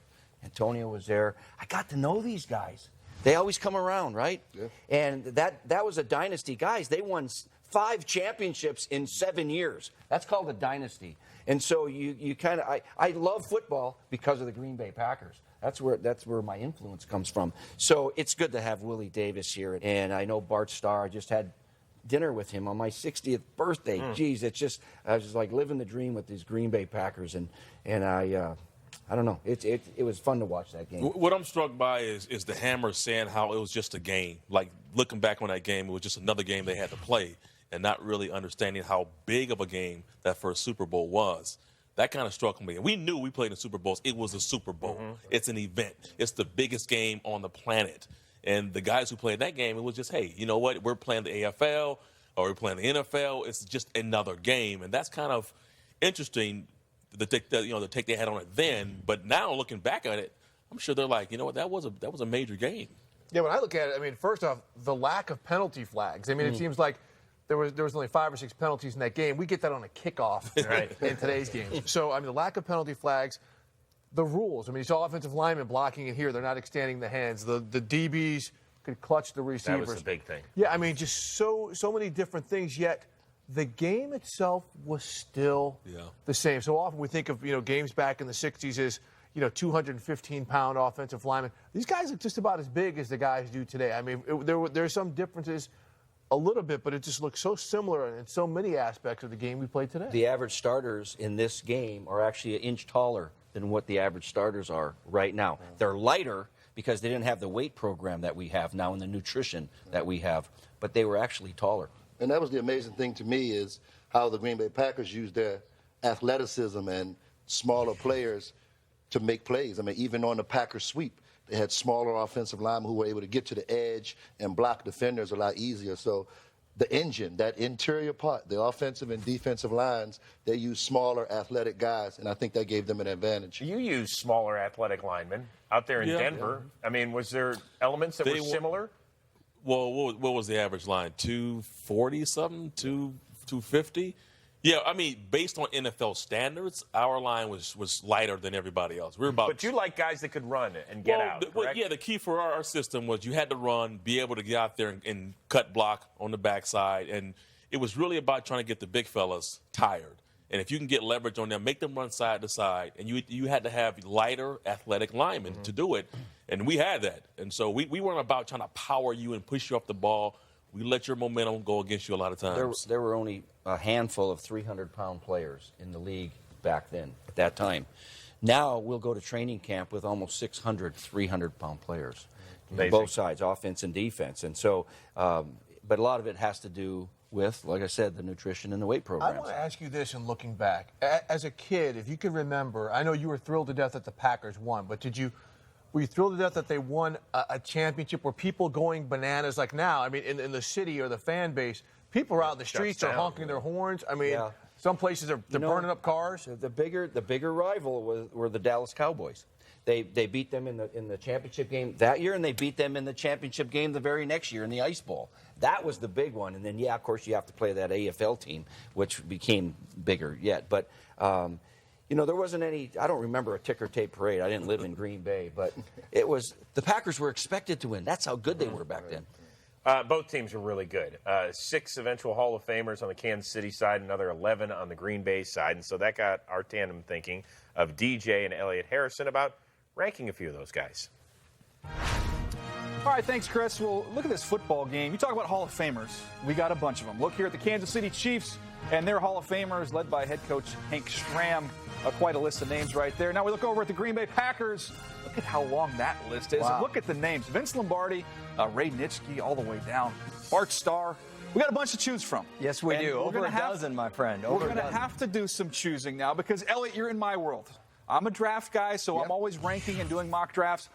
Antonio was there. I got to know these guys. They always come around, right? Yeah. And that was a dynasty. Guys, they won 5 championships in 7 years. That's called a dynasty. And so you kind of I love football because of the Green Bay Packers. That's where my influence comes from. So it's good to have Willie Davis here. And I know Bart Starr. I just had dinner with him on my 60th birthday. Geez, I was just like living the dream with these Green Bay Packers, and I don't know. It was fun to watch that game. What I'm struck by is the Hammer saying how it was just a game. Like, looking back on that game, it was just another game they had to play, and not really understanding how big of a game that first Super Bowl was. That kind of struck me. And we knew we played in Super Bowls. It was a Super Bowl. It's an event. It's the biggest game on the planet. And the guys who played that game, it was just, hey, you know what? We're playing the AFL or we're playing the NFL. It's just another game. And that's kind of interesting, the take they had on it then. But now looking back at it, I'm sure they're like, you know what? That was a major game. Yeah, when I look at it, I mean, first off, the lack of penalty flags. I mean, it seems like there was only 5 or 6 penalties in that game. We get that on a kickoff in today's game. So, I mean, the lack of penalty flags, the rules. I mean, you saw offensive linemen blocking it here. They're not extending the hands. The DBs could clutch the receivers. That was the big thing. Yeah, I mean, just so many different things, yet the game itself was still the same. So often we think of, games back in the 60s as, 215-pound offensive linemen. These guys are just about as big as the guys do today. I mean, there's some differences a little bit, but it just looks so similar in so many aspects of the game we played today. The average starters in this game are actually an inch taller than what the average starters are right now. They're lighter because they didn't have the weight program that we have now and the nutrition that we have, but they were actually taller. And that was the amazing thing to me is how the Green Bay Packers used their athleticism and smaller players to make plays. I mean, even on the Packers sweep, they had smaller offensive linemen who were able to get to the edge and block defenders a lot easier. So the engine, that interior part, the offensive and defensive lines, they used smaller athletic guys, and I think that gave them an advantage. You used smaller athletic linemen out there in Denver. I mean, was there elements that were similar? Well, what was the average line? 240-something? 250? Yeah, I mean, based on NFL standards, our line was lighter than everybody else. But you like guys that could run and get out, correct? Yeah, the key for our system was you had to run, be able to get out there and cut block on the backside, and it was really about trying to get the big fellas tired. And if you can get leverage on them, make them run side to side, and you had to have lighter athletic linemen to do it, and we had that. And so we weren't about trying to power you and push you off the ball. We let your momentum go against you a lot of times. There were only a handful of 300-pound players in the league back then, at that time. Now we'll go to training camp with almost 600 300-pound players on both sides, offense and defense. And so, but a lot of it has to do with, like I said, the nutrition and the weight programs. I want to ask you this in looking back. As a kid, if you can remember, I know you were thrilled to death that the Packers won, but were you thrilled to death that they won a championship? Were people going bananas like now? I mean, in the city or the fan base, people are out in the streets, are honking their horns. I mean, some places they're burning up cars. The bigger rival were the Dallas Cowboys. They beat them in the championship game that year, and they beat them in the championship game the very next year in the Ice Bowl. That was the big one. And then, of course, you have to play that AFL team, which became bigger yet. But there wasn't any, I don't remember a ticker tape parade. I didn't live in Green Bay, but the Packers were expected to win. That's how good they were back then. Both teams were really good. 6 eventual Hall of Famers on the Kansas City side, another 11 on the Green Bay side. And so that got our tandem thinking of DJ and Elliot Harrison about ranking a few of those guys. All right, thanks, Chris. Well, look at this football game. You talk about Hall of Famers. We got a bunch of them. Look here at the Kansas City Chiefs and their Hall of Famers led by head coach Hank Stram. Quite a list of names right there. Now we look over at the Green Bay Packers. Look at how long that list is. Wow. Look at the names. Vince Lombardi, Ray Nitschke, all the way down. Bart Starr. We got a bunch to choose from. Yes, we do. Over a dozen, my friend. We're going to have to do some choosing now because, Elliot, you're in my world. I'm a draft guy, so I'm always ranking and doing mock drafts.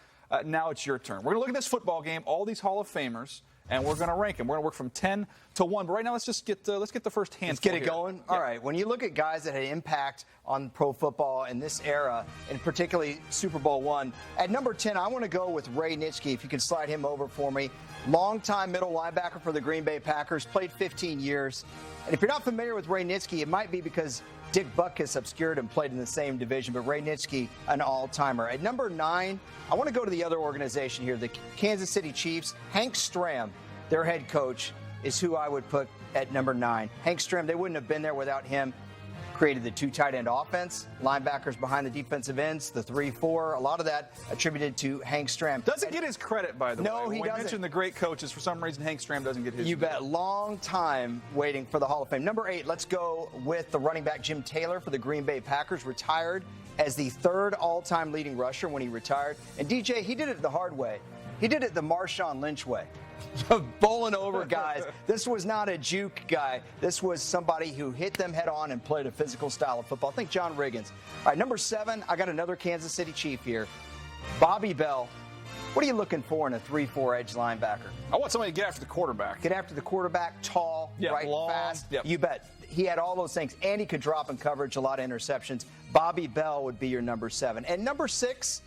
Now it's your turn. We're going to look at this football game, all these Hall of Famers, and we're going to rank them. We're going to work from 10 to 1. But right now, let's get the first handful. Let's get it here. going. All right. When you look at guys that had impact on pro football in this era, and particularly Super Bowl I, at number 10, I want to go with Ray Nitschke. If you can slide him over for me. Longtime middle linebacker for the Green Bay Packers, played 15 years. And if you're not familiar with Ray Nitschke, it might be because Dick Butkus obscured him, played in the same division, but Ray Nitschke, an all-timer. At number 9, I want to go to the other organization here, the Kansas City Chiefs. Hank Stram, their head coach, is who I would put at number 9. Hank Stram, they wouldn't have been there without him. Created the 2 tight end offense, linebackers behind the defensive ends, the 3-4. A lot of that attributed to Hank Stram. Doesn't get his credit, by the way. No, he doesn't. When we mentioned the great coaches, for some reason Hank Stram doesn't get his. You bet. Long time waiting for the Hall of Fame. Number 8, let's go with the running back Jim Taylor for the Green Bay Packers. Retired as the 3rd all-time leading rusher when he retired. And DJ, he did it the hard way. He did it the Marshawn Lynch way. Bowling over guys. This was not a juke guy. This was somebody who hit them head on and played a physical style of football. Think John Riggins. All right, number 7, I got another Kansas City Chief here. Bobby Bell. What are you looking for in a 3-4 edge linebacker? I want somebody to get after the quarterback. Get after the quarterback, tall, right, long, fast. Yep. You bet. He had all those things, and he could drop in coverage, a lot of interceptions. Bobby Bell would be your number 7. And number 6,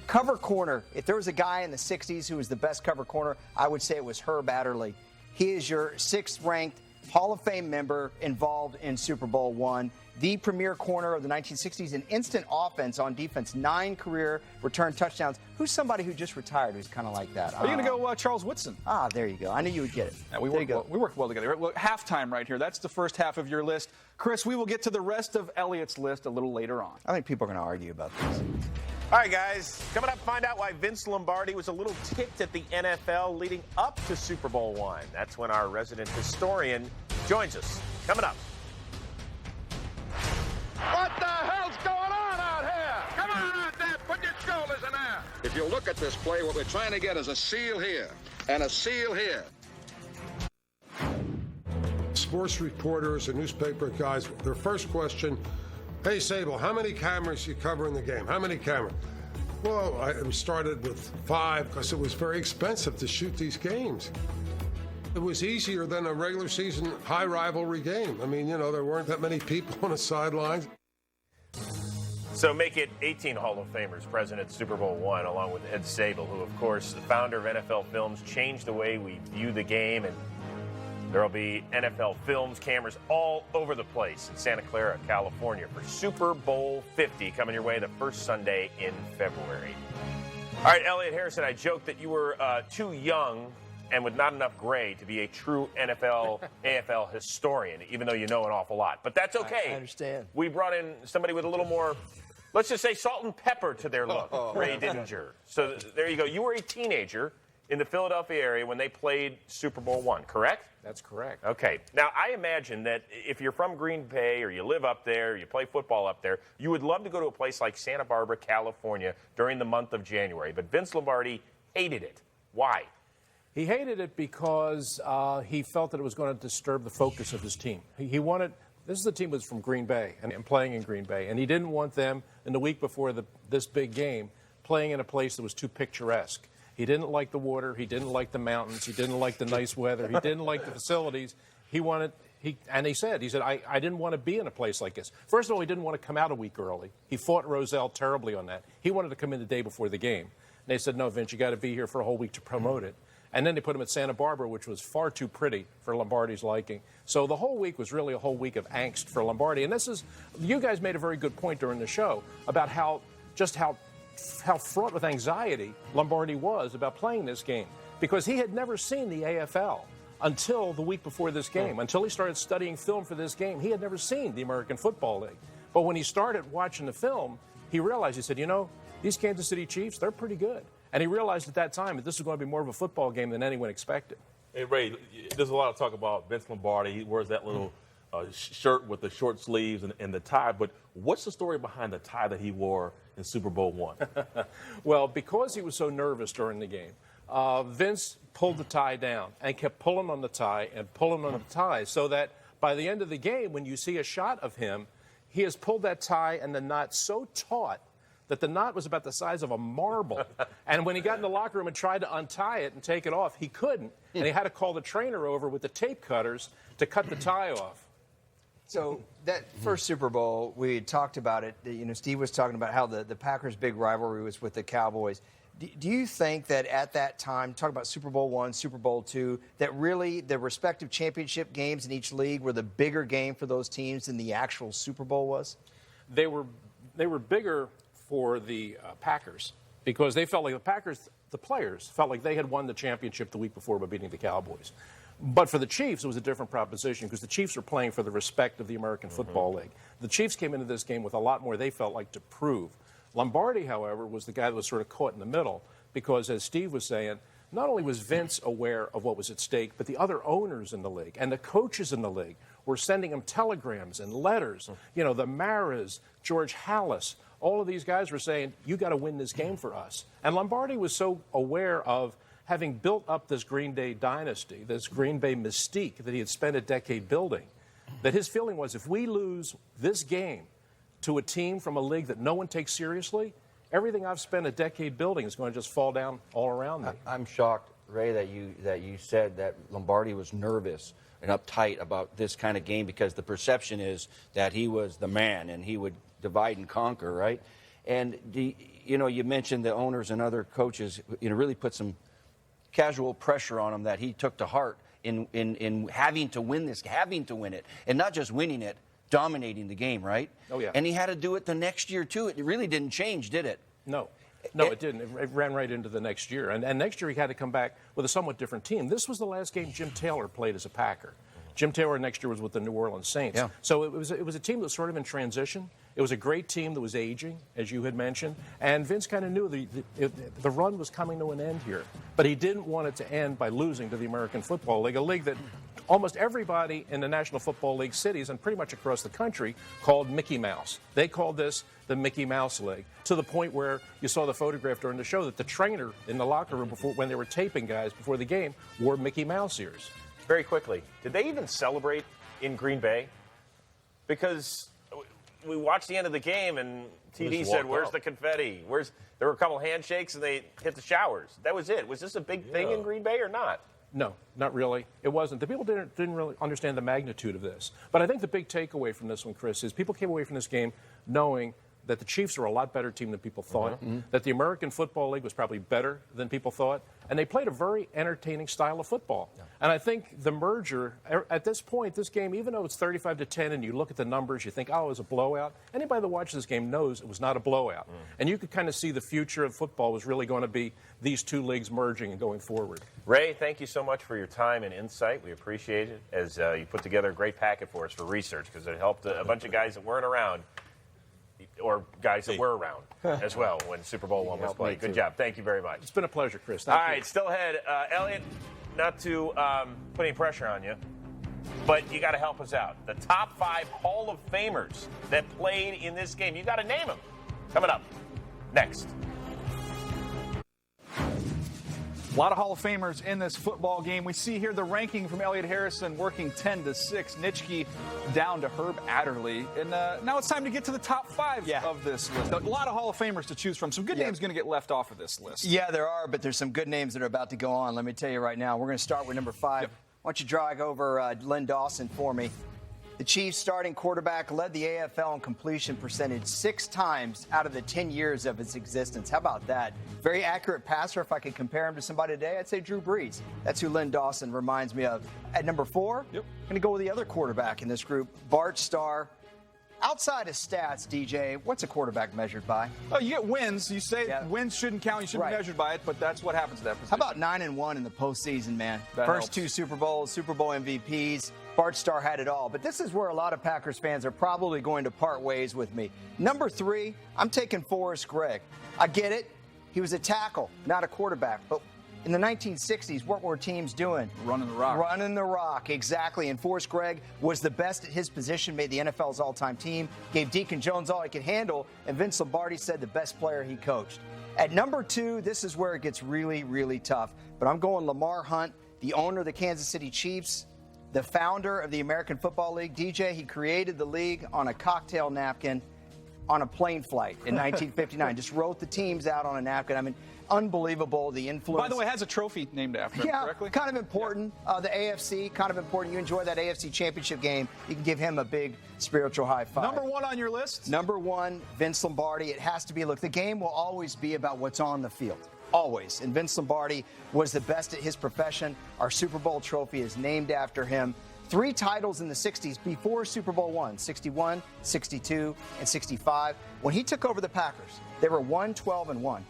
cover corner. If there was a guy in the 60s who was the best cover corner, I would say it was Herb Adderley. He is your 6th-ranked Hall of Fame member involved in Super Bowl I, the premier corner of the 1960s, an instant offense on defense, 9 career return touchdowns. Who's somebody who just retired who's kind of like that? Are you going to go Charles Woodson? Ah, there you go. I knew you would get it. Yeah, we worked well together. Look, halftime right here. That's the first half of your list. Chris, we will get to the rest of Elliot's list a little later on. I think people are going to argue about this. All right, guys. Coming up, find out why Vince Lombardi was a little ticked at the NFL leading up to Super Bowl I. That's when our resident historian joins us. Coming up. What the hell's going on out here? Come on out there, put your shoulders in there. If you look at this play, what we're trying to get is a seal here and a seal here. Sports reporters and newspaper guys, their first question, hey, Sable, how many cameras you cover in the game? How many cameras? Well, we started with 5 because it was very expensive to shoot these games. It was easier than a regular season high rivalry game. I mean, you know, there weren't that many people on the sidelines. So make it 18 Hall of Famers present at Super Bowl I, along with Ed Sable, who, of course, the founder of NFL Films, changed the way we view the game. And there will be NFL Films cameras all over the place in Santa Clara, California for Super Bowl 50 coming your way the first Sunday in February. All right, Elliot Harrison, I joked that you were too young and with not enough gray to be a true NFL, AFL historian, even though you know an awful lot. But that's okay. I understand. We brought in somebody with a little more, let's just say, salt and pepper to their look, Ray Didinger. So there you go. You were a teenager in the Philadelphia area when they played Super Bowl I, correct? That's correct. Okay. Now, I imagine that if you're from Green Bay or you live up there, you play football up there, you would love to go to a place like Santa Barbara, California during the month of January. But Vince Lombardi hated it. Why? He hated it because he felt that it was going to disturb the focus of his team. He wanted, this is the team that was from Green Bay and playing in Green Bay, and he didn't want them in the week before this big game playing in a place that was too picturesque. He didn't like the water. He didn't like the mountains. He didn't like the nice weather. He didn't like the facilities. He said, I didn't want to be in a place like this. First of all, he didn't want to come out a week early. He fought Rozelle terribly on that. He wanted to come in the day before the game. And they said, no, Vince, you got to be here for a whole week to promote it. And then they put him at Santa Barbara, which was far too pretty for Lombardi's liking. So the whole week was really a whole week of angst for Lombardi. And you guys made a very good point during the show about how fraught with anxiety Lombardi was about playing this game, because he had never seen the AFL until the week before this game. Until he started studying film for this game, he had never seen the American Football League. But when he started watching the film, he realized, he said, you know, these Kansas City Chiefs, they're pretty good. And he realized at that time that this was going to be more of a football game than anyone expected. Hey, Ray, there's a lot of talk about Vince Lombardi. He wears that little shirt with the short sleeves and the tie. But what's the story behind the tie that he wore in Super Bowl I? Well, because he was so nervous during the game, Vince pulled the tie down and kept pulling on the tie and pulling on the tie, so that by the end of the game, when you see a shot of him, he has pulled that tie and the knot so taut that the knot was about the size of a marble. And when he got in the locker room and tried to untie it and take it off, he couldn't. And he had to call the trainer over with the tape cutters to cut the tie off. So that first Super Bowl, we had talked about it. You know, Steve was talking about how the Packers' big rivalry was with the Cowboys. Do you think that at that time, talk about Super Bowl I, Super Bowl II, that really the respective championship games in each league were the bigger game for those teams than the actual Super Bowl was? They were bigger for the Packers, because they felt like the players felt like they had won the championship the week before by beating the Cowboys. But for the Chiefs, it was a different proposition, because the Chiefs were playing for the respect of the American Football League. The Chiefs came into this game with a lot more they felt like to prove. Lombardi, however, was the guy that was sort of caught in the middle, because, as Steve was saying, not only was Vince aware of what was at stake, but the other owners in the league and the coaches in the league were sending him telegrams and letters. You know, the Maras, George Halas, all of these guys were saying, you got to win this game for us. And Lombardi was so aware of having built up this Green Bay dynasty, this Green Bay mystique that he had spent a decade building, that his feeling was, if we lose this game to a team from a league that no one takes seriously, everything I've spent a decade building is going to just fall down all around me. I'm shocked, Ray, that you said that Lombardi was nervous and uptight about this kind of game, because the perception is that he was the man and he would divide and conquer, right? And you mentioned the owners and other coaches, really put some casual pressure on him that he took to heart. in having to win this, having to win it, and not just winning it, dominating the game, right? Oh, yeah. And he had to do it the next year, too. It really didn't change, did it? No. No, it didn't. It ran right into the next year. And next year he had to come back with a somewhat different team. This was the last game Jim Taylor played as a Packer. Jim Taylor next year was with the New Orleans Saints. Yeah. So it was a team that was sort of in transition. It was a great team that was aging, as you had mentioned. And Vince kind of knew the run was coming to an end here. But he didn't want it to end by losing to the American Football League, a league that almost everybody in the National Football League cities and pretty much across the country called Mickey Mouse. They called this the Mickey Mouse League, to the point where you saw the photograph during the show that the trainer in the locker room when they were taping guys before the game wore Mickey Mouse ears. Very quickly, did they even celebrate in Green Bay? Because we watched the end of the game and TD said, "Where's the confetti? There were a couple handshakes and they hit the showers." That was it. Was this a big thing in Green Bay or not? No, not really. It wasn't. The people didn't really understand the magnitude of this. But I think the big takeaway from this one, Chris, is people came away from this game knowing that the Chiefs are a lot better team than people thought, that the American Football League was probably better than people thought, and they played a very entertaining style of football. Yeah. And I think the merger, at this point, this game, even though it's 35-10 and you look at the numbers, you think, oh, it was a blowout. Anybody that watches this game knows it was not a blowout. And you could kind of see the future of football was really going to be these two leagues merging and going forward. Ray, thank you so much for your time and insight. We appreciate it as you put together a great packet for us for research, because it helped a bunch of guys that weren't around, or guys that were around as well when Super Bowl I was played. Good job. Thank you very much. It's been a pleasure, Chris. All right, still ahead. Elliot, not to put any pressure on you, but you got to help us out. The top 5 Hall of Famers that played in this game. You got to name them. Coming up next. A lot of Hall of Famers in this football game. We see here the ranking from Elliot Harrison working 10-6. Nitschke down to Herb Adderley. And now it's time to get to the top 5 of this list. A lot of Hall of Famers to choose from. Some good names going to get left off of this list. Yeah, there are, but there's some good names that are about to go on. Let me tell you right now. We're going to start with number 5. Why don't you drag over Len Dawson for me? The Chiefs starting quarterback led the AFL in completion percentage 6 times out of the 10 years of its existence. How about that? Very accurate passer. If I could compare him to somebody today, I'd say Drew Brees. That's who Len Dawson reminds me of. At number 4, I'm going to go with the other quarterback in this group, Bart Starr. Outside of stats, DJ, what's a quarterback measured by? Oh, you get wins. You say wins shouldn't count. You shouldn't be measured by it, but that's what happens to that position. How about 9-1 in the postseason, man? That First helps. 2 Super Bowls, Super Bowl MVPs. Bart Starr had it all. But this is where a lot of Packers fans are probably going to part ways with me. Number 3, I'm taking Forrest Gregg. I get it. He was a tackle, not a quarterback. But in the 1960s, what were teams doing? Running the rock. Running the rock, exactly. And Forrest Gregg was the best at his position, made the NFL's all-time team, gave Deacon Jones all he could handle, and Vince Lombardi said the best player he coached. At number 2, this is where it gets really, really tough. But I'm going Lamar Hunt, the owner of the Kansas City Chiefs, the founder of the American Football League. DJ, he created the league on a cocktail napkin on a plane flight in 1959. Just wrote the teams out on a napkin. I mean, unbelievable, the influence. By the way, has a trophy named after him, correctly? Kind of important. The AFC, kind of important. You enjoy that AFC championship game, you can give him a big spiritual high five. Number 1 on your list? Number 1, Vince Lombardi. It has to be. Look, the game will always be about what's on the field. Always. And Vince Lombardi was the best at his profession. Our Super Bowl trophy is named after him. 3 titles in the 60s before Super Bowl I, 61, 62, and 65. When he took over the Packers, they were 1-12-1.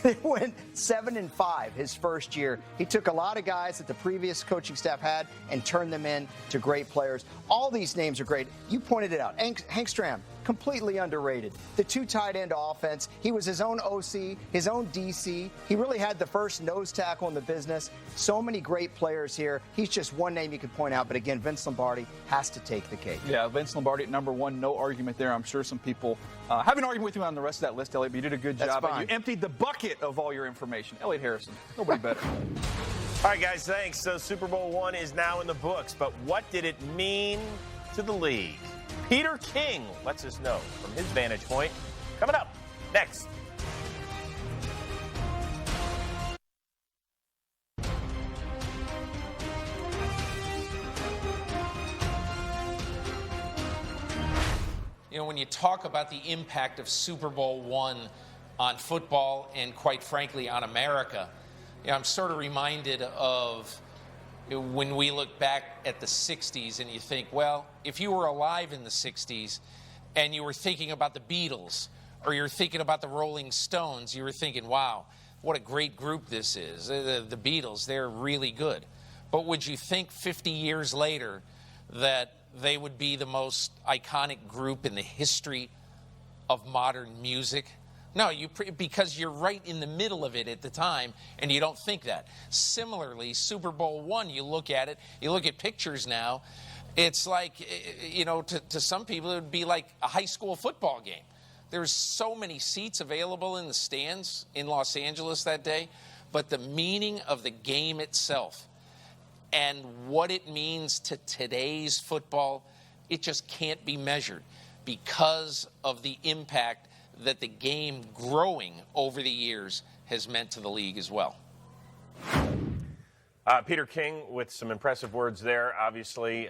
They went 7-5 his first year. He took a lot of guys that the previous coaching staff had and turned them into great players. All these names are great. You pointed it out. Hank Stram, completely underrated. The 2 tight end offense. He was his own OC, his own DC. He really had the first nose tackle in the business. So many great players here. He's just one name you could point out. But again, Vince Lombardi has to take the cake. Yeah, Vince Lombardi at number 1. No argument there. I'm sure some people have an argument with you on the rest of that list, Elliot, but you did a good job. Fine. And you emptied the bucket of all your information. Elliot Harrison, nobody better. All right, guys, thanks. So Super Bowl I is now in the books, but what did it mean to the league? Peter King lets us know from his vantage point. Coming up next. You know, when you talk about the impact of Super Bowl I on football and, quite frankly, on America, you know, I'm sort of reminded of when we look back at the 60s and you think, well, if you were alive in the 60s and you were thinking about the Beatles or you're thinking about the Rolling Stones, you were thinking, wow, what a great group this is. The Beatles, they're really good. But would you think 50 years later that they would be the most iconic group in the history of modern music? No, because you're right in the middle of it at the time, and you don't think that. Similarly, Super Bowl I, you look at it, you look at pictures now, it's like, you know, to some people it would be like a high school football game. There's so many seats available in the stands in Los Angeles that day, but the meaning of the game itself and what it means to today's football, it just can't be measured because of the impact that the game growing over the years has meant to the league as well. Peter King with some impressive words there, obviously.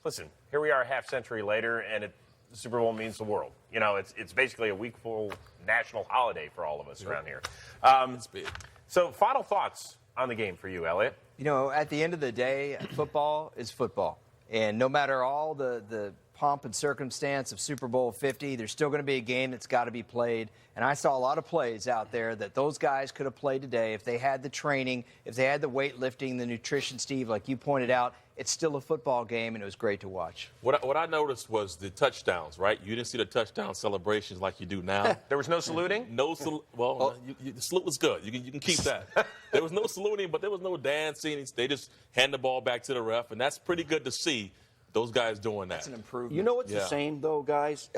Listen, here we are a half century later, and the Super Bowl means the world. You know, it's basically a week-full national holiday for all of us around here. It's big. So, final thoughts on the game for you, Elliot? You know, at the end of the day, football is football. And no matter all the pomp and circumstance of Super Bowl 50, there's still going to be a game that's got to be played. And I saw a lot of plays out there that those guys could have played today if they had the training, if they had the weightlifting, the nutrition, Steve, like you pointed out. It's still a football game, and it was great to watch. What I noticed was the touchdowns, right? You didn't see the touchdown celebrations like you do now. There was no saluting? No salute. Well, the salute was good. You can keep that. There was no saluting, but there was no dancing. They just hand the ball back to the ref, and that's pretty good to see those guys doing that. That's an improvement. You know what's the same, though, guys?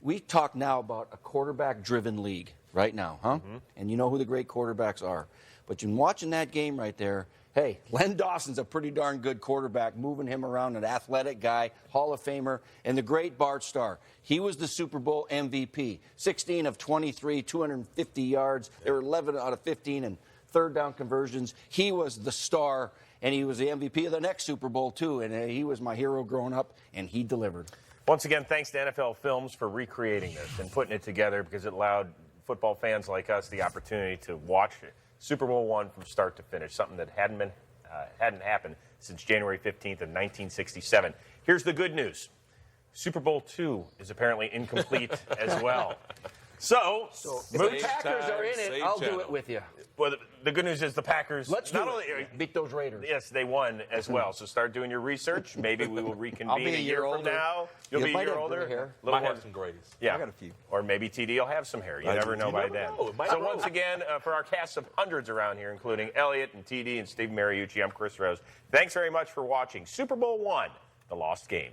We talk now about a quarterback-driven league right now, huh? Mm-hmm. And you know who the great quarterbacks are. But in watching that game right there, hey, Len Dawson's a pretty darn good quarterback, moving him around, an athletic guy, Hall of Famer, and the great Bart Starr. He was the Super Bowl MVP, 16 of 23, 250 yards. There were 11 out of 15 in third down conversions. He was the star, and he was the MVP of the next Super Bowl, too. And he was my hero growing up, and he delivered. Once again, thanks to NFL Films for recreating this and putting it together because it allowed football fans like us the opportunity to watch it. Super Bowl I from start to finish, something that hadn't happened since January 15th of 1967. Here's the good news. Super Bowl II is apparently incomplete as well. So if the Packers are in it, I'll do it with you. Well, the good news is the Packers beat those Raiders. Yes, they won as well. So start doing your research. Maybe we will reconvene I'll be a year from older. now. You'll be a year older. Might have some grays. Yeah. I got a few. Or maybe TD will have some hair. You never know by then. So once again, for our cast of hundreds around here, including Elliot and TD and Steve Mariucci, I'm Chris Rose. Thanks very much for watching Super Bowl I, The Lost Game.